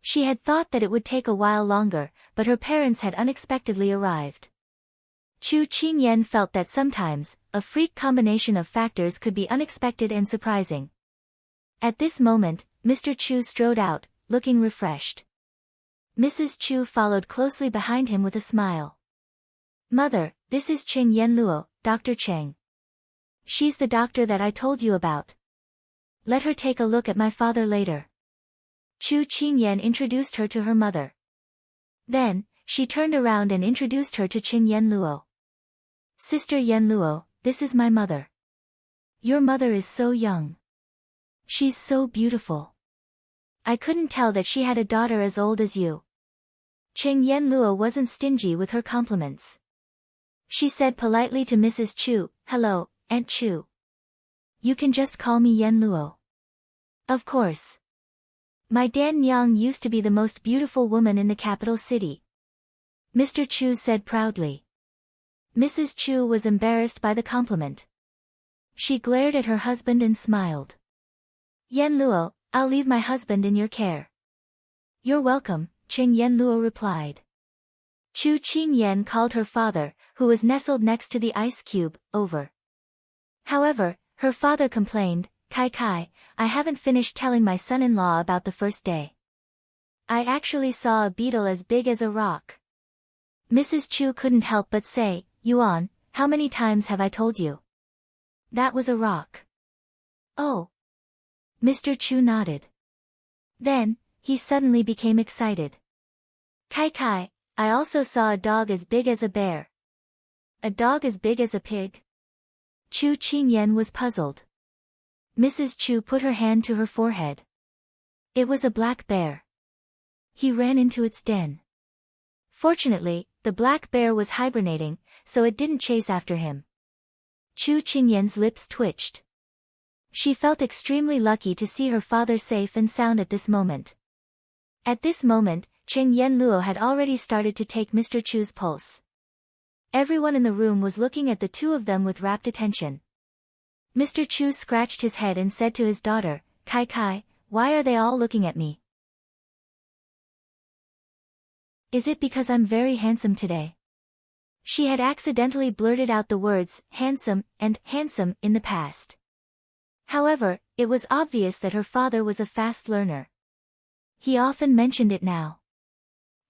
She had thought that it would take a while longer, but her parents had unexpectedly arrived. Chu Qingyan felt that sometimes, a freak combination of factors could be unexpected and surprising. At this moment, Mr. Chu strode out, looking refreshed. Mrs. Chu followed closely behind him with a smile. Mother, this is Cheng Yenluo, Dr. Cheng. She's the doctor that I told you about. Let her take a look at my father later. Chu Qingyan introduced her to her mother. Then, she turned around and introduced her to Cheng Yenluo. Sister Yenluo, this is my mother. Your mother is so young. She's so beautiful. I couldn't tell that she had a daughter as old as you. Cheng Yenluo wasn't stingy with her compliments. She said politely to Mrs. Chu, "Hello, Aunt Chu. You can just call me Yenluo." Of course. My Dan Nyang used to be the most beautiful woman in the capital city. Mr. Chu said proudly. Mrs. Chu was embarrassed by the compliment. She glared at her husband and smiled. Yenluo, I'll leave my husband in your care. You're welcome, Cheng Yenluo replied. Chu Qingyan called her father, who was nestled next to the ice cube, over. However, her father complained, Kai, I haven't finished telling my son-in-law about the first day. I actually saw a beetle as big as a rock. Mrs. Chu couldn't help but say, Yuan, how many times have I told you? That was a rock. Oh. Mr. Chu nodded. Then, he suddenly became excited. Kai, I also saw a dog as big as a bear. A dog as big as a pig? Chu Qingyan was puzzled. Mrs. Chu put her hand to her forehead. It was a black bear. He ran into its den. Fortunately, the black bear was hibernating, so it didn't chase after him. Chu Qingyan's lips twitched. She felt extremely lucky to see her father safe and sound at this moment. At this moment, Cheng Yenluo had already started to take Mr. Chu's pulse. Everyone in the room was looking at the two of them with rapt attention. Mr. Chu scratched his head and said to his daughter, Kai, why are they all looking at me? Is it because I'm very handsome today? She had accidentally blurted out the words, handsome, and handsome, in the past. However, it was obvious that her father was a fast learner. He often mentioned it now.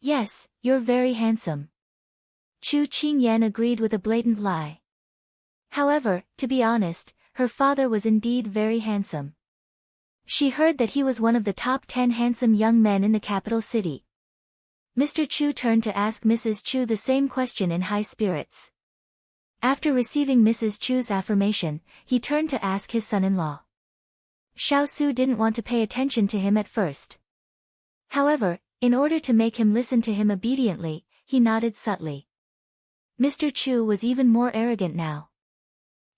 Yes, you're very handsome. Chu Qingyan agreed with a blatant lie. However, to be honest, her father was indeed very handsome. She heard that he was one of the top 10 handsome young men in the capital city. Mr. Chu turned to ask Mrs. Chu the same question in high spirits. After receiving Mrs. Chu's affirmation, he turned to ask his son-in-law. Xiao Su didn't want to pay attention to him at first. However, in order to make him listen to him obediently, he nodded subtly. Mr. Chu was even more arrogant now.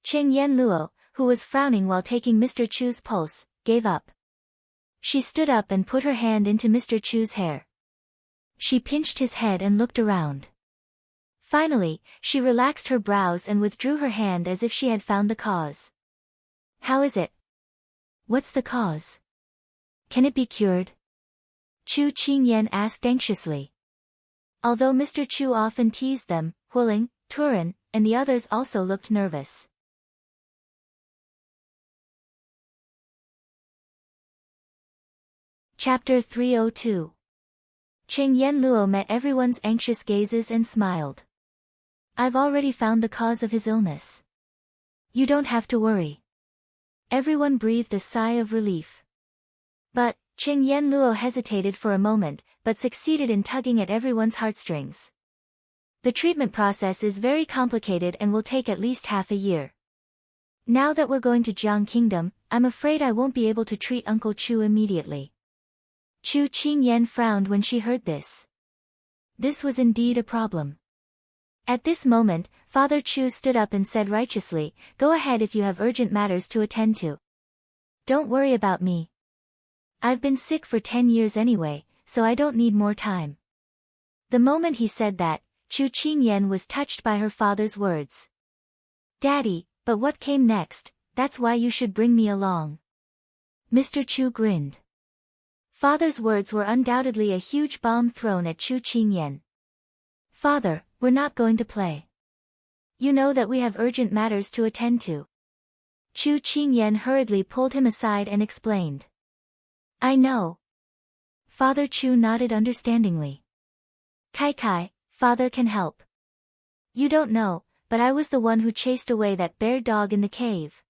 Cheng Yenluo, who was frowning while taking Mr. Chu's pulse, gave up. She stood up and put her hand into Mr. Chu's hair. She pinched his head and looked around. Finally, she relaxed her brows and withdrew her hand as if she had found the cause. How is it? What's the cause? Can it be cured? Chu Qingyan asked anxiously. Although Mr. Chu often teased them, Huling, Turin, and the others also looked nervous. Chapter 302. Cheng Yenluo met everyone's anxious gazes and smiled. I've already found the cause of his illness. You don't have to worry. Everyone breathed a sigh of relief. But, Cheng Yenluo hesitated for a moment, but succeeded in tugging at everyone's heartstrings. The treatment process is very complicated and will take at least half a year. Now that we're going to Jiang Kingdom, I'm afraid I won't be able to treat Uncle Chu immediately. Chu Qingyan frowned when she heard this. This was indeed a problem. At this moment, Father Chu stood up and said righteously, Go ahead if you have urgent matters to attend to. Don't worry about me. I've been sick for 10 years anyway, so I don't need more time. The moment he said that, Chu Qingyan was touched by her father's words. Daddy, but what came next? That's why you should bring me along. Mr. Chu grinned. Father's words were undoubtedly a huge bomb thrown at Chu Qingyan. Father, we're not going to play. You know that we have urgent matters to attend to. Chu Qingyan hurriedly pulled him aside and explained. I know. Father Chu nodded understandingly. Kai, Father can help. You don't know, but I was the one who chased away that bear dog in the cave.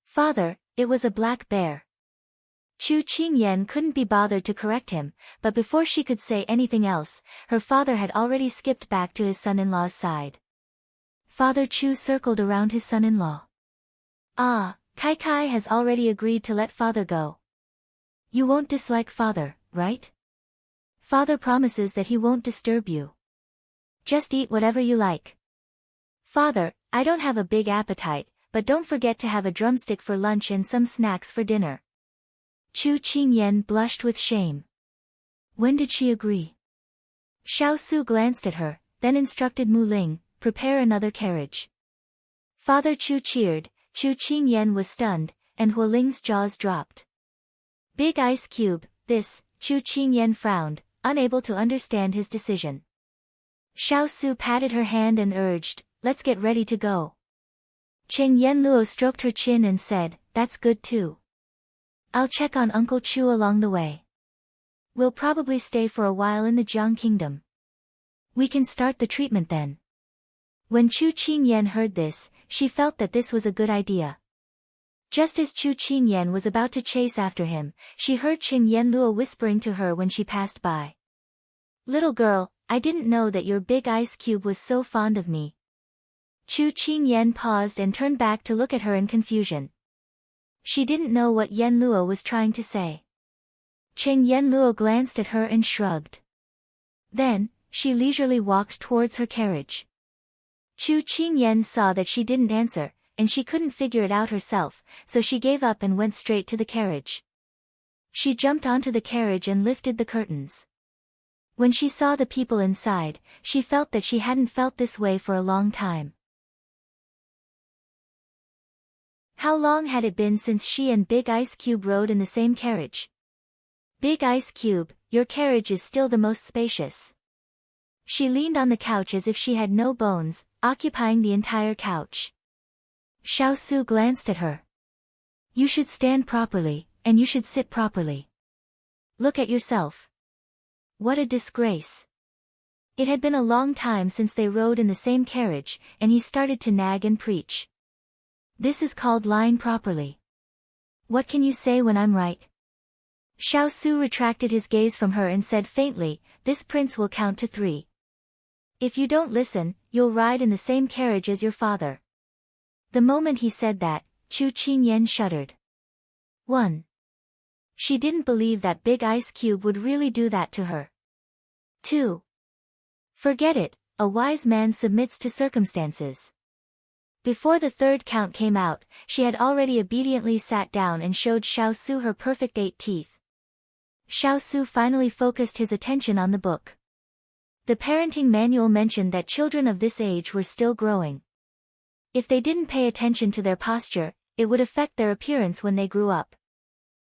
Father, it was a black bear. Chu Qingyan couldn't be bothered to correct him, but before she could say anything else, her father had already skipped back to his son-in-law's side. Father Chu circled around his son-in-law. Ah, Kai Kai has already agreed to let father go. You won't dislike father, right? Father promises that he won't disturb you. Just eat whatever you like. Father, I don't have a big appetite, but don't forget to have a drumstick for lunch and some snacks for dinner. Chu Qingyan blushed with shame. When did she agree? Xiao Su glanced at her, then instructed Mu Ling, prepare another carriage. Father Chu cheered, Chu Qingyan was stunned, and Hu Ling's jaws dropped. Big ice cube, this, Chu Qingyan frowned, unable to understand his decision. Xiao Su patted her hand and urged, let's get ready to go. Cheng Yenluo stroked her chin and said, that's good too. I'll check on Uncle Chu along the way. We'll probably stay for a while in the Jiang Kingdom. We can start the treatment then. When Chu Qingyan heard this, she felt that this was a good idea. Just as Chu Qingyan was about to chase after him, she heard Cheng Yenluo whispering to her when she passed by. Little girl, I didn't know that your big ice cube was so fond of me. Chu Qingyan paused and turned back to look at her in confusion. She didn't know what Yenluo was trying to say. Cheng Yenluo glanced at her and shrugged. Then, she leisurely walked towards her carriage. Chu Qingyan saw that she didn't answer, and she couldn't figure it out herself, so she gave up and went straight to the carriage. She jumped onto the carriage and lifted the curtains. When she saw the people inside, she felt that she hadn't felt this way for a long time. How long had it been since she and Big Ice Cube rode in the same carriage? Big Ice Cube, your carriage is still the most spacious. She leaned on the couch as if she had no bones, occupying the entire couch. Xiao Su glanced at her. You should stand properly, and you should sit properly. Look at yourself. What a disgrace. It had been a long time since they rode in the same carriage, and he started to nag and preach. This is called lying properly. What can you say when I'm right? Xiao Su retracted his gaze from her and said faintly, this prince will count to 3. If you don't listen, you'll ride in the same carriage as your father. The moment he said that, Chu Qingyan shuddered. 1. She didn't believe that Big Ice Cube would really do that to her. 2. Forget it, a wise man submits to circumstances. Before the third count came out, she had already obediently sat down and showed Xiao Su her perfect 8 teeth. Xiao Su finally focused his attention on the book. The parenting manual mentioned that children of this age were still growing. If they didn't pay attention to their posture, it would affect their appearance when they grew up.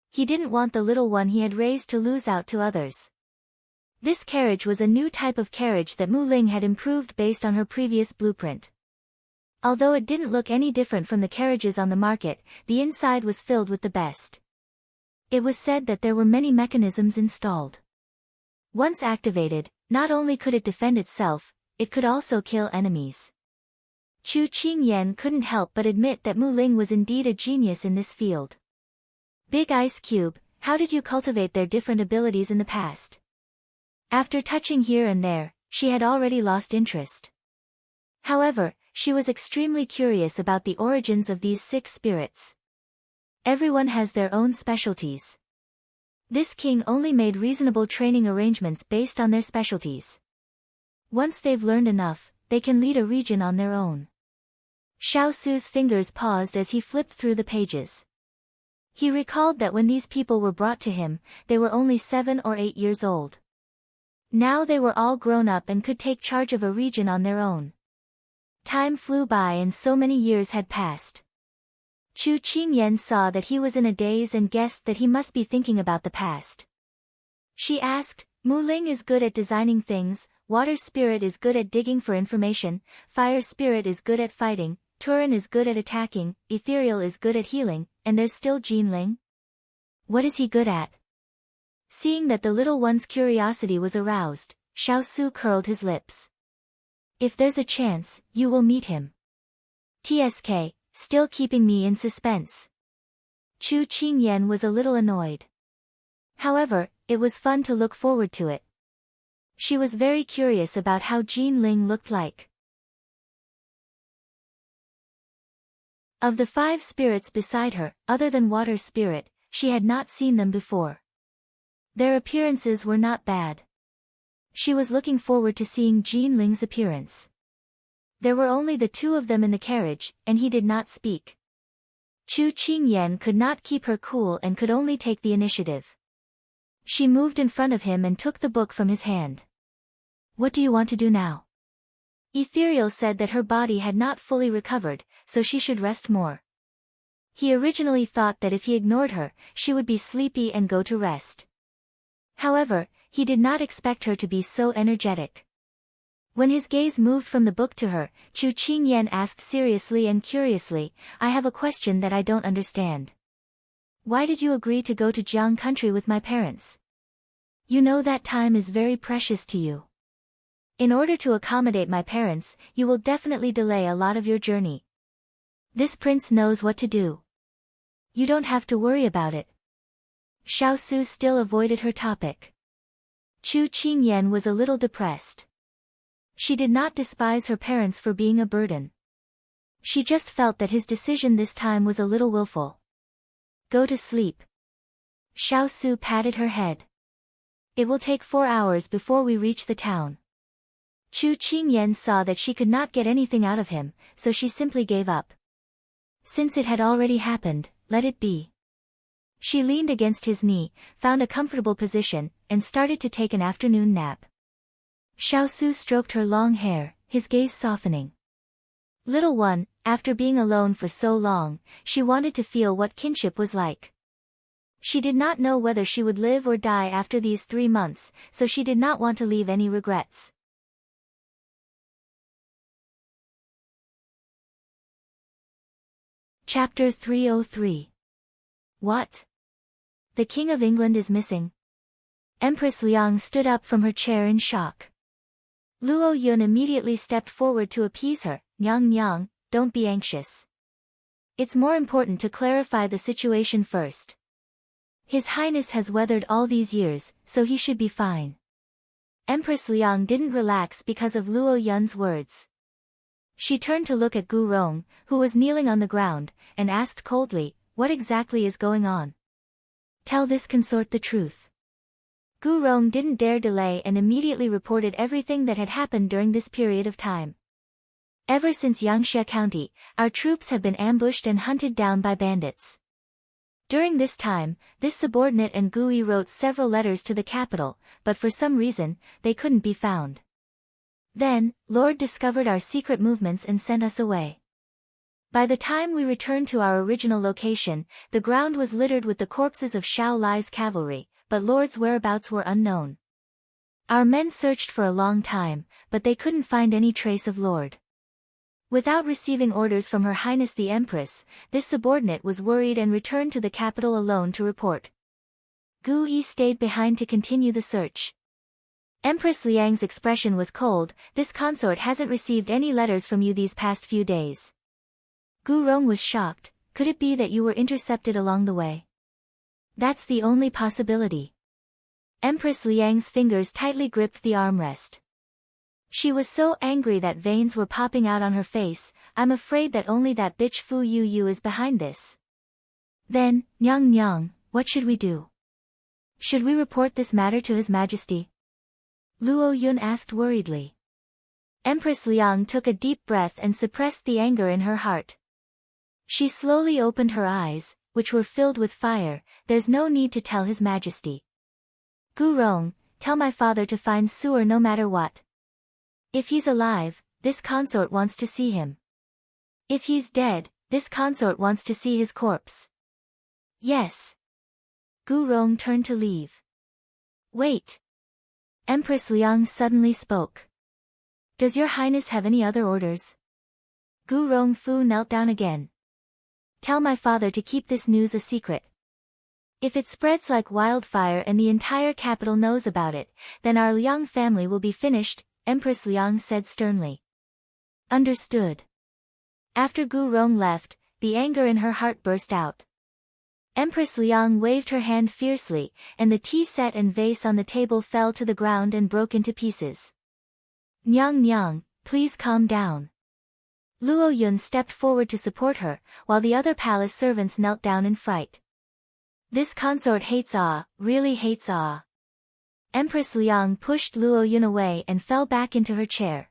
He didn't want the little one he had raised to lose out to others. This carriage was a new type of carriage that Mu Ling had improved based on her previous blueprint. Although it didn't look any different from the carriages on the market, the inside was filled with the best. It was said that there were many mechanisms installed. Once activated, not only could it defend itself, it could also kill enemies. Chu Qingyan couldn't help but admit that Mu Ling was indeed a genius in this field. Big Ice Cube, how did you cultivate their different abilities in the past? After touching here and there, she had already lost interest. However, she was extremely curious about the origins of these 6 spirits. Everyone has their own specialties. This king only made reasonable training arrangements based on their specialties. Once they've learned enough, they can lead a region on their own. Xiao Su's fingers paused as he flipped through the pages. He recalled that when these people were brought to him, they were only 7 or 8 years old. Now they were all grown up and could take charge of a region on their own. Time flew by and so many years had passed. Chu Qingyan saw that he was in a daze and guessed that he must be thinking about the past. She asked, Mu Ling is good at designing things, Water Spirit is good at digging for information, Fire Spirit is good at fighting, Turin is good at attacking, Ethereal is good at healing, and there's still Jinling? What is he good at? Seeing that the little one's curiosity was aroused, Xiao Su curled his lips. If there's a chance, you will meet him. TSK, still keeping me in suspense. Chu Qingyan was a little annoyed. However, it was fun to look forward to it. She was very curious about how Jean Ling looked like. Of the 5 spirits beside her, other than Water Spirit, she had not seen them before. Their appearances were not bad. She was looking forward to seeing Jean Ling's appearance. There were only the 2 of them in the carriage, and he did not speak. Chu Qingyan could not keep her cool and could only take the initiative. She moved in front of him and took the book from his hand. What do you want to do now? Ethereal said that her body had not fully recovered, so she should rest more. He originally thought that if he ignored her, she would be sleepy and go to rest. However, he did not expect her to be so energetic. When his gaze moved from the book to her, Chu Qingyan asked seriously and curiously, I have a question that I don't understand. Why did you agree to go to Jiang country with my parents? You know that time is very precious to you. In order to accommodate my parents, you will definitely delay a lot of your journey. This prince knows what to do. You don't have to worry about it. Xiao Su still avoided her topic. Chu Qingyan was a little depressed. She did not despise her parents for being a burden. She just felt that his decision this time was a little willful. Go to sleep. Xiao Su patted her head. It will take 4 hours before we reach the town. Chu Qingyan saw that she could not get anything out of him, so she simply gave up. Since it had already happened, let it be. She leaned against his knee, found a comfortable position, and started to take an afternoon nap. Xiao Su stroked her long hair, his gaze softening. Little one, after being alone for so long, she wanted to feel what kinship was like. She did not know whether she would live or die after these 3 months, so she did not want to leave any regrets. Chapter 303. What? The King of England is missing? Empress Liang stood up from her chair in shock. Luo Yun immediately stepped forward to appease her. Nyang Nyang, don't be anxious. It's more important to clarify the situation first. His Highness has weathered all these years, so he should be fine. Empress Liang didn't relax because of Luo Yun's words. She turned to look at Gu Rong, who was kneeling on the ground, and asked coldly, what exactly is going on? Tell this consort the truth. Gu Rong didn't dare delay and immediately reported everything that had happened during this period of time. Ever since Yangxia County, our troops have been ambushed and hunted down by bandits. During this time, this subordinate and Gui wrote several letters to the capital, but for some reason, they couldn't be found. Then, Lord discovered our secret movements and sent us away. By the time we returned to our original location, the ground was littered with the corpses of Xiao Lai's cavalry, but Lord's whereabouts were unknown. Our men searched for a long time, but they couldn't find any trace of Lord. Without receiving orders from Her Highness the Empress, this subordinate was worried and returned to the capital alone to report. Gu Yi stayed behind to continue the search. Empress Liang's expression was cold. This consort hasn't received any letters from you these past few days. Gu Rong was shocked. Could it be that you were intercepted along the way? That's the only possibility. Empress Liang's fingers tightly gripped the armrest. She was so angry that veins were popping out on her face. I'm afraid that only that bitch Fu Yu is behind this. Then, Nyang Nyang, what should we do? Should we report this matter to His Majesty? Luo Yun asked worriedly. Empress Liang took a deep breath and suppressed the anger in her heart. She slowly opened her eyes, which were filled with fire. There's no need to tell His Majesty. Gu Rong, tell my father to find Suer no matter what. If he's alive, this consort wants to see him. If he's dead, this consort wants to see his corpse. Yes. Gu Rong turned to leave. Wait. Empress Liang suddenly spoke. Does your highness have any other orders? Gu Rongfu knelt down again. Tell my father to keep this news a secret. If it spreads like wildfire and the entire capital knows about it, then our Liang family will be finished, Empress Liang said sternly. Understood. After Gu Rong left, the anger in her heart burst out. Empress Liang waved her hand fiercely, and the tea set and vase on the table fell to the ground and broke into pieces. Nyang Nyang, please calm down. Luo Yun stepped forward to support her, while the other palace servants knelt down in fright. This consort hates awe, really hates awe. Empress Liang pushed Luo Yun away and fell back into her chair.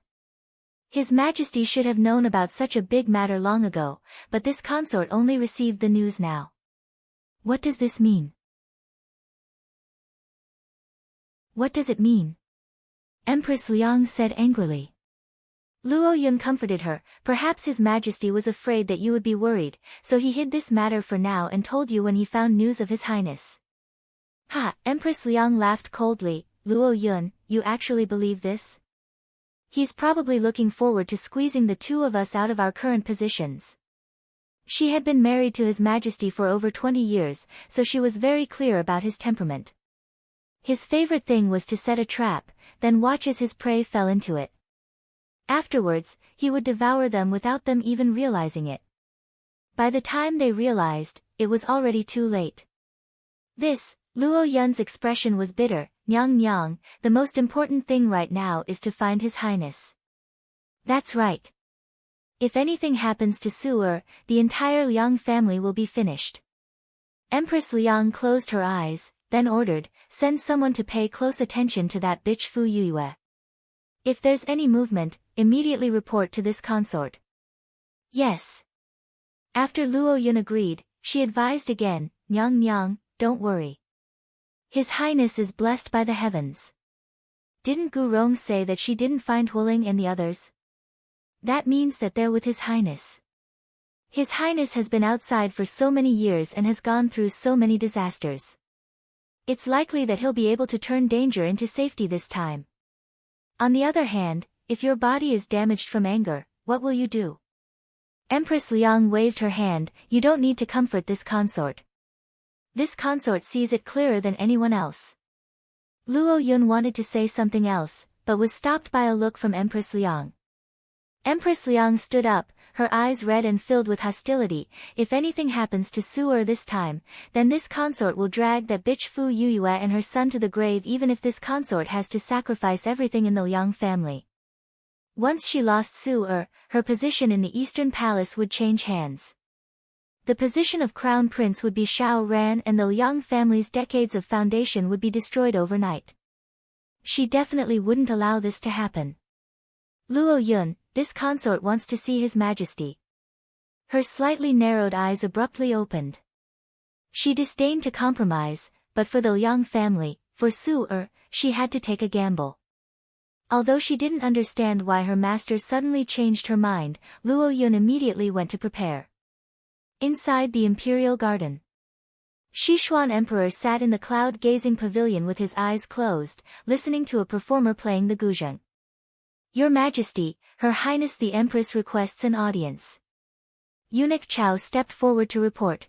His Majesty should have known about such a big matter long ago, but this consort only received the news now. What does this mean? What does it mean? Empress Liang said angrily. Luo Yun comforted her. Perhaps His Majesty was afraid that you would be worried, so he hid this matter for now and told you when he found news of His Highness. Ha! Empress Liang laughed coldly. Luo Yun, you actually believe this? He's probably looking forward to squeezing the two of us out of our current positions. She had been married to His Majesty for over 20 years, so she was very clear about his temperament. His favorite thing was to set a trap, then watch as his prey fell into it. Afterwards, he would devour them without them even realizing it. By the time they realized, it was already too late. Luo Yun's expression was bitter. Nyang Nyang, the most important thing right now is to find His Highness. That's right. If anything happens to Su, the entire Liang family will be finished. Empress Liang closed her eyes, then ordered, send someone to pay close attention to that bitch Fu Yuyue. If there's any movement, immediately report to this consort. Yes. After Luo Yun agreed, she advised again, Nyang Nyang, don't worry. His Highness is blessed by the heavens. Didn't Gu Rong say that she didn't find Huling and the others? That means that they're with His Highness. His Highness has been outside for so many years and has gone through so many disasters. It's likely that he'll be able to turn danger into safety this time. On the other hand, if your body is damaged from anger, what will you do? Empress Liang waved her hand. You don't need to comfort this consort. This consort sees it clearer than anyone else. Luo Yun wanted to say something else, but was stopped by a look from Empress Liang. Empress Liang stood up, her eyes red and filled with hostility. If anything happens to Su this time, then this consort will drag that bitch Fu Yuyue and her son to the grave, even if this consort has to sacrifice everything in the Liang family. Once she lost Su, her position in the Eastern Palace would change hands. The position of Crown Prince would be Shao Ran, and the Liang family's decades of foundation would be destroyed overnight. She definitely wouldn't allow this to happen. Luo Yun, this consort wants to see His Majesty. Her slightly narrowed eyes abruptly opened. She disdained to compromise, but for the Liang family, for Su, she had to take a gamble. Although she didn't understand why her master suddenly changed her mind, Luo Yun immediately went to prepare. Inside the imperial garden, Sichuan Emperor sat in the cloud-gazing pavilion with his eyes closed, listening to a performer playing the guzheng. Your Majesty, Her Highness the Empress requests an audience. Eunuch Chao stepped forward to report.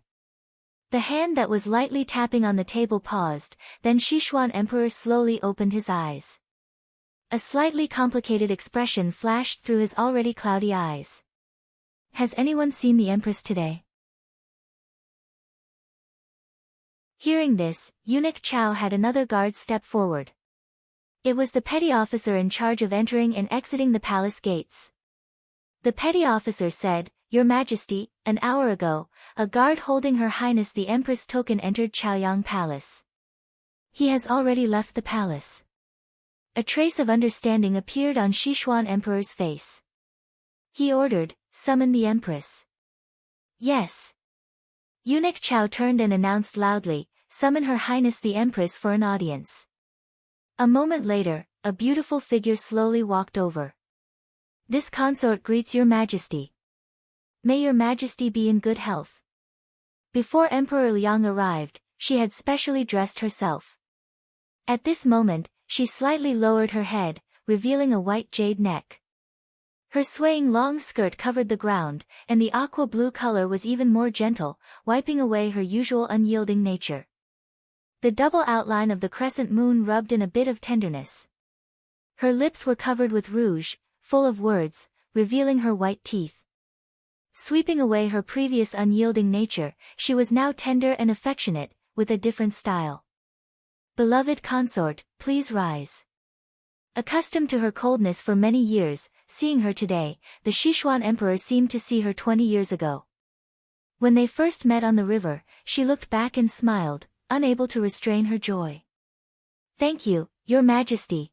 The hand that was lightly tapping on the table paused, then Sichuan Emperor slowly opened his eyes. A slightly complicated expression flashed through his already cloudy eyes. Has anyone seen the Empress today? Hearing this, Eunuch Chao had another guard step forward. It was the petty officer in charge of entering and exiting the palace gates. The petty officer said, Your Majesty, an hour ago, a guard holding Her Highness the Empress token entered Chaoyang Palace. He has already left the palace. A trace of understanding appeared on Sichuan Emperor's face. He ordered, Summon the Empress. Yes. Eunuch Chao turned and announced loudly, Summon Her Highness the Empress for an audience. A moment later, a beautiful figure slowly walked over. This consort greets Your Majesty. May Your Majesty be in good health. Before Emperor Liang arrived, she had specially dressed herself. At this moment, she slightly lowered her head, revealing a white jade neck. Her swaying long skirt covered the ground, and the aqua blue color was even more gentle, wiping away her usual unyielding nature. The double outline of the crescent moon rubbed in a bit of tenderness. Her lips were covered with rouge, full of words, revealing her white teeth. Sweeping away her previous unyielding nature, she was now tender and affectionate, with a different style. "Beloved consort, please rise." Accustomed to her coldness for many years, seeing her today, the Sichuan emperor seemed to see her 20 years ago. When they first met on the river, she looked back and smiled, unable to restrain her joy. "Thank you, Your Majesty."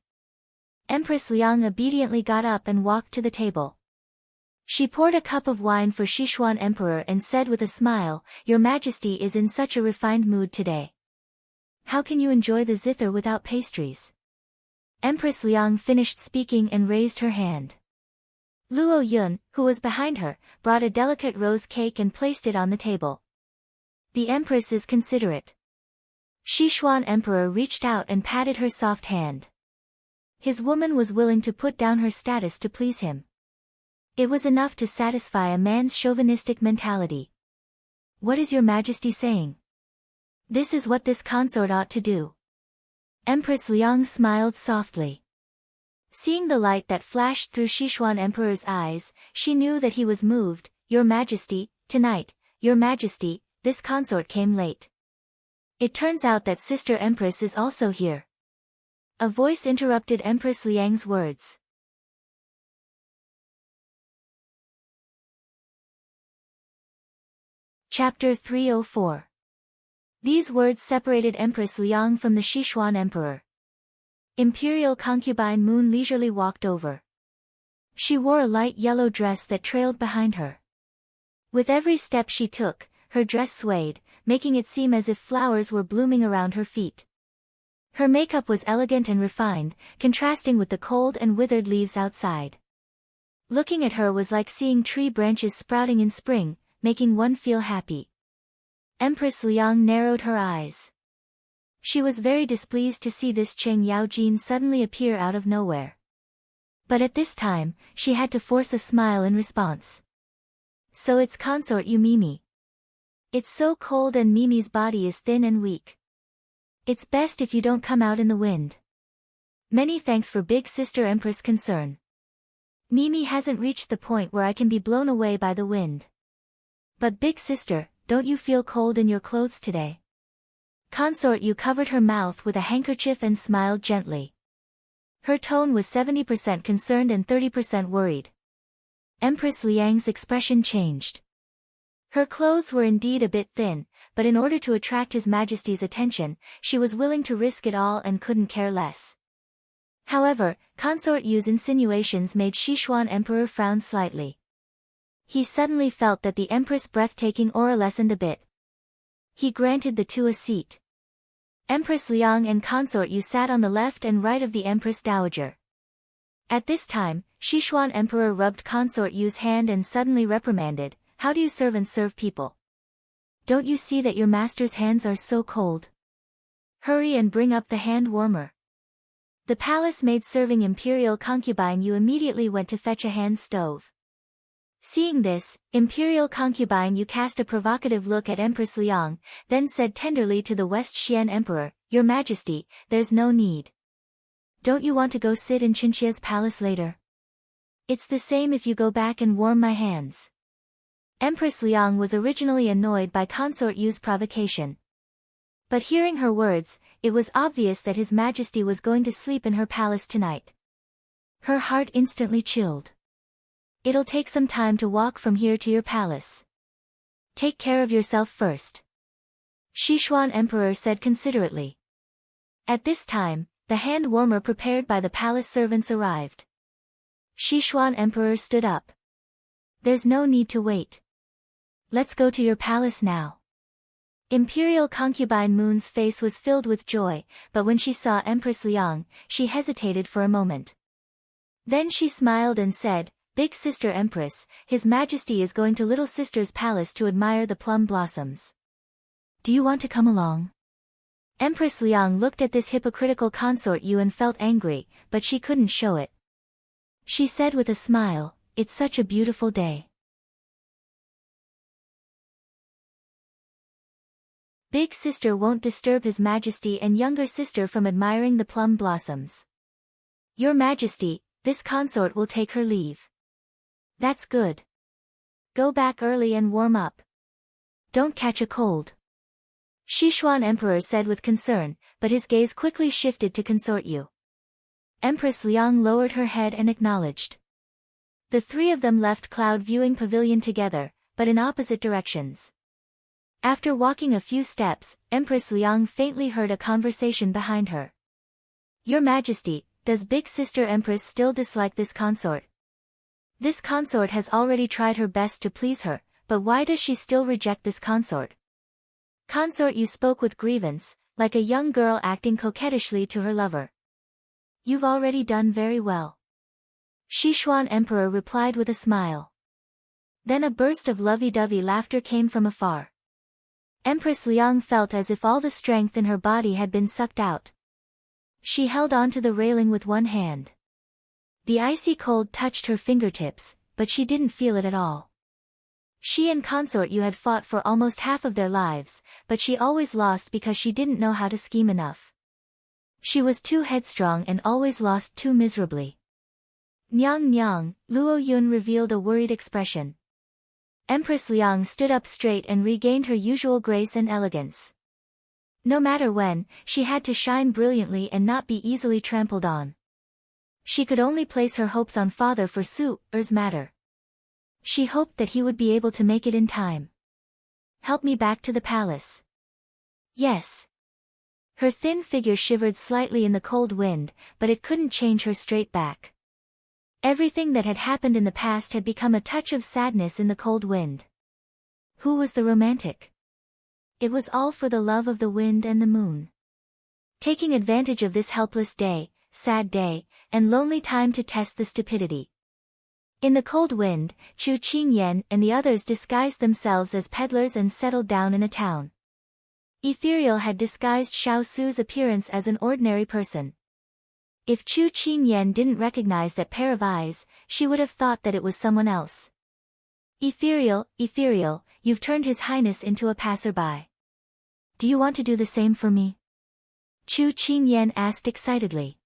Empress Liang obediently got up and walked to the table. She poured a cup of wine for Sichuan emperor and said with a smile, "Your Majesty is in such a refined mood today. How can you enjoy the zither without pastries?" Empress Liang finished speaking and raised her hand. Luo Yun, who was behind her, brought a delicate rose cake and placed it on the table. "The Empress is considerate." Sichuan emperor reached out and patted her soft hand. His woman was willing to put down her status to please him. It was enough to satisfy a man's chauvinistic mentality. "What is Your Majesty saying?" "This is what this consort ought to do." Empress Liang smiled softly. Seeing the light that flashed through Sichuan emperor's eyes, she knew that he was moved. "Your Majesty, tonight, Your Majesty, this consort came late. It turns out that Sister Empress is also here." A voice interrupted Empress Liang's words. Chapter 304. These words separated Empress Liang from the Sichuan emperor. Imperial concubine Moon leisurely walked over. She wore a light yellow dress that trailed behind her. With every step she took, her dress swayed, making it seem as if flowers were blooming around her feet. Her makeup was elegant and refined, contrasting with the cold and withered leaves outside. Looking at her was like seeing tree branches sprouting in spring, making one feel happy. Empress Liang narrowed her eyes. She was very displeased to see this Cheng Yaojin suddenly appear out of nowhere. But at this time, she had to force a smile in response. "So it's consort you Mimi. It's so cold and Mimi's body is thin and weak. It's best if you don't come out in the wind. Many thanks for big sister Empress concern. Mimi hasn't reached the point where I can be blown away by the wind. But big sister, don't you feel cold in your clothes today?" Consort Yu covered her mouth with a handkerchief and smiled gently. Her tone was 70% concerned and 30% worried. Empress Liang's expression changed. Her clothes were indeed a bit thin, but in order to attract His Majesty's attention, she was willing to risk it all and couldn't care less. However, Consort Yu's insinuations made Sichuan emperor frown slightly. He suddenly felt that the Empress' breathtaking aura lessened a bit. He granted the two a seat. Empress Liang and Consort Yu sat on the left and right of the Empress Dowager. At this time, Sichuan emperor rubbed Consort Yu's hand and suddenly reprimanded, "How do you servants serve people? Don't you see that your master's hands are so cold? Hurry and bring up the hand warmer." The palace maid serving imperial concubine Yu immediately went to fetch a hand stove. Seeing this, imperial concubine Yu cast a provocative look at Empress Liang, then said tenderly to the West Xian emperor, "Your Majesty, there's no need. Don't you want to go sit in Qinxia's palace later? It's the same if you go back and warm my hands." Empress Liang was originally annoyed by Consort Yu's provocation. But hearing her words, it was obvious that His Majesty was going to sleep in her palace tonight. Her heart instantly chilled. "It'll take some time to walk from here to your palace. Take care of yourself first," Sichuan emperor said considerately. At this time, the hand warmer prepared by the palace servants arrived. Sichuan emperor stood up. "There's no need to wait. Let's go to your palace now." Imperial concubine Moon's face was filled with joy, but when she saw Empress Liang, she hesitated for a moment. Then she smiled and said, "Big sister Empress, His Majesty is going to little sister's palace to admire the plum blossoms. Do you want to come along?" Empress Liang looked at this hypocritical Consort Yu and felt angry, but she couldn't show it. She said with a smile, "It's such a beautiful day. Big sister won't disturb His Majesty and younger sister from admiring the plum blossoms. Your Majesty, this consort will take her leave." That's good. Go back early and warm up. Don't catch a cold. Sichuan Emperor said with concern, but his gaze quickly shifted to Consort Yu. Empress Liang lowered her head and acknowledged. The three of them left Cloud Viewing Pavilion together, but in opposite directions. After walking a few steps, Empress Liang faintly heard a conversation behind her. Your Majesty, does Big Sister Empress still dislike this consort? This consort has already tried her best to please her, but why does she still reject this consort? Consort Yu spoke with grievance, like a young girl acting coquettishly to her lover. You've already done very well. Sichuan Emperor replied with a smile. Then a burst of lovey-dovey laughter came from afar. Empress Liang felt as if all the strength in her body had been sucked out. She held onto the railing with one hand. The icy cold touched her fingertips, but she didn't feel it at all. She and Consort Yu had fought for almost half of their lives, but she always lost because she didn't know how to scheme enough. She was too headstrong and always lost too miserably. Nyang nyang, Luo Yun revealed a worried expression. Empress Liang stood up straight and regained her usual grace and elegance. No matter when, she had to shine brilliantly and not be easily trampled on. She could only place her hopes on Father for Su-er's matter. She hoped that he would be able to make it in time. Help me back to the palace. Yes. Her thin figure shivered slightly in the cold wind, but it couldn't change her straight back. Everything that had happened in the past had become a touch of sadness in the cold wind. Who was the romantic? It was all for the love of the wind and the moon. Taking advantage of this helpless day, sad day, and lonely time to test the stupidity. In the cold wind, Chu Qingyan and the others disguised themselves as peddlers and settled down in a town. Ethereal had disguised Xiao Su's appearance as an ordinary person. If Chu Qingyan didn't recognize that pair of eyes, she would have thought that it was someone else. Ethereal, you've turned His Highness into a passerby. Do you want to do the same for me? Chu Qingyan asked excitedly.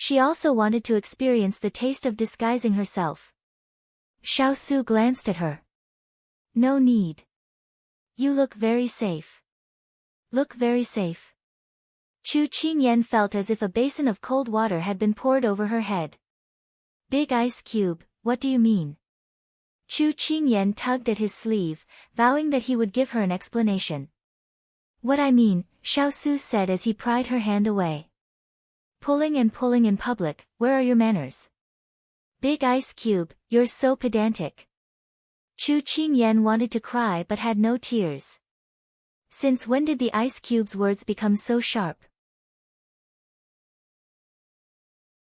She also wanted to experience the taste of disguising herself. Xiao Su glanced at her. No need. You look very safe. Look very safe. Chu Qingyan felt as if a basin of cold water had been poured over her head. Big ice cube, what do you mean? Chu Qingyan tugged at his sleeve, vowing that he would give her an explanation. What I mean, Xiao Su said as he pried her hand away. Pulling in public, where are your manners? Big ice cube, you're so pedantic. Chu Qingyan wanted to cry but had no tears. Since when did the ice cube's words become so sharp?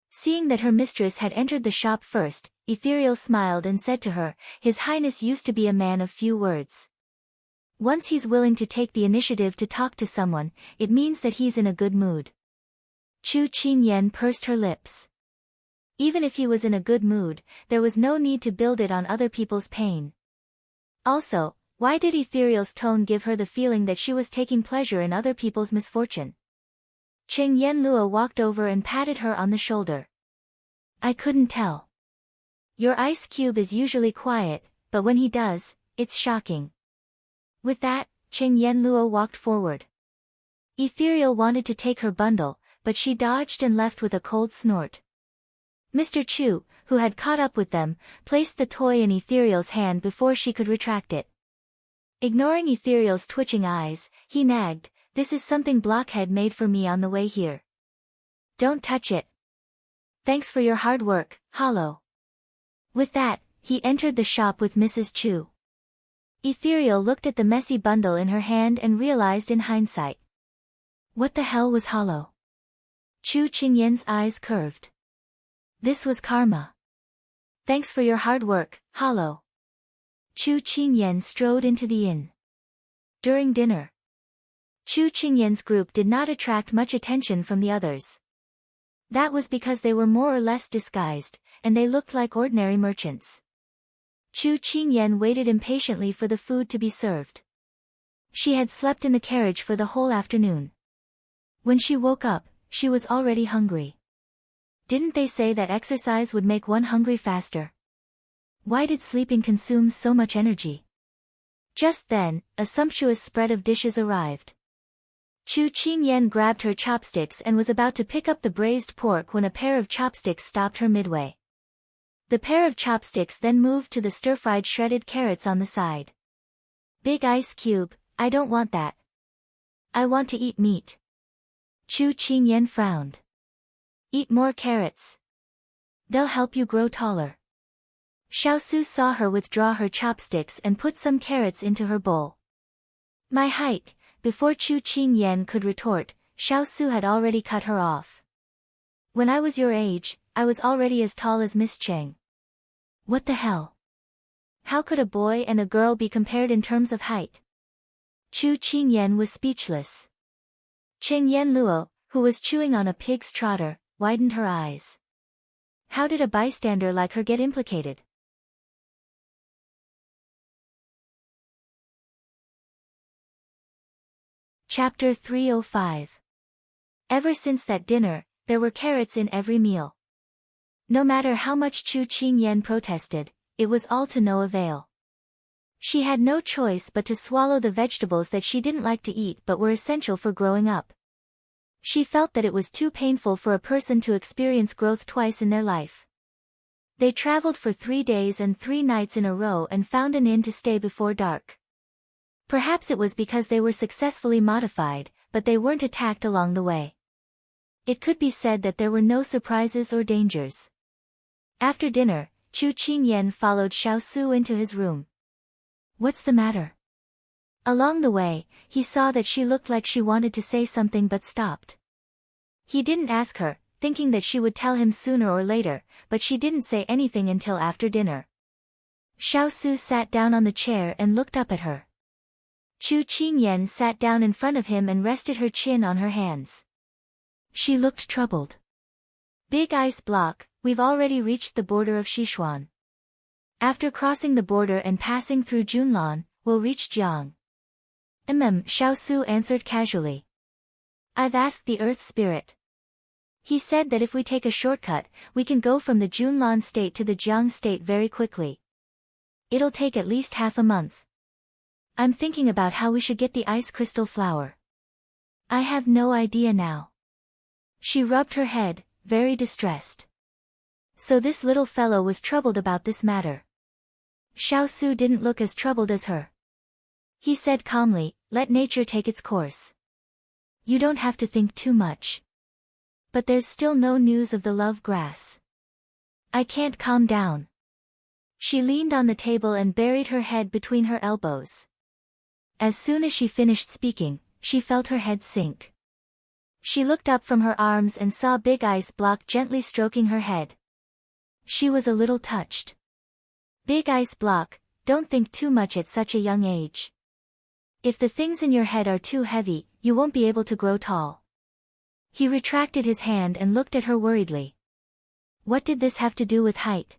Seeing that her mistress had entered the shop first, Ethereal smiled and said to her, His Highness used to be a man of few words. Once he's willing to take the initiative to talk to someone, it means that he's in a good mood. Chu Qingyan pursed her lips. Even if he was in a good mood, there was no need to build it on other people's pain. Also, why did Ethereal's tone give her the feeling that she was taking pleasure in other people's misfortune? Cheng Yenluo walked over and patted her on the shoulder. I couldn't tell. Your ice cube is usually quiet, but when he does, it's shocking. With that, Cheng Yenluo walked forward. Ethereal wanted to take her bundle, but she dodged and left with a cold snort. Mr. Chu, who had caught up with them, placed the toy in Ethereal's hand before she could retract it. Ignoring Ethereal's twitching eyes, he nagged, This is something Blockhead made for me on the way here. Don't touch it. Thanks for your hard work, Hollow. With that, he entered the shop with Mrs. Chu. Ethereal looked at the messy bundle in her hand and realized in hindsight. What the hell was Hollow? Chu Qingyan's eyes curved. This was karma. Thanks for your hard work, Hollow. Chu Qingyan strode into the inn. During dinner, Chu Qingyan's group did not attract much attention from the others. That was because they were more or less disguised, and they looked like ordinary merchants. Chu Qingyan waited impatiently for the food to be served. She had slept in the carriage for the whole afternoon. When she woke up, she was already hungry. Didn't they say that exercise would make one hungry faster? Why did sleeping consume so much energy? Just then, a sumptuous spread of dishes arrived. Chu Qingyan grabbed her chopsticks and was about to pick up the braised pork when a pair of chopsticks stopped her midway. The pair of chopsticks then moved to the stir-fried shredded carrots on the side. Big ice cube, I don't want that. I want to eat meat. Chu Qingyan frowned. Eat more carrots. They'll help you grow taller. Xiaosu saw her withdraw her chopsticks and put some carrots into her bowl. My height. Before Chu Qingyan could retort, Xiaosu had already cut her off. When I was your age, I was already as tall as Miss Cheng. What the hell? How could a boy and a girl be compared in terms of height? Chu Qingyan was speechless. Cheng Yanluo, who was chewing on a pig's trotter, widened her eyes. How did a bystander like her get implicated? Chapter 305. Ever since that dinner, there were carrots in every meal. No matter how much Chu Qingyan protested, it was all to no avail. She had no choice but to swallow the vegetables that she didn't like to eat but were essential for growing up. She felt that it was too painful for a person to experience growth twice in their life. They traveled for 3 days and 3 nights in a row and found an inn to stay before dark. Perhaps it was because they were successfully modified, but they weren't attacked along the way. It could be said that there were no surprises or dangers. After dinner, Chu Qingyan followed Xiaosu into his room. What's the matter? Along the way, he saw that she looked like she wanted to say something but stopped. He didn't ask her, thinking that she would tell him sooner or later, but she didn't say anything until after dinner. Xiaosu sat down on the chair and looked up at her. Chu Qingyan sat down in front of him and rested her chin on her hands. She looked troubled. Big ice block, we've already reached the border of Sichuan. After crossing the border and passing through Junlan, we'll reach Jiang. Xiaosu answered casually. I've asked the Earth Spirit. He said that if we take a shortcut, we can go from the Junlan state to the Jiang state very quickly. It'll take at least half a month. I'm thinking about how we should get the ice crystal flower. I have no idea now. She rubbed her head, very distressed. So this little fellow was troubled about this matter. Xiaosu didn't look as troubled as her. He said calmly, let nature take its course. You don't have to think too much. But there's still no news of the love grass. I can't calm down. She leaned on the table and buried her head between her elbows. As soon as she finished speaking, she felt her head sink. She looked up from her arms and saw Big Ice Block gently stroking her head. She was a little touched. Big Ice Block, don't think too much at such a young age. If the things in your head are too heavy, you won't be able to grow tall. He retracted his hand and looked at her worriedly. What did this have to do with height?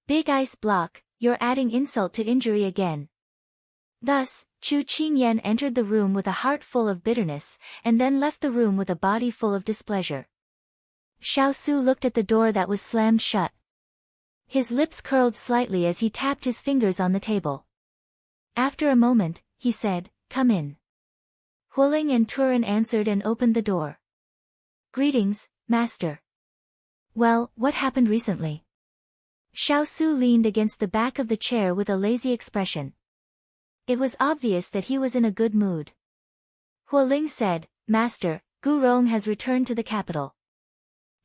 Big Ice Block, you're adding insult to injury again. Thus, Chu Qingyan entered the room with a heart full of bitterness, and then left the room with a body full of displeasure. Xiaosu looked at the door that was slammed shut. His lips curled slightly as he tapped his fingers on the table. After a moment, he said, come in. Huling and Turin answered and opened the door. Greetings, master. Well, what happened recently? Xiaosu leaned against the back of the chair with a lazy expression. It was obvious that he was in a good mood. Huling said, Master, Gu Rong has returned to the capital.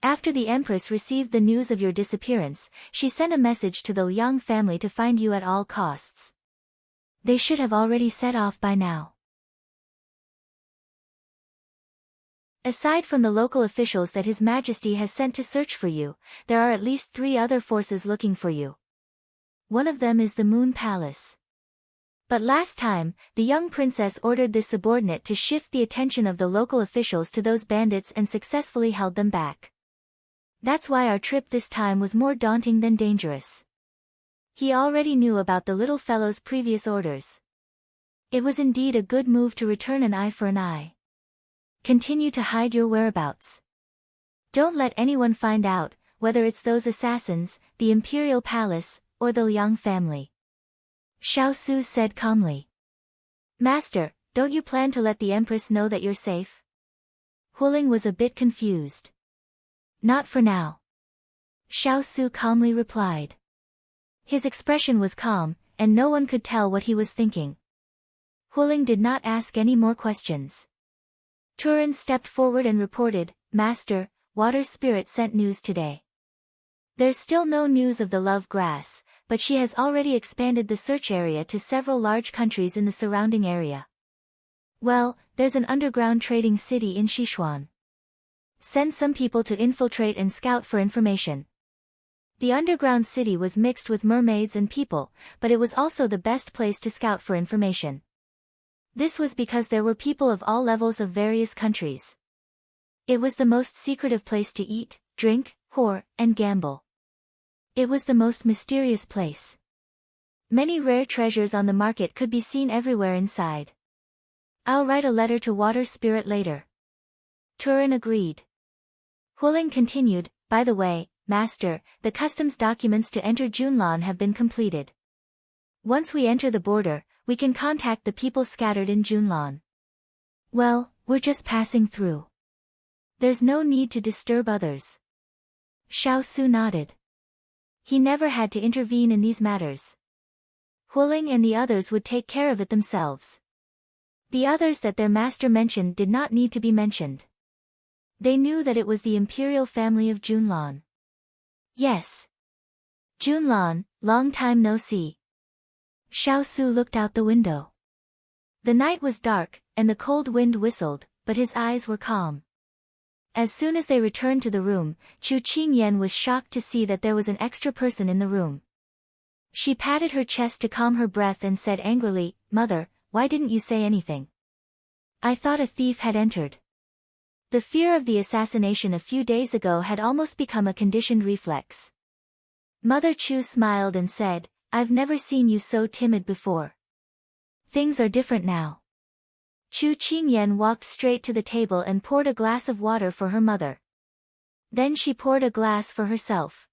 After the Empress received the news of your disappearance, she sent a message to the Liang family to find you at all costs. They should have already set off by now. Aside from the local officials that His Majesty has sent to search for you, there are at least 3 other forces looking for you. One of them is the Moon Palace. But last time, the young princess ordered this subordinate to shift the attention of the local officials to those bandits and successfully held them back. That's why our trip this time was more daunting than dangerous. He already knew about the little fellow's previous orders. It was indeed a good move to return an eye for an eye. Continue to hide your whereabouts. Don't let anyone find out, whether it's those assassins, the Imperial Palace, or the Liang family? Xiao Su said calmly. Master, don't you plan to let the Empress know that you're safe? Huling was a bit confused. Not for now. Xiao Su calmly replied. His expression was calm, and no one could tell what he was thinking. Huling did not ask any more questions. Turin stepped forward and reported, Master, Water Spirit sent news today. There's still no news of the love grass, but she has already expanded the search area to several large countries in the surrounding area. Well, there's an underground trading city in Sichuan. Send some people to infiltrate and scout for information. The underground city was mixed with mermaids and people, but it was also the best place to scout for information. This was because there were people of all levels of various countries. It was the most secretive place to eat, drink, whore, and gamble. It was the most mysterious place. Many rare treasures on the market could be seen everywhere inside. I'll write a letter to Water Spirit later. Turin agreed. Huling continued, by the way, Master, the customs documents to enter Junlan have been completed. Once we enter the border, we can contact the people scattered in Junlan. Well, we're just passing through. There's no need to disturb others. Xiao Su nodded. He never had to intervene in these matters. Huling and the others would take care of it themselves. The others that their master mentioned did not need to be mentioned. They knew that it was the imperial family of Junlan. Yes. Junlan, long time no see. Xiao Su looked out the window. The night was dark, and the cold wind whistled, but his eyes were calm. As soon as they returned to the room, Chu Qingyan was shocked to see that there was an extra person in the room. She patted her chest to calm her breath and said angrily, Mother, why didn't you say anything? I thought a thief had entered. The fear of the assassination a few days ago had almost become a conditioned reflex. Mother Chu smiled and said, I've never seen you so timid before. Things are different now. Chu Qingyan walked straight to the table and poured a glass of water for her mother. Then she poured a glass for herself.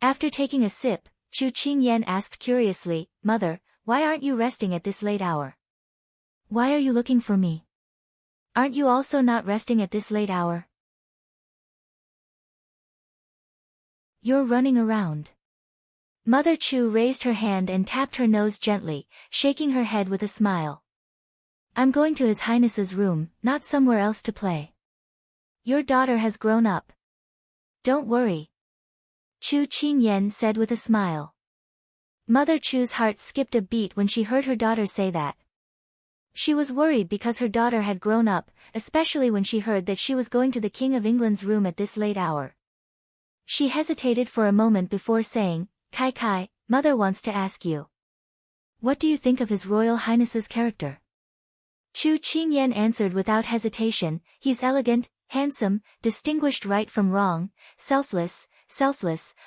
After taking a sip, Chu Qingyan asked curiously, Mother, why aren't you resting at this late hour? Why are you looking for me? Aren't you also not resting at this late hour? You're running around. Mother Chu raised her hand and tapped her nose gently, shaking her head with a smile. I'm going to His Highness's room, not somewhere else to play. Your daughter has grown up. Don't worry. Chu Qingyan said with a smile. Mother Chu's heart skipped a beat when she heard her daughter say that. She was worried because her daughter had grown up, especially when she heard that she was going to the King of England's room at this late hour. She hesitated for a moment before saying, Kai, Mother wants to ask you. What do you think of His Royal Highness's character? Chu Qingyan answered without hesitation, he's elegant, handsome, distinguished right from wrong, selfless,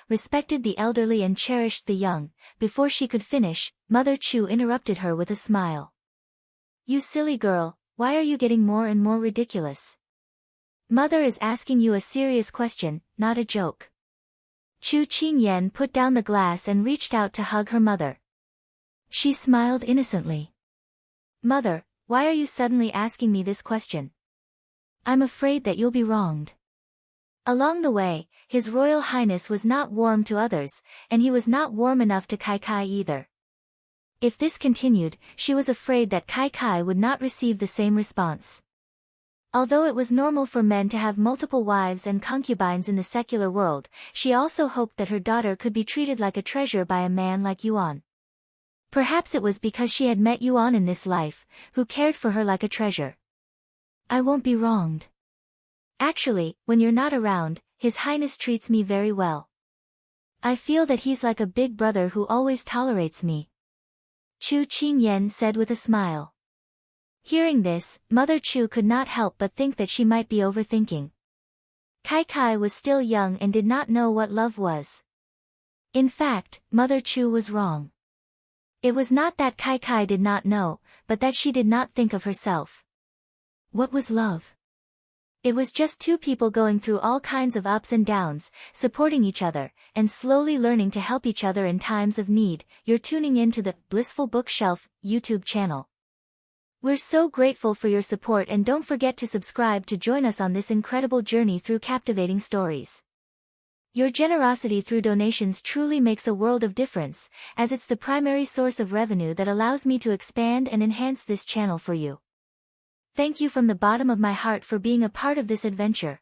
respected the elderly and cherished the young. Before she could finish, Mother Chu interrupted her with a smile. You silly girl, why are you getting more and more ridiculous? Mother is asking you a serious question, not a joke. Chu Qingyan put down the glass and reached out to hug her mother. She smiled innocently. Mother, why are you suddenly asking me this question? I'm afraid that you'll be wronged. Along the way, His Royal Highness was not warm to others, and he was not warm enough to Kai either. If this continued, she was afraid that Kai would not receive the same response. Although it was normal for men to have multiple wives and concubines in the secular world, she also hoped that her daughter could be treated like a treasure by a man like Yuan. Perhaps it was because she had met Yuan in this life, who cared for her like a treasure. I won't be wronged. Actually, when you're not around, His Highness treats me very well. I feel that he's like a big brother who always tolerates me. Chu Qingyan said with a smile. Hearing this, Mother Chu could not help but think that she might be overthinking. Kai was still young and did not know what love was. In fact, Mother Chu was wrong. It was not that Kai did not know, but that she did not think of herself. What was love? It was just two people going through all kinds of ups and downs, supporting each other, and slowly learning to help each other in times of need. You're tuning in to the Blissful Bookshelf YouTube channel. We're so grateful for your support, and don't forget to subscribe to join us on this incredible journey through captivating stories. Your generosity through donations truly makes a world of difference, as it's the primary source of revenue that allows me to expand and enhance this channel for you. Thank you from the bottom of my heart for being a part of this adventure.